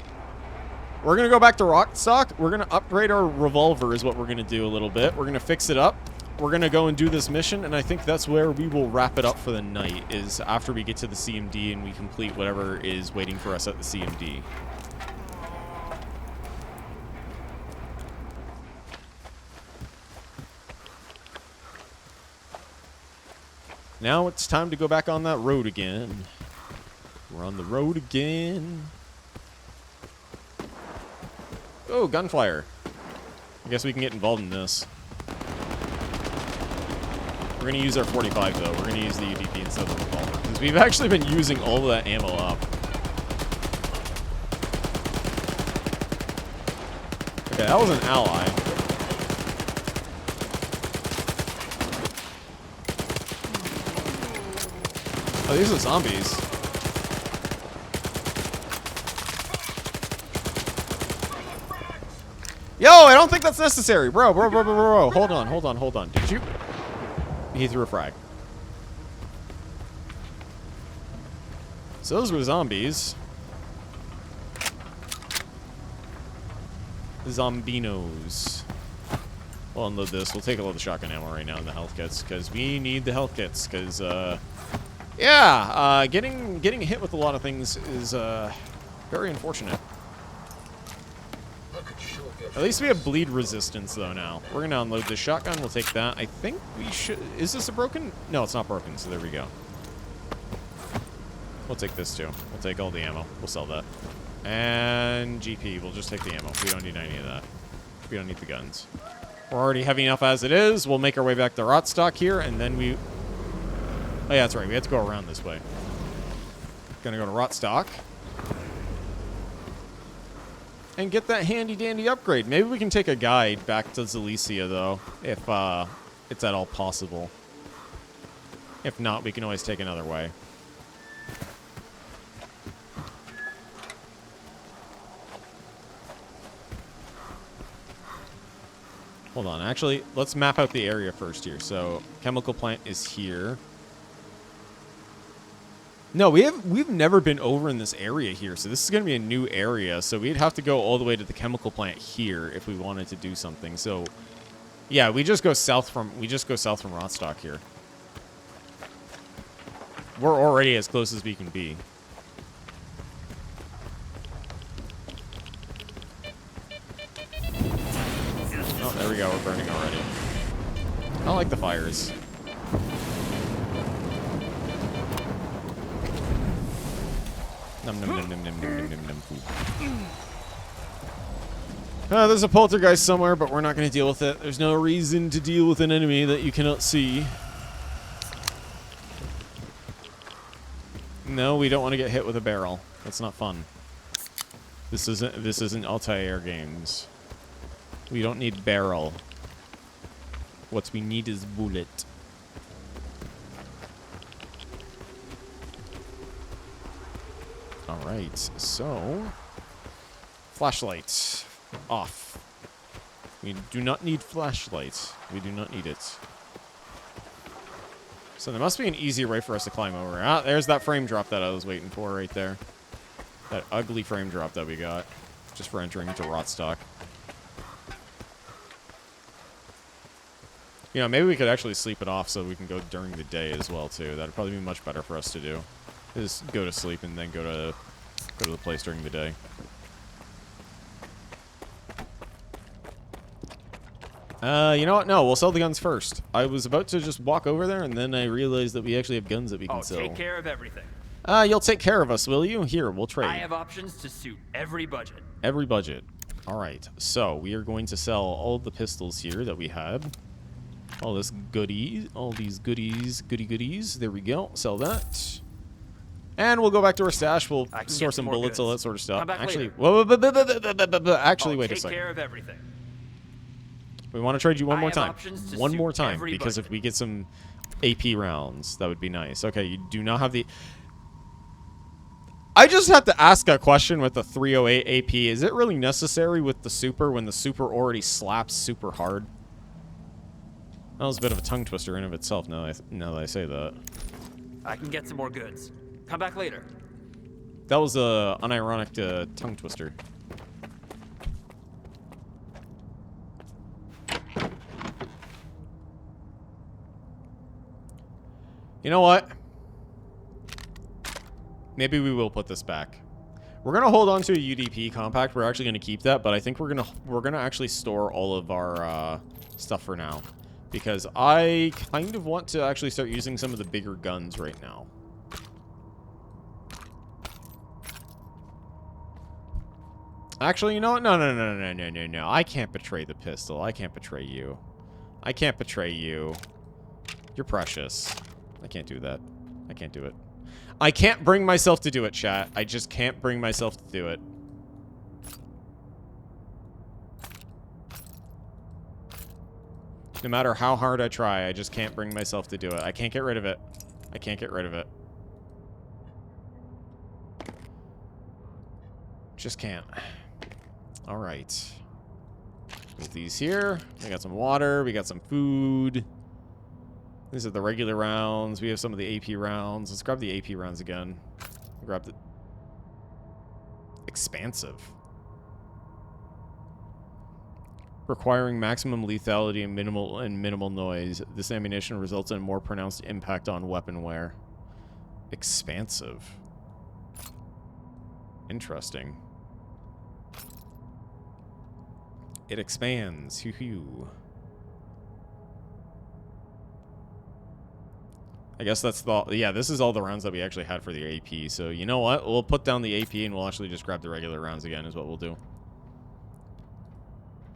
We're going to go back to Rockstock. We're going to upgrade our revolver is what we're going to do a little bit. We're going to fix it up. We're going to go and do this mission, and I think that's where we will wrap it up for the night, is after we get to the CMD and we complete whatever is waiting for us at the CMD. Now it's time to go back on that road again. We're on the road again. Oh, gunfire. I guess we can get involved in this. We're going to use our 45, though. We're going to use the UDP instead of the revolver. Because we've actually been using all of that ammo up. Okay, that was an ally. Oh, these are zombies. Yo, I don't think that's necessary. Bro. Hold on. Did you? He threw a frag. So those were zombies. Zombinos. We'll unload this. We'll take a load of shotgun ammo right now in the health kits, because we need the health kits, because, yeah, getting hit with a lot of things is, very unfortunate. At least we have bleed resistance, though, now. We're going to unload this shotgun. We'll take that. I think we should... Is this a broken? No, it's not broken, so there we go. We'll take this, too. We'll take all the ammo. We'll sell that. And GP. We'll just take the ammo. We don't need any of that. We don't need the guns. We're already heavy enough as it is. We'll make our way back to Rotstock here, and then we... Oh, yeah, that's right. We have to go around this way. Gonna go to Rotstock. And get that handy-dandy upgrade. Maybe we can take a guide back to Zalicia, though, if it's at all possible. If not, we can always take another way. Hold on. Actually, let's map out the area first here. So, chemical plant is here. No, we've never been over in this area here, so this is going to be a new area. So we'd have to go all the way to the chemical plant here if we wanted to do something. So, yeah, we just go south from Rotstock here. We're already as close as we can be. Oh, there we go. We're burning already. I don't like the fires. Num num num num num num num num. There's a poltergeist somewhere, but we're not going to deal with it. There's no reason to deal with an enemy that you cannot see. No, we don't want to get hit with a barrel. That's not fun. This isn't Altair games. We don't need barrel. What we need is bullet. Alright, so... Flashlight. Off. We do not need flashlight. We do not need it. So there must be an easier way for us to climb over. Ah, there's that frame drop that I was waiting for right there. That ugly frame drop that we got. Just for entering into Rotstock. You know, maybe we could actually sleep it off so we can go during the day as well, too. That'd probably be much better for us to do. Is go to sleep and then go to the place during the day. You know what? No, we'll sell the guns first. I was about to just walk over there, and then I realized that we actually have guns that we can sell. Take care of everything. You'll take care of us, will you? Here, we'll trade. I have options to suit every budget. Every budget. All right. So we are going to sell all the pistols here that we had. All this goodies. All these goodies. Goodies. There we go. Sell that. And we'll go back to our stash. We'll store some bullets, all that sort of stuff. Come back actually, later. Actually, wait a second. Take care of everything. We want to trade you one more time. One more time, every because budget. if we get some AP rounds, that would be nice. Okay, you do not have the... I just have to ask a question with the 308 AP. Is it really necessary with the super when the super already slaps super hard? That was a bit of a tongue twister in of itself, now that I say that. I can get some more goods. Come back later. That was a unironic tongue twister. You know what? Maybe we will put this back. We're gonna hold on to a UDP compact. We're actually gonna keep that, but I think we're gonna actually store all of our stuff for now, because I kind of want to actually start using some of the bigger guns right now. Actually, you know what? No. I can't betray the pistol. I can't betray you. I can't betray you. You're precious. I can't do that. I can't do it. I can't bring myself to do it, chat. I just can't bring myself to do it. No matter how hard I try, I just can't bring myself to do it. I can't get rid of it. I can't get rid of it. Just can't. All right. Put these here. We got some water. We got some food. These are the regular rounds. We have some of the AP rounds. Let's grab the AP rounds again. Grab the... Expansive. Requiring maximum lethality and minimal noise. This ammunition results in more pronounced impact on weapon wear. Expansive. Interesting. It expands. Hoo hoo. I guess that's the... Yeah, this is all the rounds that we actually had for the AP. So, you know what? We'll put down the AP and we'll actually just grab the regular rounds again is what we'll do.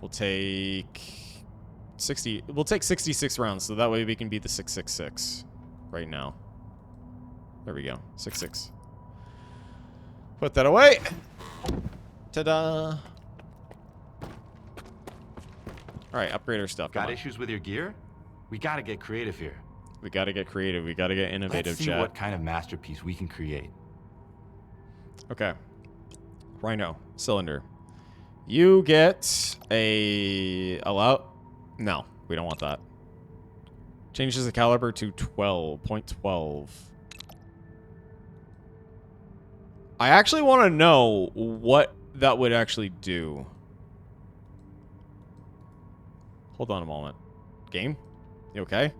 We'll take 60... We'll take 66 rounds, so that way we can beat the 666 right now. There we go. 66. Put that away. Ta-da. Alright, upgrade our stuff. Got issues with your gear? We gotta get creative here. We gotta get creative. We gotta get innovative, Let's see what kind of masterpiece we can create. Okay. Rhino. Cylinder. You get a... Allow... No, we don't want that. Changes the caliber to 12.12. I actually want to know what that would actually do. Hold on a moment. Game? You okay?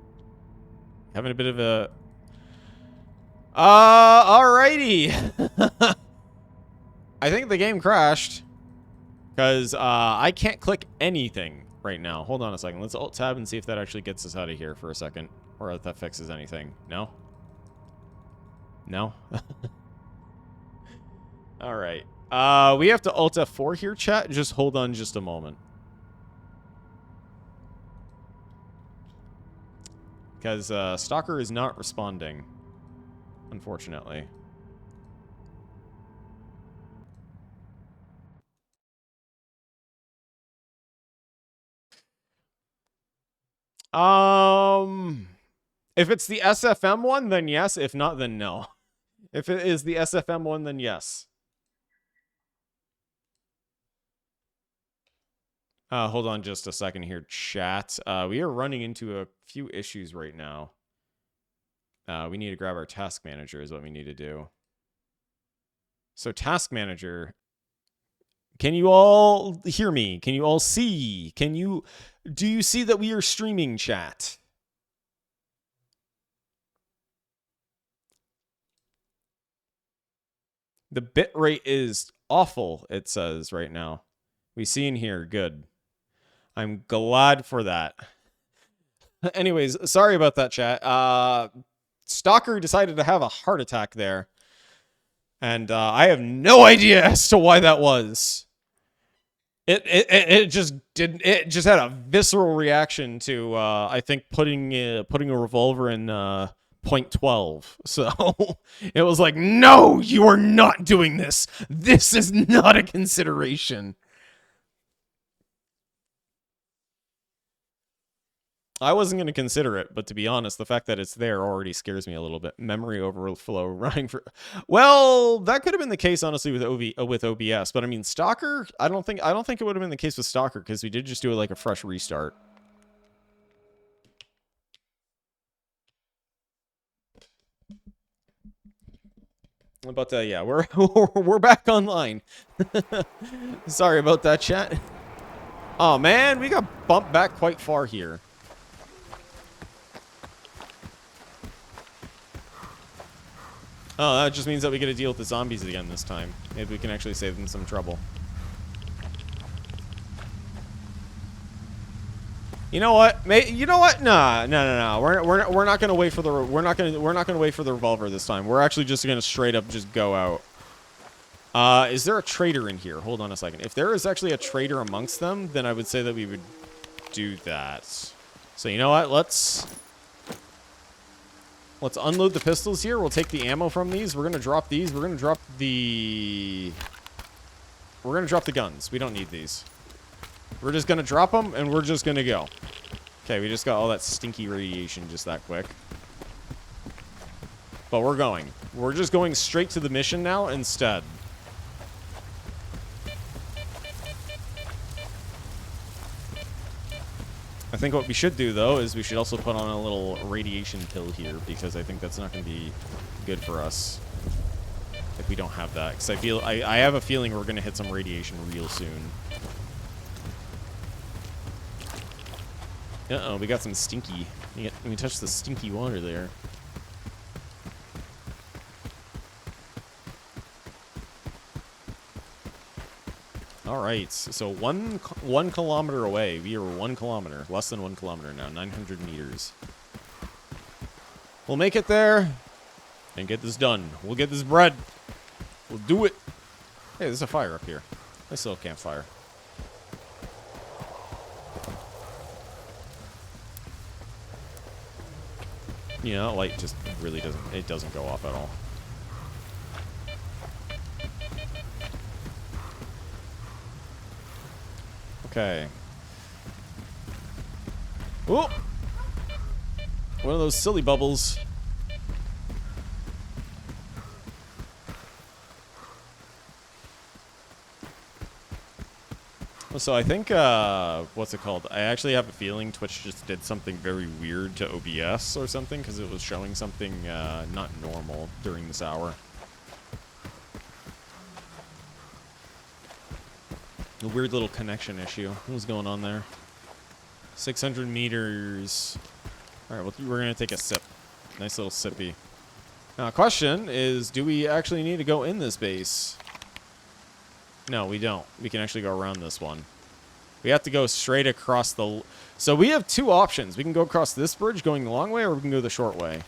Having a bit of a... Alrighty. I think the game crashed. Because I can't click anything right now. Hold on a second. Let's Alt-Tab and see if that actually gets us out of here for a second. Or if that fixes anything. No? No? Alright. We have to Alt F4 here, chat. Just hold on just a moment. Because S.T.A.L.K.E.R is not responding. Unfortunately. If it's the SFM one, then yes. If not, then no. If it is the SFM one, then yes. Hold on just a second here, chat. We are running into a few issues right now. We need to grab our task manager is what we need to do. So task manager, can you all hear me? Can you all see? Do you see that we are streaming, chat? The bitrate is awful, it says right now. We see in here, good. I'm glad for that. Anyways, sorry about that, chat. S.T.A.L.K.E.R decided to have a heart attack there. And I have no idea as to why that was. It just didn't. It just had a visceral reaction to I think putting a revolver in .12. So it was like, no, you are not doing this. This is not a consideration. I wasn't going to consider it, but to be honest, the fact that it's there already scares me a little bit. Memory overflow running for... Well, that could have been the case, honestly, with OBS. But I mean, S.T.A.L.K.E.R, I don't think it would have been the case with S.T.A.L.K.E.R because we did just do it like a fresh restart. But yeah, we're back online. Sorry about that, chat. Oh man, we got bumped back quite far here. Oh, that just means that we get to deal with the zombies again this time. Maybe we can actually save them some trouble. You know what? You know what? No. We're not gonna wait for the wait for the revolver this time. We're actually just gonna straight up just go out. Is there a traitor in here? Hold on a second. If there is actually a traitor amongst them, then I would say that we would do that. So you know what? Let's unload the pistols here. We'll take the ammo from these. We're gonna drop these. We're gonna drop the guns. We don't need these. We're just gonna drop them and we're just gonna go. Okay, we just got all that stinky radiation just that quick. But we're going. We're just going straight to the mission now instead. I think what we should do, though, is we should also put on a little radiation pill here, because I think that's not going to be good for us if we don't have that. Because I have a feeling we're going to hit some radiation real soon. Uh-oh, we got some stinky. We touched the stinky water there. Alright, so one kilometer away. We are 1 kilometer. Less than 1 kilometer now. 900 meters. We'll make it there and get this done. We'll get this bread. We'll do it. Hey, there's a fire up here. Nice little campfire. You know, light just really doesn't go off at all. Okay. Oh! One of those silly bubbles. So I think, what's it called? I actually have a feeling Twitch just did something very weird to OBS or something, because it was showing something not normal during this hour. A weird little connection issue. What was going on there? 600 meters. Alright, well, we're going to take a sip. Nice little sippy. Now, question is, do we actually need to go in this base? No, we don't. We can actually go around this one. We have to go straight across the... So we have two options. We can go across this bridge going the long way, or we can go the short way.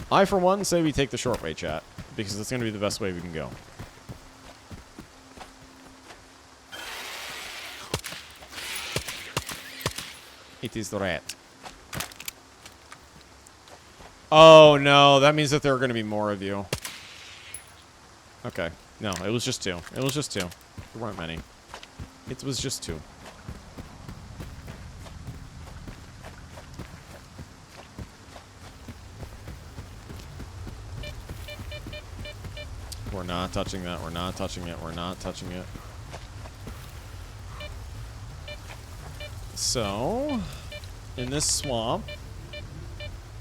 I, for one, say we take the short way, chat. Because it's going to be the best way we can go. It is the rat. Oh, no. That means that there are going to be more of you. Okay. No, it was just 2. It was just 2. There weren't many. It was just 2. We're not touching that. We're not touching it. We're not touching it. So, in this swamp...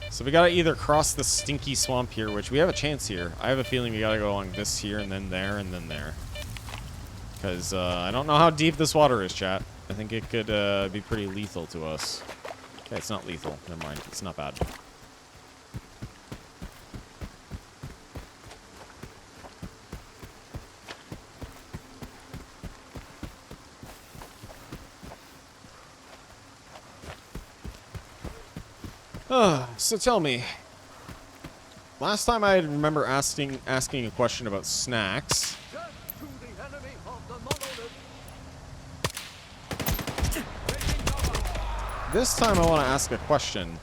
So we gotta either cross the stinky swamp here, which we have a chance here. I have a feeling we gotta go along this here, and then there, and then there. Because I don't know how deep this water is, chat. I think it could be pretty lethal to us. Okay, it's not lethal. Never mind. It's not bad. So tell me, last time I remember asking a question about snacks. This time I want to ask a question.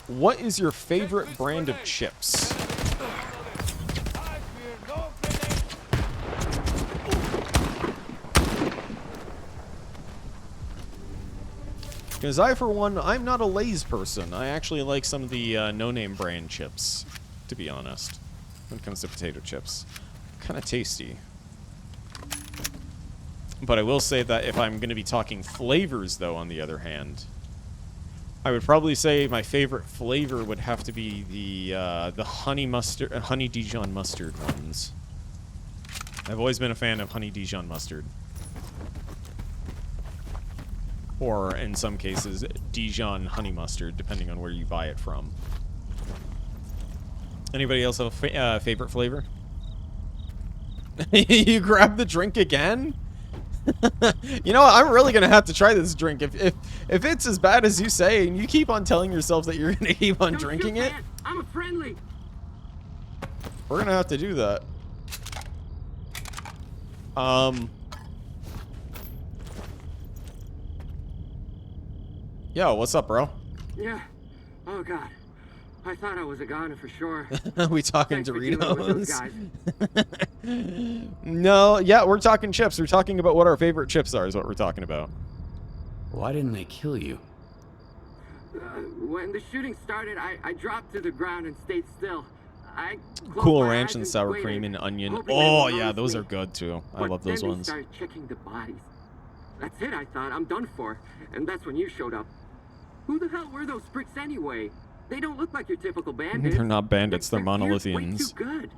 What is your favorite brand of chips? Because I, for one, I'm not a Lay's person. I actually like some of the no-name brand chips, to be honest, when it comes to potato chips. Kind of tasty. But I will say that if I'm going to be talking flavors, though, on the other hand, I would probably say my favorite flavor would have to be the honey mustard, honey Dijon mustard ones. I've always been a fan of honey Dijon mustard. Or, in some cases, Dijon honey mustard, depending on where you buy it from. Anybody else have a favorite flavor? You grab the drink again? You know what? I'm really going to have to try this drink. If it's as bad as you say, and you keep on telling yourself that you're going to keep on drinking it, I'm a friendly. we're going to have to do that. Yo, what's up, bro? Yeah. Oh, God. I thought I was a goner for sure. We talking Thanks for dealing with those Doritos? No, yeah, we're talking chips. We're talking about what our favorite chips are is what we're talking about. Why didn't they kill you? When the shooting started, I dropped to the ground and stayed still. Cool Ranch and sour cream and onion. Oh, yeah, those are good, too. I love those ones. Started checking the bodies. That's it, I thought. I'm done for. And that's when you showed up. Who the hell were those pricks anyway? They don't look like your typical bandits. They're not bandits, they're monolithians. Way too good.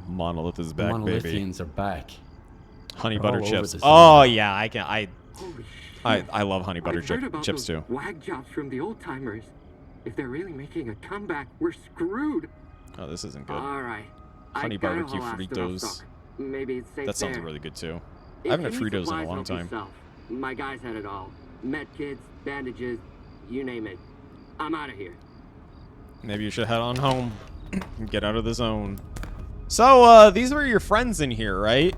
Monolith is back, baby. Monolithians are back. Honey They're butter all over chips. this Oh thing. yeah, I love honey butter I've heard about chips those too. wag jobs from the old timers. If they're really making a comeback, we're screwed. Oh, this isn't good. All right. Honey I gotta barbecue haul ass to Fritos. Rostock. Maybe it's safe That sounds there. really good too. If I haven't had you need Fritos in a supplies, long help time. yourself. My guys had it all. Med kits, bandages, you name it. I'm out of here. Maybe you should head on home. Get out of the zone. So, these were your friends in here, right?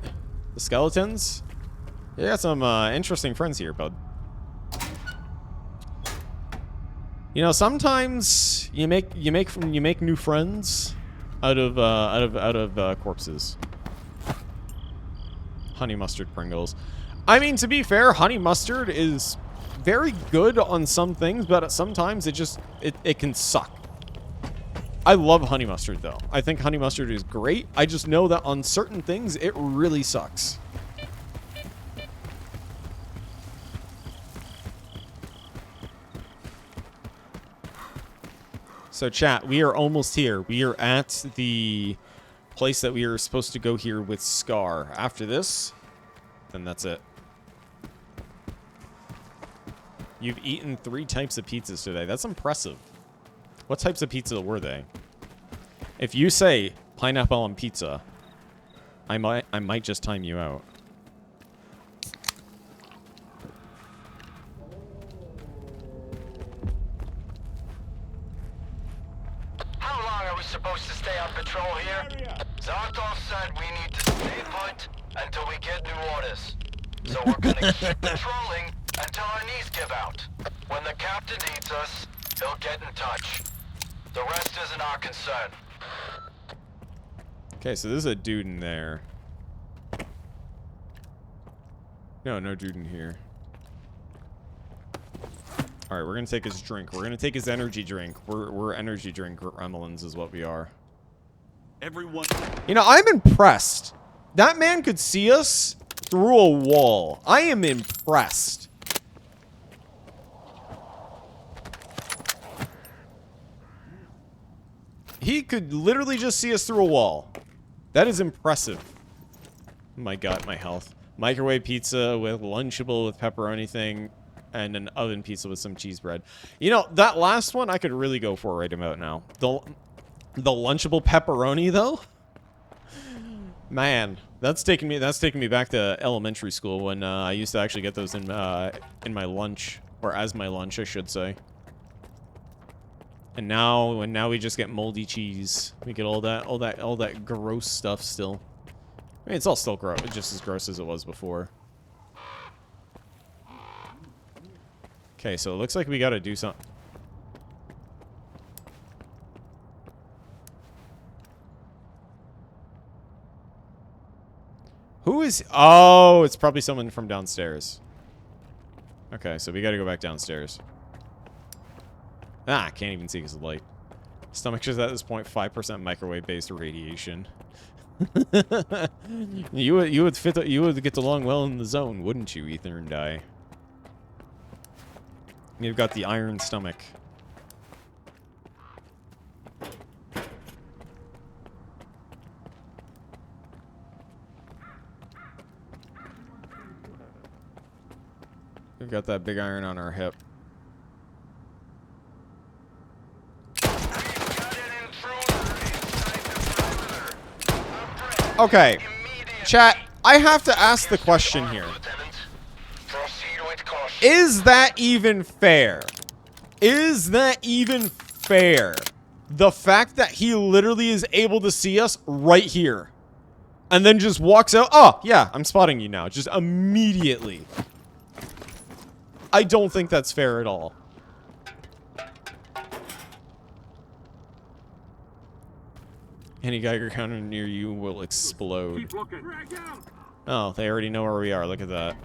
The skeletons? You got some interesting friends here, bud. You know, sometimes you make new friends out of corpses. Honey mustard Pringles. I mean, to be fair, honey mustard is very good on some things, but sometimes it can suck. I love honey mustard though. I think honey mustard is great. I just know that on certain things it really sucks. So chat, we are almost here. We are at the place that we are supposed to go here with Scar. After this, then that's it. You've eaten 3 types of pizzas today. That's impressive. What types of pizza were they? If you say pineapple on pizza, I might just time you out. How long are we supposed to stay on patrol here? Zarkov said we need to stay put until we get new orders. So we're gonna keep patrolling until our knees give out. When the captain needs us, he'll get in touch. The rest isn't our concern. Okay, so there's a dude in there. No dude in here. Alright, we're gonna take his drink. We're gonna take his energy drink. We're energy drink gremlins is what we are. Everyone. You know, I'm impressed. That man could see us through a wall. I am impressed. He could literally just see us through a wall. That is impressive. Oh my god, my health. Microwave pizza with Lunchable with pepperoni thing, and an oven pizza with some cheese bread. You know, that last one I could really go for right about now. The Lunchable pepperoni though? Man, that's taking me back to elementary school when I used to actually get those in my lunch, or as my lunch, I should say. And now we just get moldy cheese. We get all that gross stuff still. I mean, it's all still gross, just as gross as it was before. Okay, so it looks like we gotta do something. Who is... Oh, it's probably someone from downstairs. Okay, so we gotta go back downstairs. Ah, can't even see because of the light. Stomach is at this point 5% microwave-based radiation. you would get along well in the zone, wouldn't you, Ether and I? You've got the iron stomach. We've got that big iron on our hip. Okay, chat, I have to ask the question here. Is that even fair? Is that even fair? The fact that he literally is able to see us right here. And then just walks out. Oh, yeah, I'm spotting you now. Just immediately. I don't think that's fair at all. Any Geiger counter near you will explode. Oh, they already know where we are. Look at that.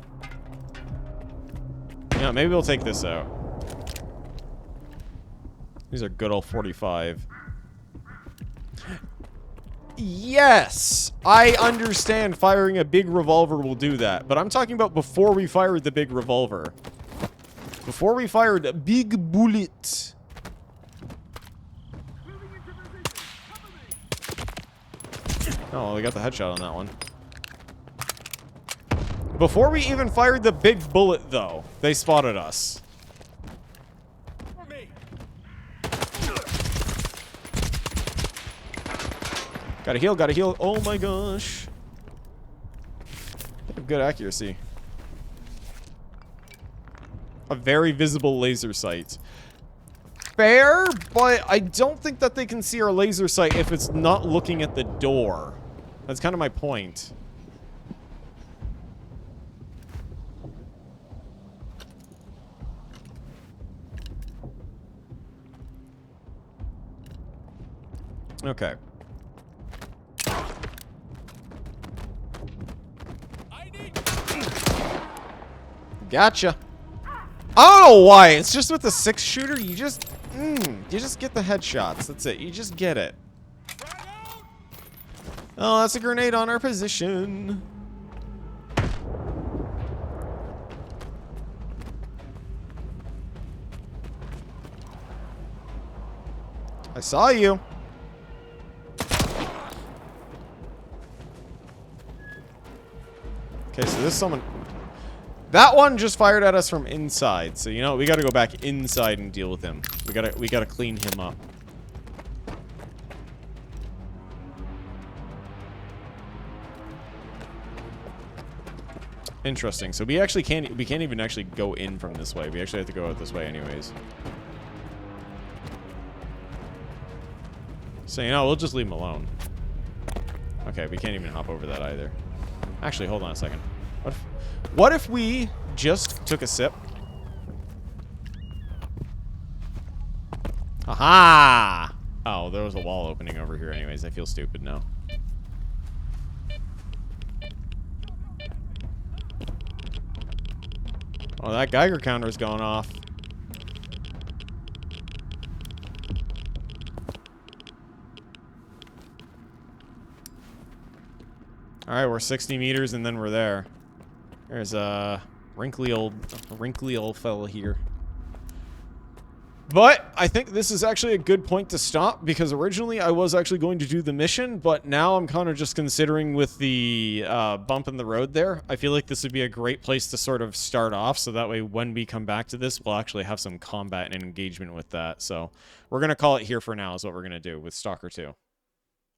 Yeah, maybe we'll take this out. These are good old 45. Yes, I understand firing a big revolver will do that, but I'm talking about before we fired the big revolver. Before we fired a big bullet. Oh, we got the headshot on that one. Before we even fired the big bullet, though, they spotted us. Gotta heal, gotta heal. Oh my gosh. They have good accuracy. A very visible laser sight. Fair, but I don't think that they can see our laser sight if it's not looking at the door. That's kind of my point. Okay. Gotcha. I don't know why. It's just with the 6-shooter, you just get the headshots. That's it. You just get it. Oh, that's a grenade on our position. I saw you. Okay, so this someone... That one just fired at us from inside. So, you know, we gotta go back inside and deal with him. We gotta clean him up. Interesting. So we can't even actually go in from this way. We actually have to go out this way anyways. So, you know, we'll just leave him alone. Okay, we can't even hop over that either. Actually, hold on a second. What if we just took a sip? Aha! Oh, there was a wall opening over here anyways. I feel stupid now. Oh, that Geiger counter's going off. Alright, we're 60 meters and then we're there. There's a wrinkly old fella here. But I think this is actually a good point to stop, because originally I was actually going to do the mission, but now I'm kind of just considering with the bump in the road there, I feel like this would be a great place to sort of start off, so that way when we come back to this, we'll actually have some combat and engagement with that. So we're going to call it here for now is what we're going to do with S.T.A.L.K.E.R 2.